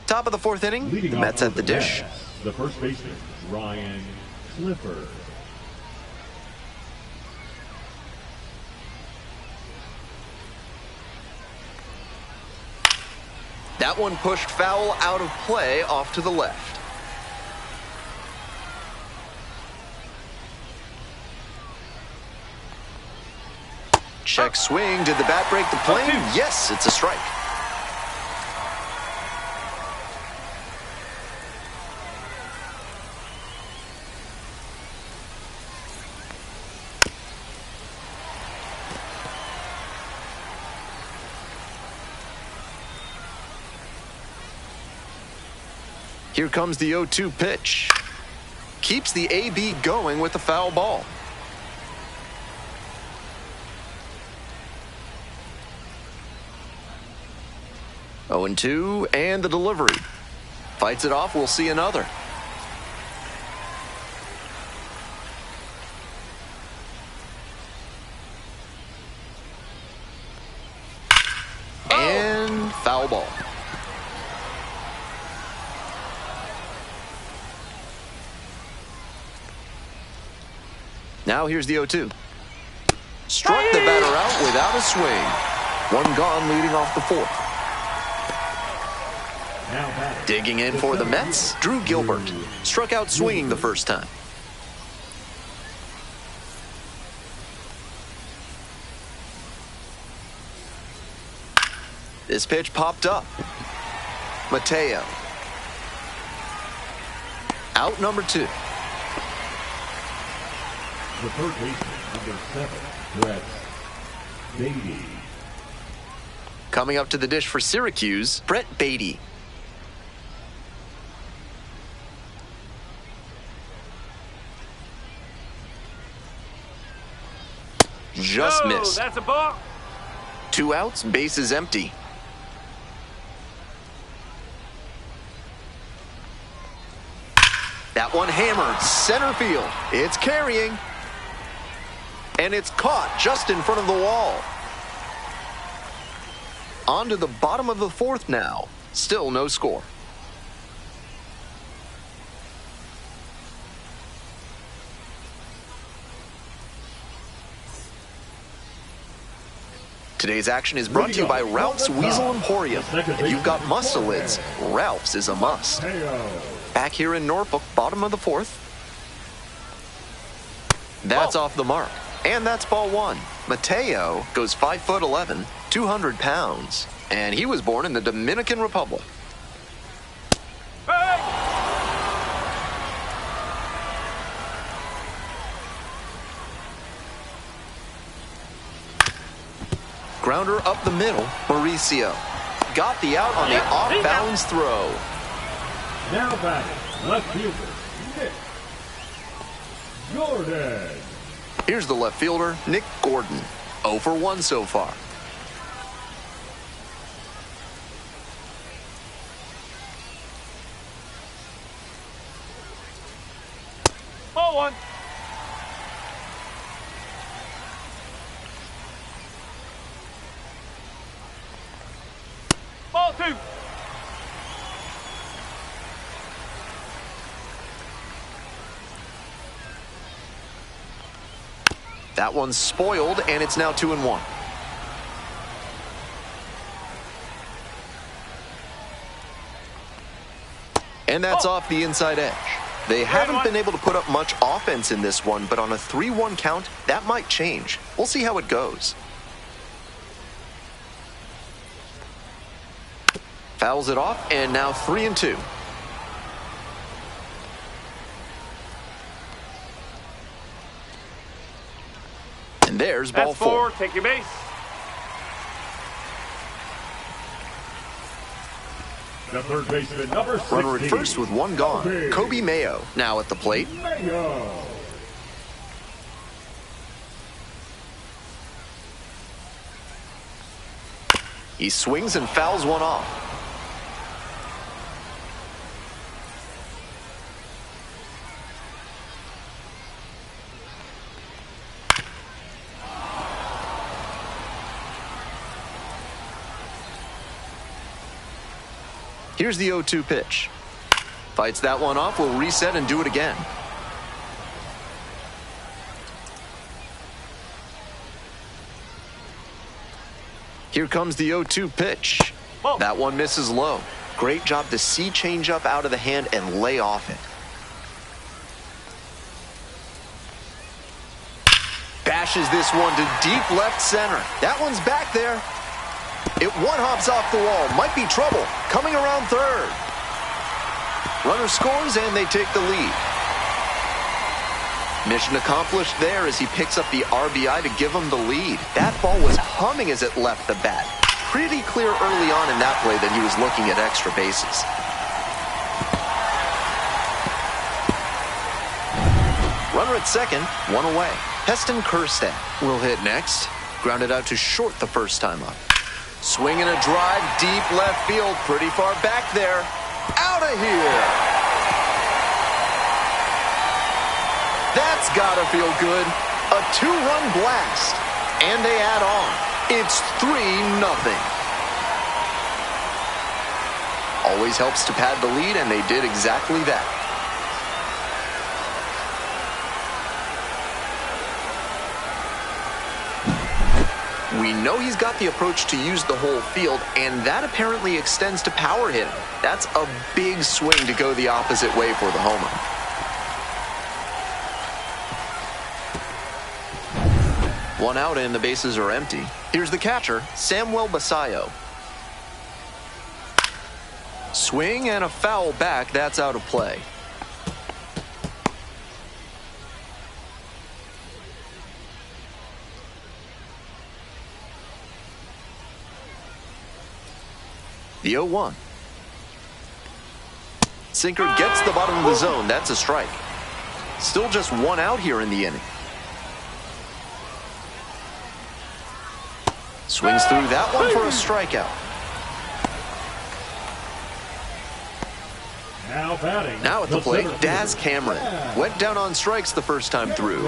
Top of the fourth inning, the Mets at the dish. The first baseman, Ryan Clifford. That one pushed foul out of play off to the left. Check swing. Did the bat break the plane? Yes, it's a strike. Here comes the 0-2 pitch. Keeps the AB going with the foul ball. Oh, 0-2, and the delivery. Fights it off, we'll see another. And foul ball. Now here's the 0-2. Struck the batter out without a swing. 1 gone leading off the fourth. Digging in for the Mets, Drew Gilbert. Struck out swinging the first time. This pitch popped up. Mateo. Out number 2. The third baseman, number 7, Brett Beatty. Coming up to the dish for Syracuse, Brett Beatty. Just missed. That's a ball. 2 outs, base is empty. hammered center field. It's carrying. And it's caught just in front of the wall. On to the bottom of the fourth now. Still no score. Today's action is brought to you by Ralph's Weasel Emporium. If you've got mustelids, Ralph's is a must. Back here in Norfolk, bottom of the fourth. That's off the mark. And that's ball one. Mateo goes 5'11", 200 pounds. And he was born in the Dominican Republic. Grounder up the middle, Mauricio. Got the out on the off-balance throw. Now batting, left fielder, Nick Gordon. Here's the left fielder, Nick Gordon. 0 for 1 so far. Ball one. Ball two. That one's spoiled, and it's now 2-1. And that's off the inside edge. They haven't been able to put up much offense in this one, but on a 3-1 count, that might change. We'll see how it goes. Fouls it off, and now 3-2. And there's ball four. Take your base. The third baseman, number 60. Runner at first with one gone. Kobe Mayo now at the plate. Mayo. He swings and fouls one off. Here's the 0-2 pitch. Fights that one off, will reset and do it again. Here comes the 0-2 pitch. That one misses low. Great job to see changeup out of the hand and lay off it. Bashes this one to deep left center. That one's back there. It one-hops off the wall. Might be trouble. Coming around third. Runner scores, and they take the lead. Mission accomplished there as he picks up the RBI to give him the lead. That ball was humming as it left the bat. Pretty clear early on in that play that he was looking at extra bases. Runner at second, one away. Heston Kjerstad will hit next. Grounded out to short the first time up. Swing and a drive, deep left field, pretty far back there. Out of here! That's gotta feel good. A 2-run blast. And they add on. It's 3-0. Always helps to pad the lead, and they did exactly that. We know he's got the approach to use the whole field, and that apparently extends to power hitting. That's a big swing to go the opposite way for the homer. One out and the bases are empty. Here's the catcher, Samuel Basayo. Swing and a foul back, that's out of play. The 0-1. Sinker gets the bottom of the zone. That's a strike. Still just one out here in the inning. Swings through that one for a strikeout. Now batting. Now at the plate, center Daz fielder. Cameron. Went down on strikes the first time through.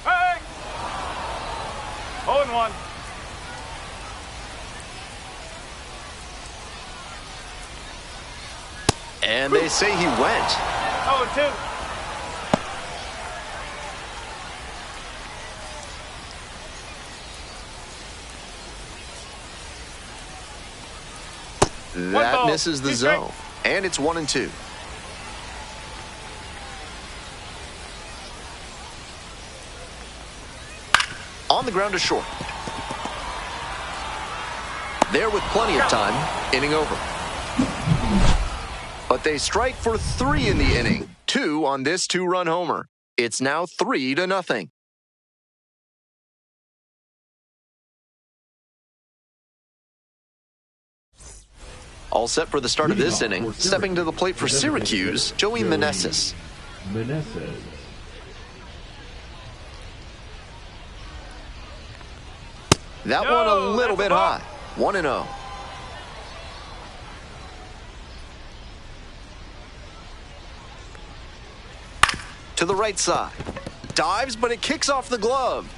Hey! 0-1. And they say he went. 0-2. That misses the zone. And it's 1-2. On the ground to short. There with plenty of time, inning over. But they strike for 3 in the inning. 2 on this 2-run homer. It's now 3-0. All set for the start of this inning. Stepping to the plate for Syracuse, Joey Meneses. That one a little bit high. 1-0. To the right side. Dives, but it kicks off the glove.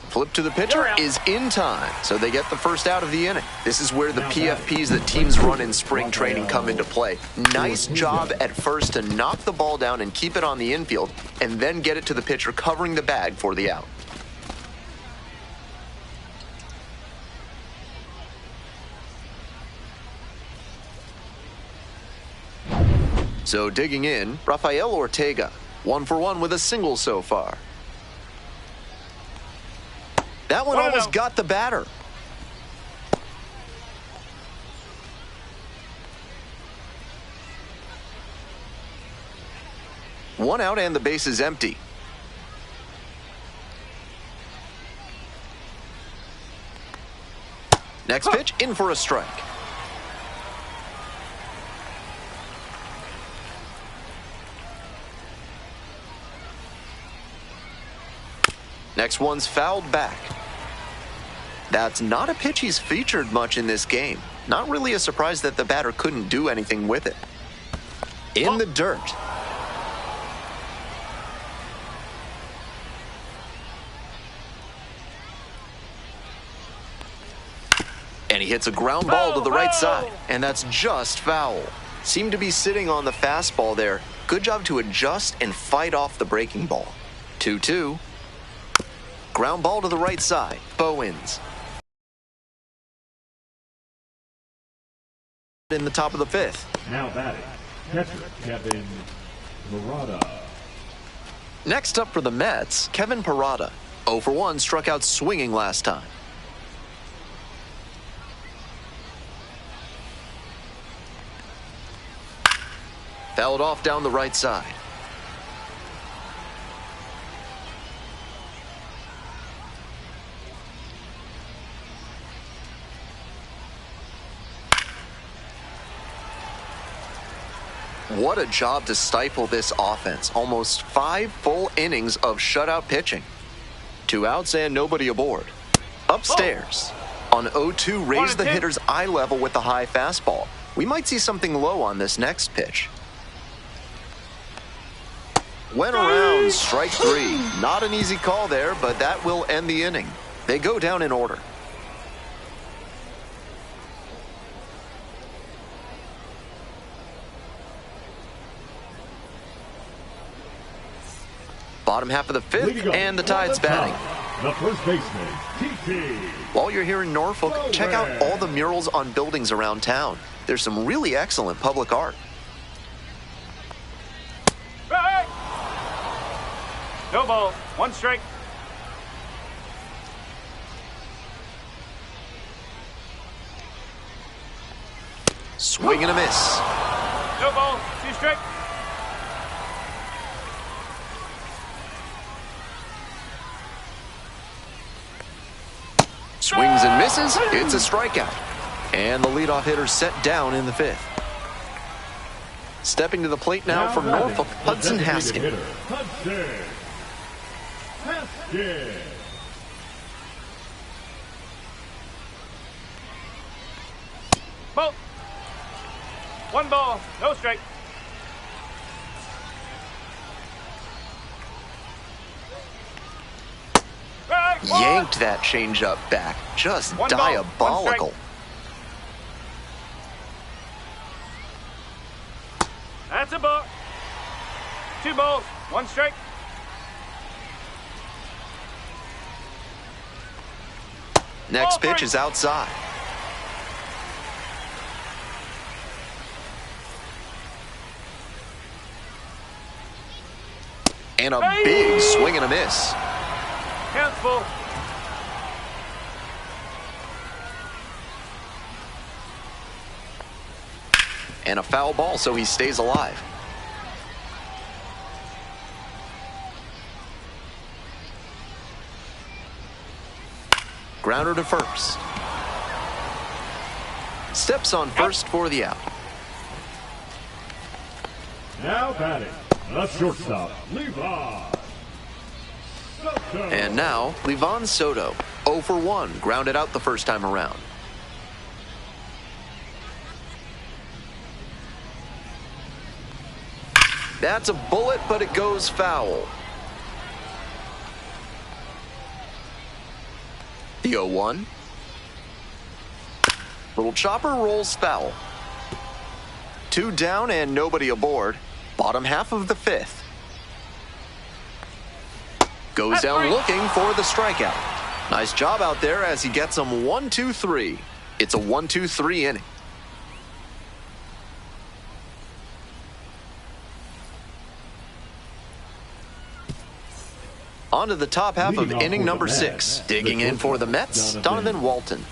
Flip to the pitcher is in time, so they get the first out of the inning. This is where the PFPs that teams run in spring training come into play. Nice job at first to knock the ball down and keep it on the infield, and then get it to the pitcher covering the bag for the out. So digging in, Rafael Ortega. 1 for 1 with a single so far. That one almost got the batter. One out and the base is empty. Next pitch, in for a strike. Next one's fouled back. That's not a pitch he's featured much in this game. Not really a surprise that the batter couldn't do anything with it. In the dirt. And he hits a ground ball to the right side. And that's just foul. Seemed to be sitting on the fastball there. Good job to adjust and fight off the breaking ball. 2-2. Ground ball to the right side. Bowens. In the top of the 5th. Now batting, catcher Kevin Parada. Next up for the Mets, Kevin Parada. 0 for 1, struck out swinging last time. Fouled off down the right side. What a job to stifle this offense. Almost 5 full innings of shutout pitching. 2 outs and nobody aboard. Upstairs. On 0-2, raise the hitter's eye level with the high fastball. We might see something low on this next pitch. Went around, strike 3. Not an easy call there, but that will end the inning. They go down in order. Bottom half of the 5th, and the Tide's batting. The first baseman, TT. While you're here in Norfolk, check out all the murals on buildings around town. There's some really excellent public art. Hey! No ball. 1 strike. Swing and a miss. No ball. 2 strike. Swings and misses. It's a strikeout. And the leadoff hitter set down in the 5th. Stepping to the plate now from Norfolk, Hudson Haskett. Ball. One ball, no strike. Strike, ball. Yanked that changeup back. Just One ball, diabolical. one strike. That's a ball. 2 balls, 1 strike. Next Ball pitch 3. is outside. And a big swing and a miss. Count's full. And a foul ball, so he stays alive. Grounder to first. Steps on first for the out. Now batting, the shortstop, Levi. And now, Livan Soto, 0 for 1, grounded out the first time around. That's a bullet, but it goes foul. The 0-1. Little chopper rolls foul. 2 down and nobody aboard. Bottom half of the 5th. Goes down looking for the strikeout. Nice job out there as he gets him 1-2-3. It's a 1-2-3 inning. On to the top half of inning number 6. Digging in for the Mets, Donovan Walton.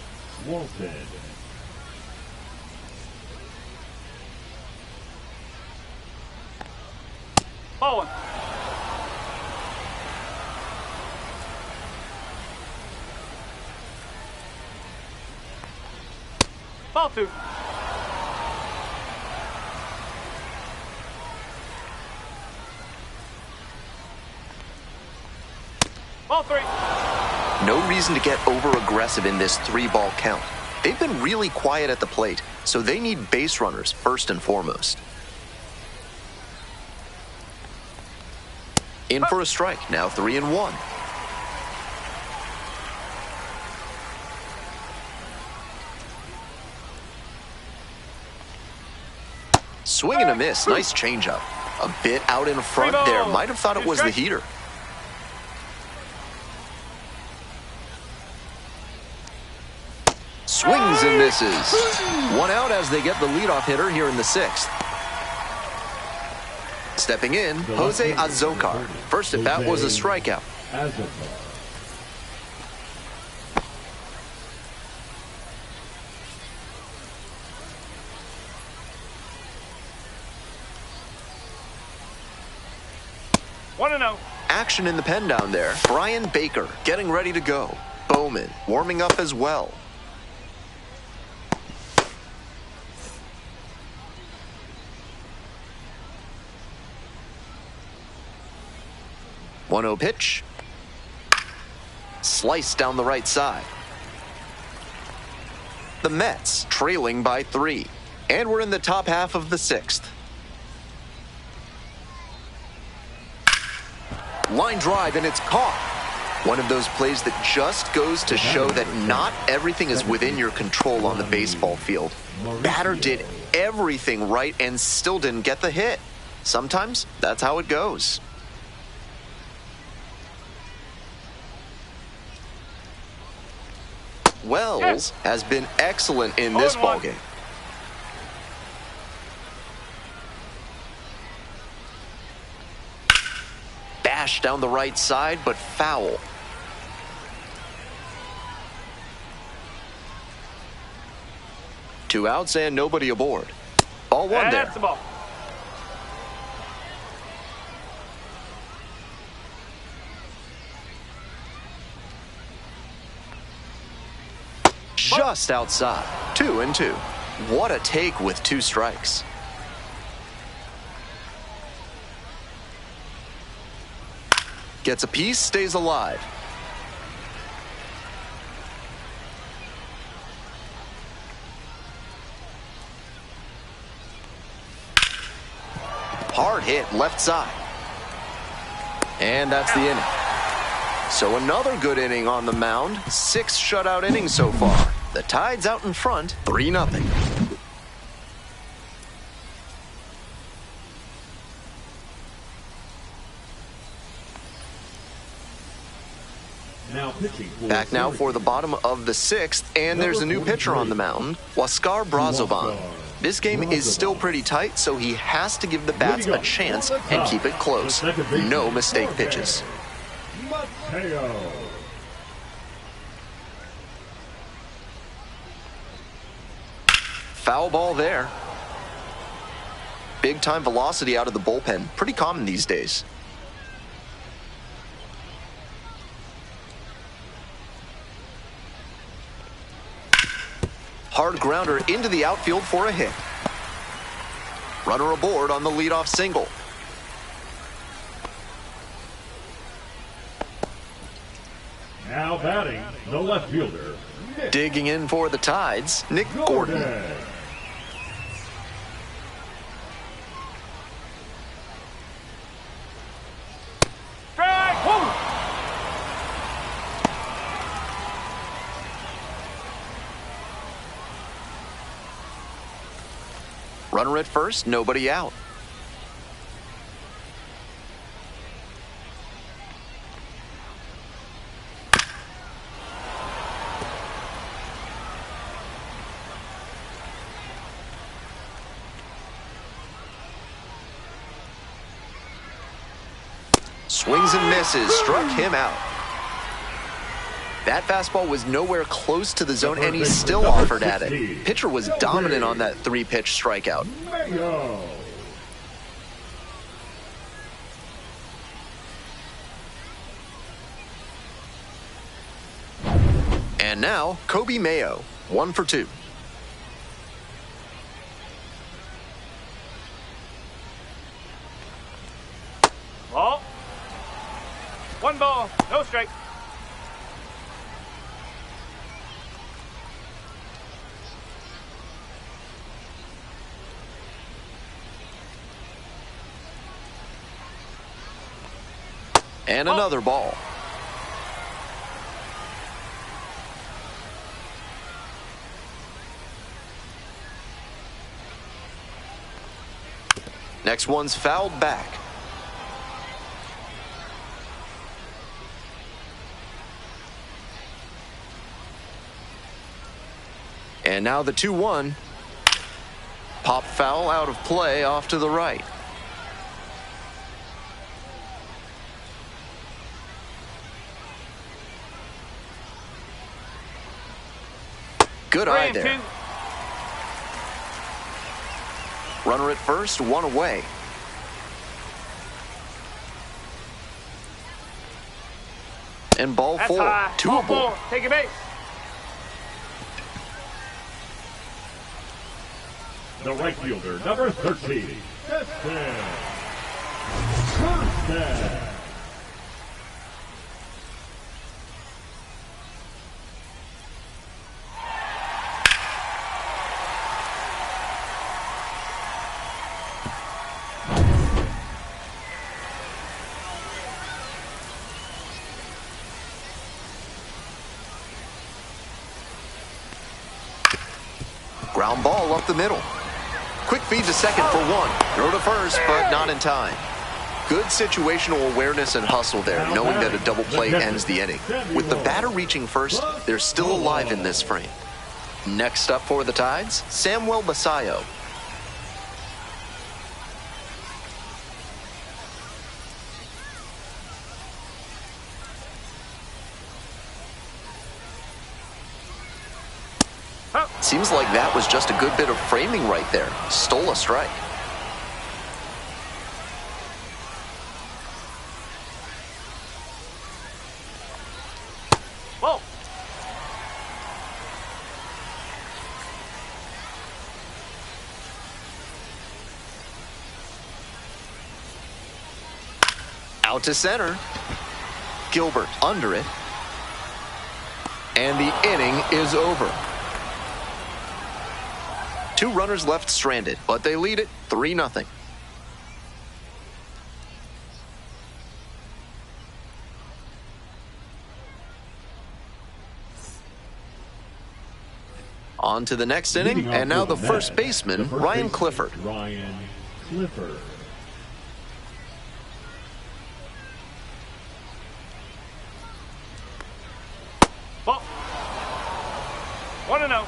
Ball 1. Ball 2. Ball 3. No reason to get over-aggressive in this 3-ball count. They've been really quiet at the plate, so they need base runners first and foremost. In for a strike, now 3-1. Swing and a miss, nice changeup. A bit out in front there, might have thought it was the heater. Swings and misses. 1 out as they get the leadoff hitter here in the 6th. Stepping in, Jose Azocar. First at bat was a strikeout. One and 0. Action in the pen down there. Brian Baker getting ready to go. Bowman warming up as well. One 0 pitch. Sliced down the right side. The Mets trailing by 3. And we're in the top half of the 6th. Line drive, and it's caught. One of those plays that just goes to show that not everything is within your control on the baseball field. Batter did everything right and still didn't get the hit. Sometimes that's how it goes. Wells has been excellent in this ballgame. Bashed down the right side, but foul. Two outs and nobody aboard. Ball 1 there. That's the ball. Just outside. 2-2. What a take with 2 strikes. Gets a piece, stays alive. Hard hit left side. And that's the inning. So another good inning on the mound. 6 shutout innings so far. The Tide's out in front, 3-0. Back now for the bottom of the 6th, and there's a new pitcher on the mound, Huáscar Brazoban. This game is still pretty tight, so he has to give the bats a chance and keep it close. No mistake pitches. Foul ball there. Big time velocity out of the bullpen. Pretty common these days. Hard grounder into the outfield for a hit. Runner aboard on the leadoff single. Now batting, the left fielder. Digging in for the Tides, Nick Gordon. Strike! Woo! Runner at first, nobody out. Swings and misses, struck him out. That fastball was nowhere close to the zone, and he still offered at it. Pitcher was dominant on that 3-pitch strikeout. And now, Kobe Mayo, 1 for 2. Ball. 1 ball, no strike. And another ball. Next one's fouled back. And now the 2-1. Pop foul out of play off to the right. Good eye there. 2. Runner at first, 1 away. And ball That's 4, high. 2 Ball aboard. 4. Take a base. The right fielder, number 13. Ground ball up the middle. Quick feed to second for 1. Throw to first, but not in time. Good situational awareness and hustle there, knowing that a double play ends the inning. With the batter reaching first, they're still alive in this frame. Next up for the Tides, Samuel Basayo. Seems like that was just a good bit of framing right there. Stole a strike. Whoa. Out to center. Gilbert under it. And the inning is over. 2 runners left stranded, but they lead it 3-0. On to the next inning, and now the first baseman, Ryan Clifford. Ryan Clifford. Ball. 1-0.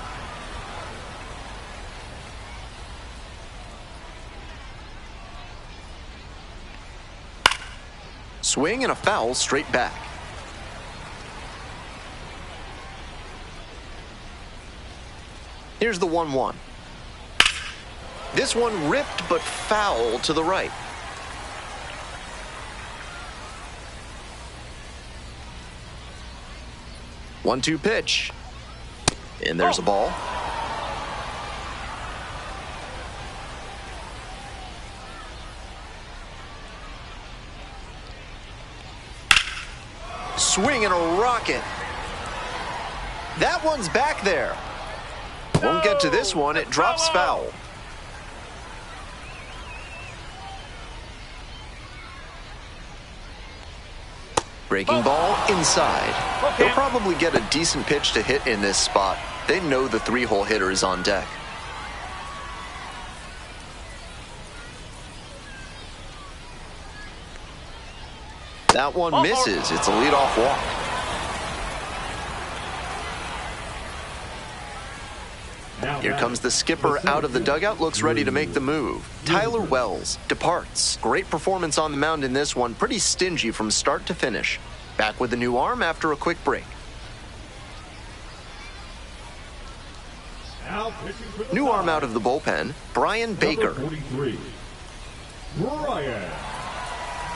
Swing and a foul straight back. Here's the 1-1. This one ripped but foul to the right. One-two pitch. And there's a ball. Swing and a rocket. That one's back there. Won't get to this one. It drops foul. Breaking ball inside. They'll probably get a decent pitch to hit in this spot. They know the three-hole hitter is on deck. That one misses. It's a leadoff walk. Here comes the skipper out of the dugout, looks ready to make the move. Tyler Wells departs. Great performance on the mound in this one, pretty stingy from start to finish. Back with a new arm after a quick break. New arm out of the bullpen, Brian Baker. 43, Brian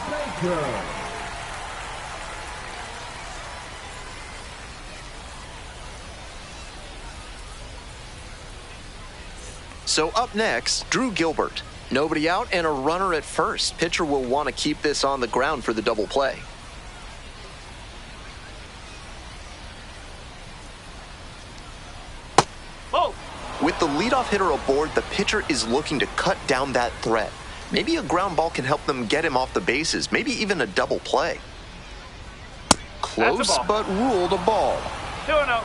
Baker. So up next, Drew Gilbert. Nobody out and a runner at first. Pitcher will want to keep this on the ground for the double play. Oh. With the leadoff hitter aboard, the pitcher is looking to cut down that threat. Maybe a ground ball can help them get him off the bases, maybe even a double play. Close, but ruled a ball. 2-0.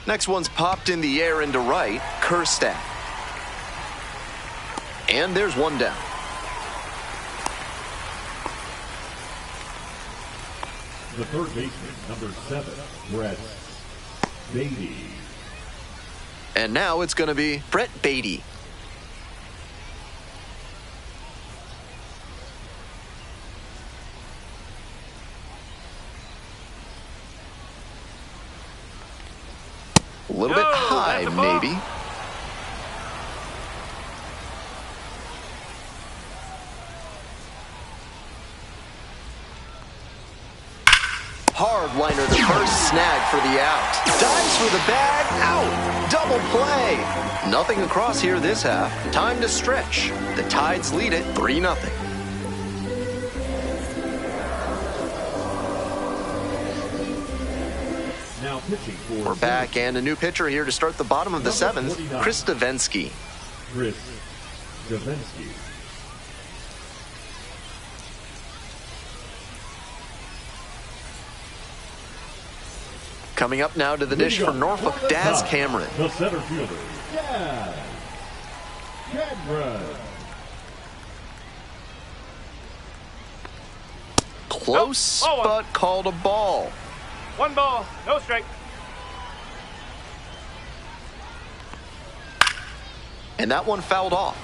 Next one's popped in the air into right, Kerstad. And there's one down. The third baseman, number 7, Brett Beatty. And now it's going to be Brett Beatty. A little bit high, maybe. Hard liner to first, snag for the out. Dives for the bag, out. Double play. Nothing across here this half. Time to stretch. The Tides lead it 3-0. Now pitching for We're back and a new pitcher here to start the bottom of the 7th, Chris Davinsky. Chris Davinsky. Coming up now to the dish for Norfolk, Daz Cameron. The center fielder, Daz Cameron. Close, but called a ball. 1 ball, no strike. And that one fouled off.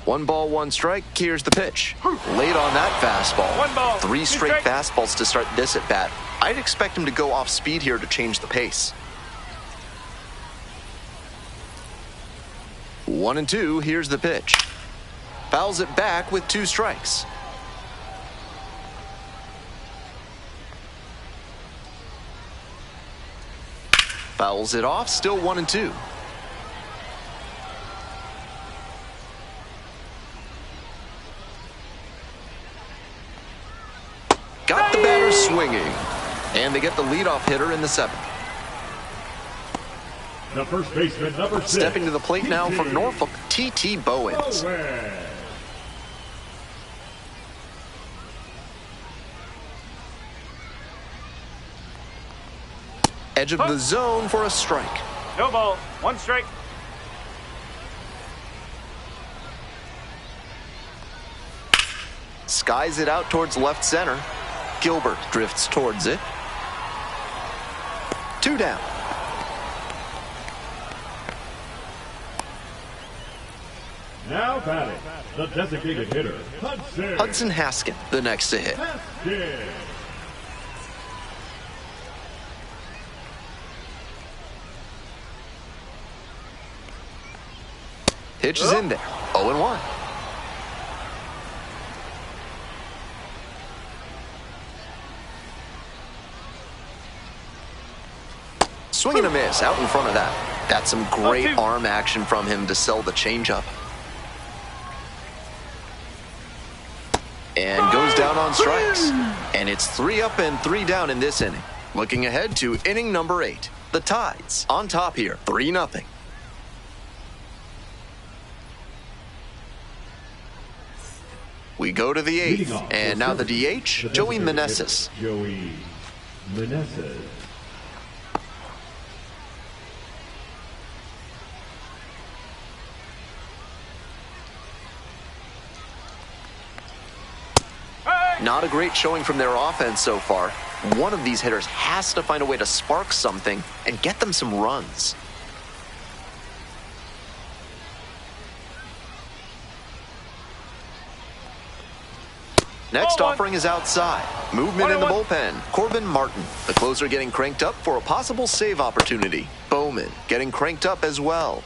One ball, one strike. Here's the pitch. Late on that fastball. 1 ball. 3 straight strike. fastballs to start this at bat. I'd expect him to go off speed here to change the pace. 1-2. Here's the pitch. Fouls it back with 2 strikes. Fouls it off. Still 1-2. Got the batter swinging. And they get the leadoff hitter in the 7th. The first baseman, number 6. Stepping to the plate now for Norfolk, T.T. Bowens. Edge of the zone for a strike. No ball. 1 strike. Skies it out towards left center. Gilbert drifts towards it. 2 down. Now batting, the designated hitter, Hudson Haskin, the next to hit. Pitch is in there. 0-1. Swing and a miss out in front of that. That's some great arm action from him to sell the changeup. And goes down on strikes. And it's 3 up and 3 down in this inning. Looking ahead to inning number 8. The Tides on top here, 3-0. We go to the 8th, and now the DH, Joey Meneses. Joey Meneses. Not a great showing from their offense so far. One of these hitters has to find a way to spark something and get them some runs. Next offering is outside. Movement in the bullpen. Corbin Martin, the closer, getting cranked up for a possible save opportunity. Bowman getting cranked up as well.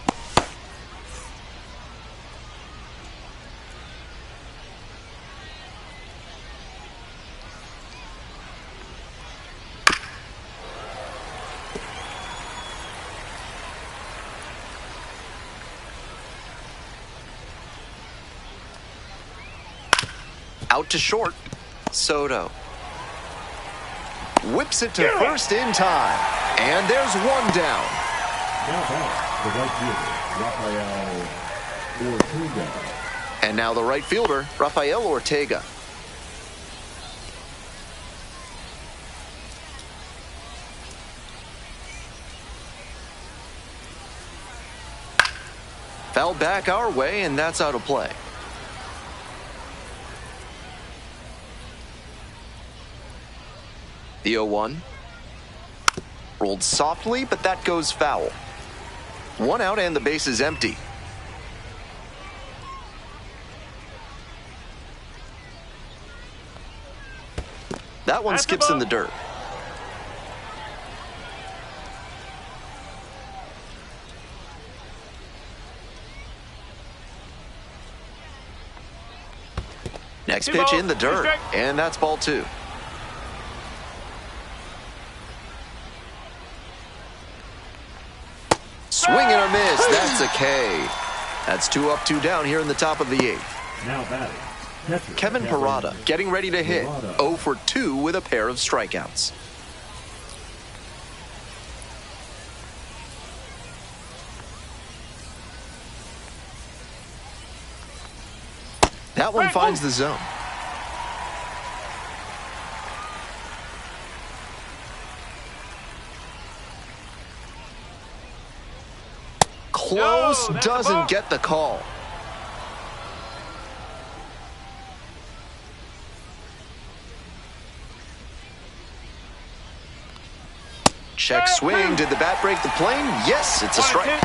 Out to short. Soto whips it to first in time. And there's 1 down. Now back, the right fielder, Rafael Ortega. And now the right fielder, Rafael Ortega. Fouled back our way, and that's out of play. The 0-1. Rolled softly, but that goes foul. 1 out and the base is empty. That one skips in the dirt. Next pitch in the dirt, and that's ball 2. Swing and a miss. That's a K. That's 2 up, 2 down here in the top of the 8th. Now batting, Kevin Parada getting ready to hit. 0 for 2 with a pair of strikeouts. That one finds the zone. Close, doesn't get the call. Check swing. Did the bat break the plane? Yes, it's a strike.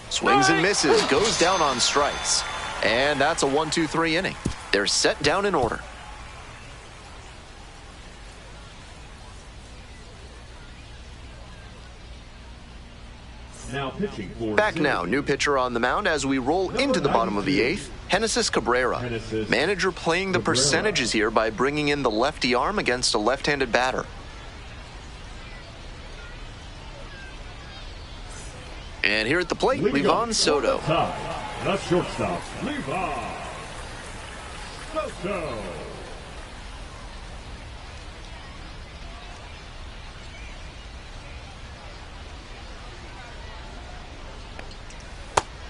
Swings and misses, goes down on strikes. And that's a 1-2-3 inning. They're set down in order. Now pitching for Back now, new pitcher on the mound as we roll into the bottom of the 8th. Genesis Cabrera. Manager playing the percentages here by bringing in the lefty arm against a left-handed batter. And here at the plate, Livan Soto. The shortstop, Livan Soto.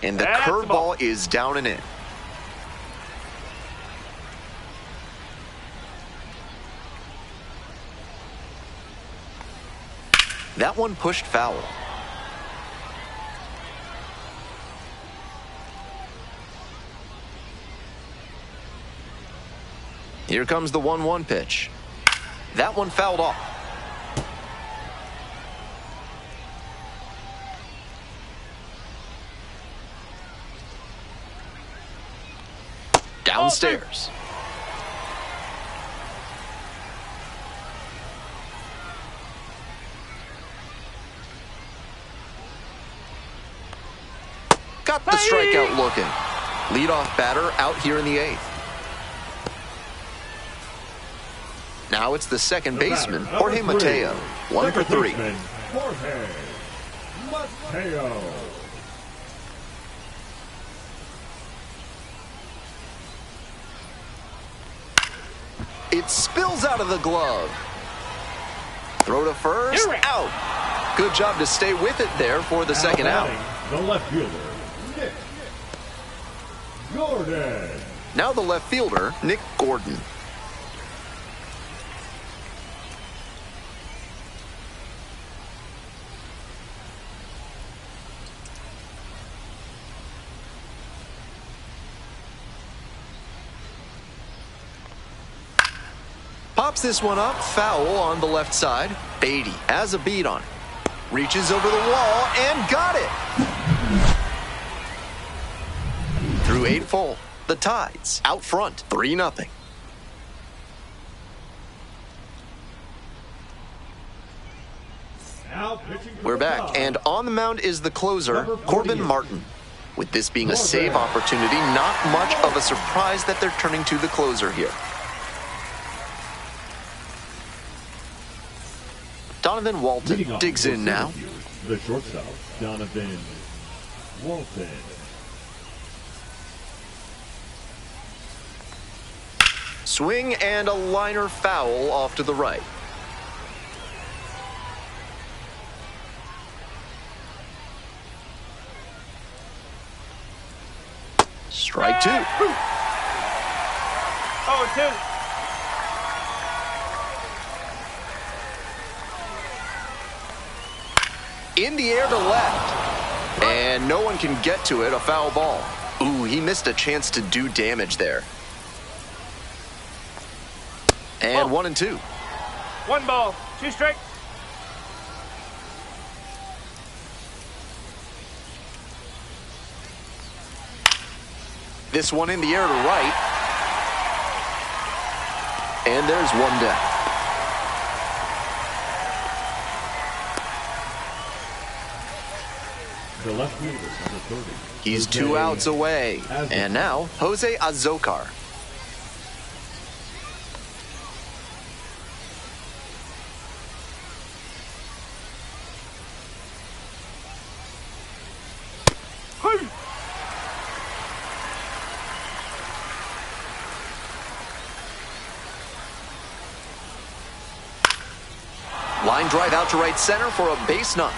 And the curveball is down and in. That one pushed foul. Here comes the 1-1 pitch. That one fouled off. Downstairs. Got the strikeout looking. Leadoff batter out here in the 8th. Now it's the second baseman, Jorge Mateo. 1 for 3. Jorge Mateo. It spills out of the glove. Throw to first, out. Good job to stay with it there for the second out. The left fielder, Nick Gordon. Now the left fielder, Nick Gordon. Pops this one up, foul on the left side. Beatty has a beat on it. Reaches over the wall and got it. Through 8 full, the Tides out front, 3-0. We're back, and on the mound is the closer, Corbin Martin. With this being a save opportunity, not much of a surprise that they're turning to the closer here. Donovan Walton digs in now. The shortstop, Donovan Walton. Swing and a liner foul off to the right. Strike 2. 0-2. In the air to left. And no one can get to it, a foul ball. Ooh, he missed a chance to do damage there. And 1-2. 1 ball, 2 strikes. This one in the air to right. And there's one down. The left fielder, number 30. He's 2 outs away. And now, Jose Azocar. Line drive out to right center for a base knock.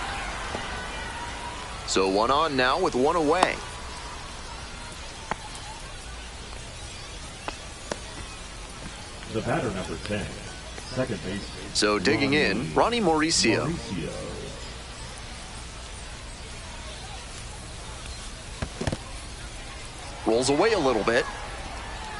So 1 on now with 1 away. The batter, number 10, second baseman. So digging in, Ronnie Mauricio. Rolls away a little bit.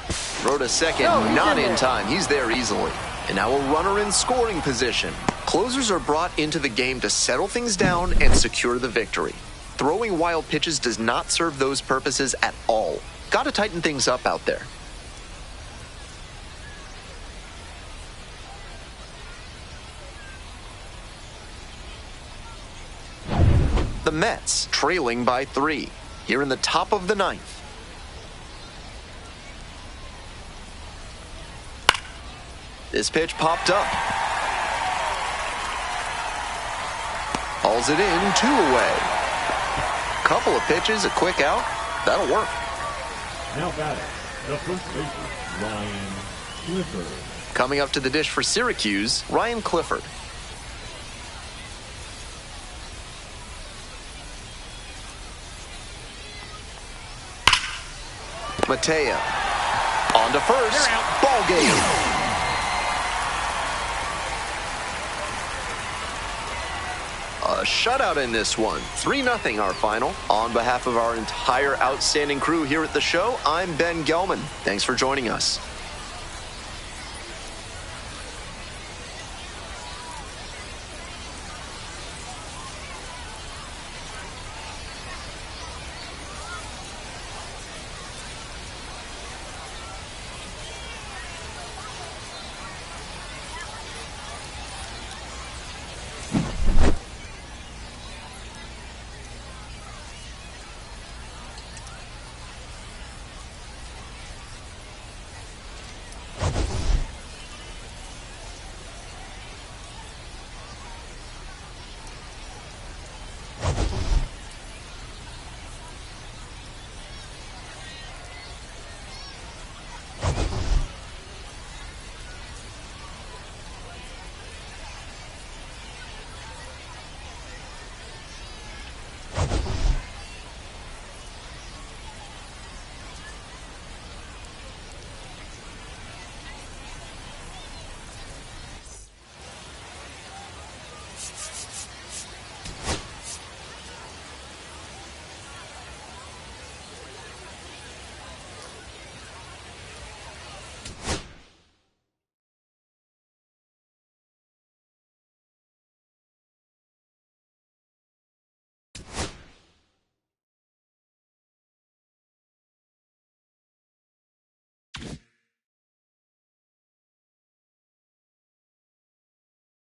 Throw to second, not in time. He's there easily. And now a runner in scoring position. Closers are brought into the game to settle things down and secure the victory. Throwing wild pitches does not serve those purposes at all. Got to tighten things up out there. The Mets trailing by 3 here in the top of the 9th. This pitch popped up. Hauls it in, 2 away. Couple of pitches, a quick out. That'll work. Now batting, the first baseman, Ryan Clifford. Coming up to the dish for Syracuse, Ryan Clifford. Matea. On to first. Ball game. A shutout in this one. 3-0 our final. On behalf of our entire outstanding crew here at the show, I'm Ben Gelman. Thanks for joining us.